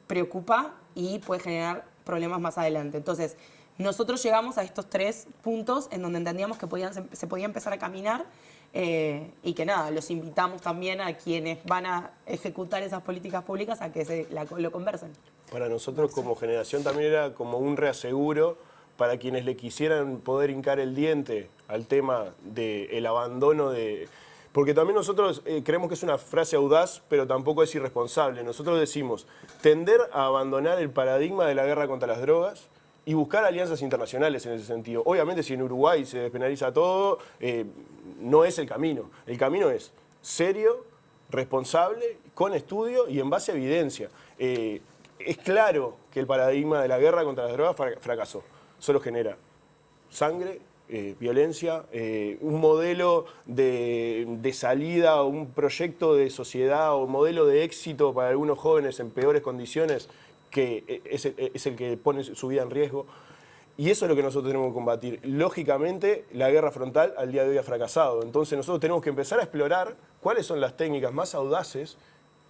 preocupa y puede generar problemas más adelante. Entonces, nosotros llegamos a estos tres puntos en donde entendíamos que se podía empezar a caminar y que nada, los invitamos también a quienes van a ejecutar esas políticas públicas a que lo conversen. Para nosotros como generación también era como un reaseguro para quienes le quisieran poder hincar el diente al tema del abandono de... Porque también nosotros creemos que es una frase audaz, pero tampoco es irresponsable. Nosotros decimos tender a abandonar el paradigma de la guerra contra las drogas y buscar alianzas internacionales en ese sentido. Obviamente, si en Uruguay se despenaliza todo, no es el camino. El camino es serio, responsable, con estudio y en base a evidencia. Es claro que el paradigma de la guerra contra las drogas fracasó. Solo genera sangre, violencia, un modelo de salida, un proyecto de sociedad o un modelo de éxito para algunos jóvenes en peores condiciones, que es el que pone su vida en riesgo. Y eso es lo que nosotros tenemos que combatir. Lógicamente, la guerra frontal al día de hoy ha fracasado. Entonces nosotros tenemos que empezar a explorar cuáles son las técnicas más audaces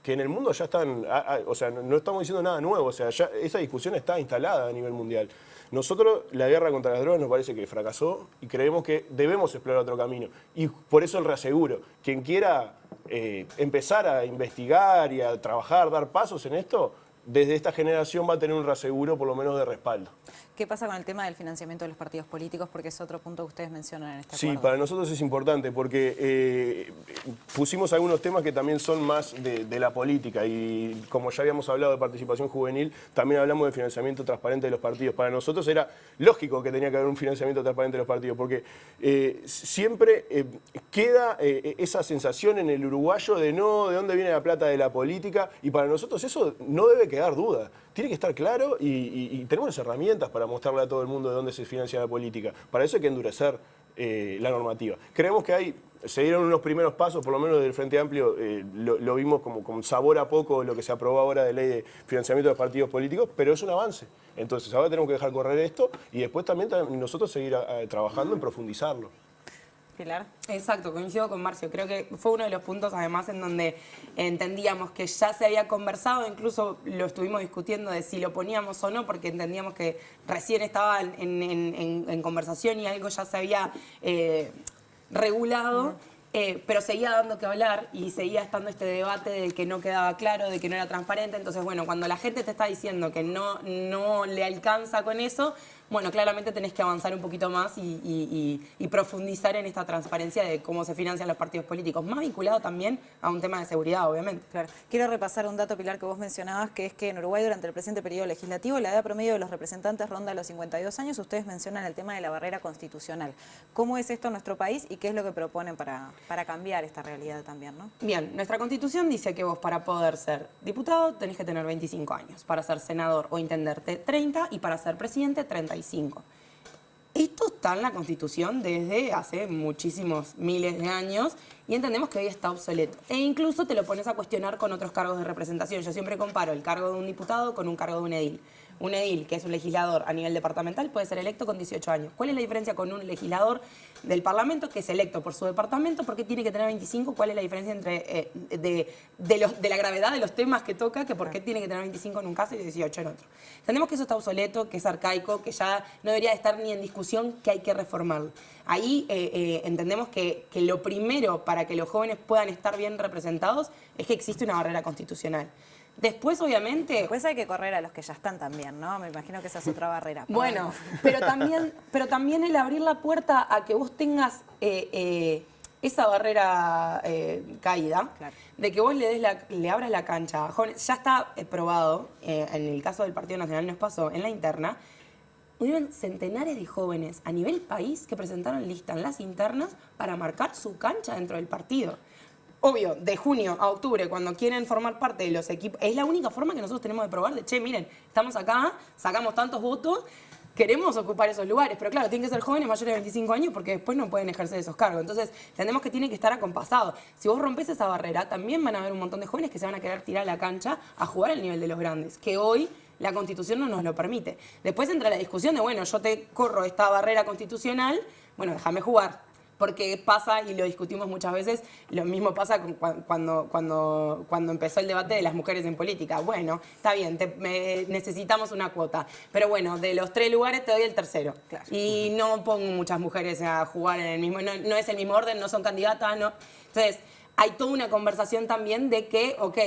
que en el mundo ya están, o sea, no estamos diciendo nada nuevo, o sea, ya esa discusión está instalada a nivel mundial. Nosotros, la guerra contra las drogas nos parece que fracasó y creemos que debemos explorar otro camino. Y por eso el reaseguro. Quien quiera empezar a investigar y a trabajar, dar pasos en esto, desde esta generación va a tener un reaseguro por lo menos de respaldo. ¿Qué pasa con el tema del financiamiento de los partidos políticos? Porque es otro punto que ustedes mencionan en este Sí, acuerdo. para nosotros es importante porque pusimos algunos temas que también son más de la política y como ya habíamos hablado de participación juvenil, también hablamos de financiamiento transparente de los partidos. Para nosotros era lógico que tenía que haber un financiamiento transparente de los partidos porque siempre queda esa sensación en el uruguayo de dónde viene la plata de la política y para nosotros eso no debe quedar duda. Tiene que estar claro y tenemos las herramientas para mostrarle a todo el mundo de dónde se financia la política. Para eso hay que endurecer la normativa. Creemos que se dieron unos primeros pasos, por lo menos del Frente Amplio, lo vimos como con sabor a poco lo que se aprobó ahora de ley de financiamiento de los partidos políticos, pero es un avance. Entonces ahora tenemos que dejar correr esto y después también nosotros seguir trabajando en profundizarlo. Pilar. Exacto, coincido con Marcio. Creo que fue uno de los puntos, además, en donde entendíamos que ya se había conversado, incluso lo estuvimos discutiendo de si lo poníamos o no, porque entendíamos que recién estaba en conversación y algo ya se había regulado. Pero seguía dando que hablar y seguía estando este debate de que no quedaba claro, de que no era transparente. Entonces, bueno, cuando la gente te está diciendo que no le alcanza con eso, bueno, claramente tenés que avanzar un poquito más y profundizar en esta transparencia de cómo se financian los partidos políticos, más vinculado también a un tema de seguridad, obviamente. Claro. Quiero repasar un dato, Pilar, que vos mencionabas, que es que en Uruguay durante el presente periodo legislativo la edad promedio de los representantes ronda los 52 años. Ustedes mencionan el tema de la barrera constitucional. ¿Cómo es esto en nuestro país y qué es lo que proponen para cambiar esta realidad también, ¿no? Bien, nuestra Constitución dice que vos para poder ser diputado tenés que tener 25 años, para ser senador o intendente 30 y para ser presidente 35. Esto está en la Constitución desde hace muchísimos miles de años y entendemos que hoy está obsoleto. E incluso te lo pones a cuestionar con otros cargos de representación. Yo siempre comparo el cargo de un diputado con un cargo de un edil. Un edil, que es un legislador a nivel departamental, puede ser electo con 18 años. ¿Cuál es la diferencia con un legislador del Parlamento que es electo por su departamento? ¿Por qué tiene que tener 25? ¿Cuál es la diferencia entre de la gravedad de los temas que toca? Que ¿por qué tiene que tener 25 en un caso y 18 en otro? Entendemos que eso está obsoleto, que es arcaico, que ya no debería estar ni en discusión, que hay que reformarlo. Ahí entendemos que lo primero para que los jóvenes puedan estar bien representados es que existe una barrera constitucional. Después, obviamente... Después hay que correr a los que ya están también, ¿no? Me imagino que esa es otra barrera. Bueno, pero también el abrir la puerta a que vos tengas esa barrera caída, claro, de que vos le abras la cancha a jóvenes. Ya está probado, en el caso del Partido Nacional nos pasó, en la interna, hubieron centenares de jóvenes a nivel país que presentaron lista en las internas para marcar su cancha dentro del partido. Obvio, de junio a octubre, cuando quieren formar parte de los equipos, es la única forma que nosotros tenemos de probar de, che, miren, estamos acá, sacamos tantos votos, queremos ocupar esos lugares. Pero claro, tienen que ser jóvenes mayores de 25 años porque después no pueden ejercer esos cargos. Entonces, entendemos que tiene que estar acompasado. Si vos rompés esa barrera, también van a haber un montón de jóvenes que se van a querer tirar a la cancha a jugar al nivel de los grandes, que hoy la Constitución no nos lo permite. Después entra la discusión de, bueno, yo te corro esta barrera constitucional, bueno, déjame jugar. Porque pasa, y lo discutimos muchas veces, lo mismo pasa cuando empezó el debate de las mujeres en política. Bueno, está bien, necesitamos una cuota, pero bueno, de los 3 lugares te doy el tercero. Claro. Y no pongo muchas mujeres a jugar en el mismo, no es el mismo orden, no son candidatas, no. Entonces, hay toda una conversación también de que, ok,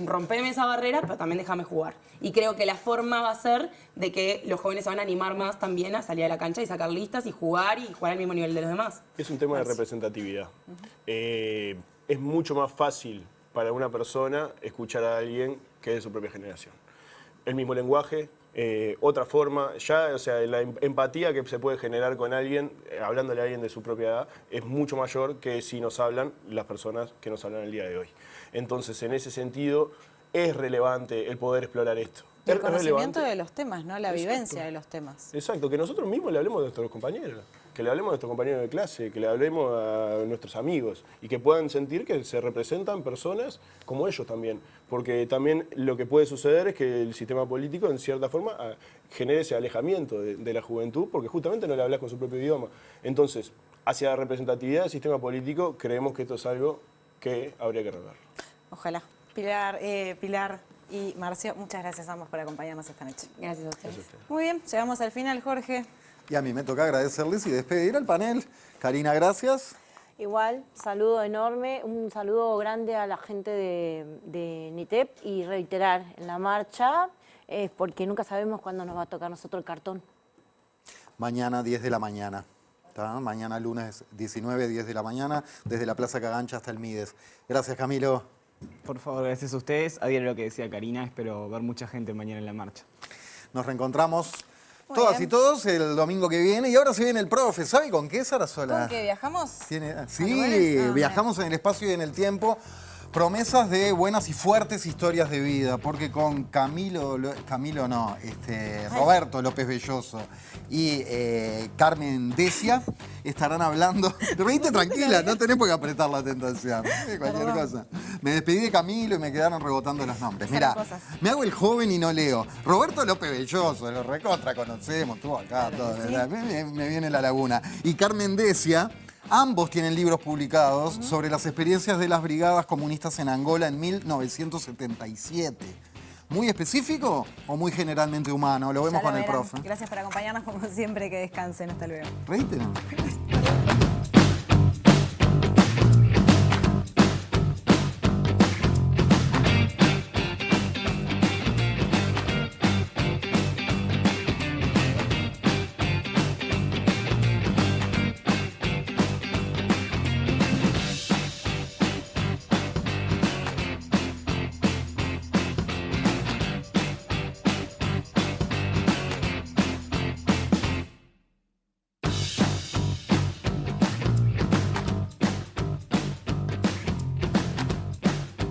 rompeme esa barrera, pero también déjame jugar. Y creo que la forma va a ser de que los jóvenes se van a animar más también a salir a la cancha y sacar listas y jugar al mismo nivel de los demás. Es un tema de representatividad. Es mucho más fácil para una persona escuchar a alguien que es de su propia generación. El mismo lenguaje, otra forma, ya, o sea, la empatía que se puede generar con alguien, hablándole a alguien de su propia edad, es mucho mayor que si nos hablan las personas que nos hablan el día de hoy. Entonces, en ese sentido, es relevante el poder explorar esto. El conocimiento de los temas, ¿no? La vivencia de los temas. Exacto, que nosotros mismos le hablemos a nuestros compañeros, que le hablemos a nuestros compañeros de clase, que le hablemos a nuestros amigos y que puedan sentir que se representan personas como ellos también. Porque también lo que puede suceder es que el sistema político, en cierta forma, genere ese alejamiento de la juventud porque justamente no le hablas con su propio idioma. Entonces, hacia la representatividad del sistema político, creemos que esto es algo que habría que rever. Ojalá. Pilar y Marcio, muchas gracias a ambos por acompañarnos esta noche. Gracias a ustedes. Muy bien, llegamos al final, Jorge. Y a mí me toca agradecerles y despedir al panel. Karina, gracias. Igual, saludo enorme, un saludo grande a la gente de NITEP y reiterar, en la marcha, porque nunca sabemos cuándo nos va a tocar a nosotros el cartón. Mañana 10 de la mañana. ¿Tá? Mañana lunes 19, 10 de la mañana, desde la Plaza Cagancha hasta el Mides. Gracias, Camilo. Por favor, gracias a ustedes. Adhiero a lo que decía Karina, espero ver mucha gente mañana en la marcha. Nos reencontramos todas y todos el domingo que viene. Y ahora se viene el profe. ¿Sabe con qué, Sarasola? ¿Con qué viajamos? Sí, viajamos en el espacio y en el tiempo. Promesas de buenas y fuertes historias de vida, porque con Roberto López Belloso y Carmen Decia estarán hablando. Reíte tranquila, no tenés por qué apretar la tentación. Cualquier cosa. Me despedí de Camilo y me quedaron rebotando los nombres. Mirá, me hago el joven y no leo. Roberto López Belloso, lo recontra conocemos, estuvo acá, todo, me viene la laguna. Y Carmen Decia. Ambos tienen libros publicados sobre las experiencias de las brigadas comunistas en Angola en 1977. ¿Muy específico o muy generalmente humano? Lo vemos con el profe. Gracias por acompañarnos como siempre, que descansen. Hasta luego. Reíte, ¿no?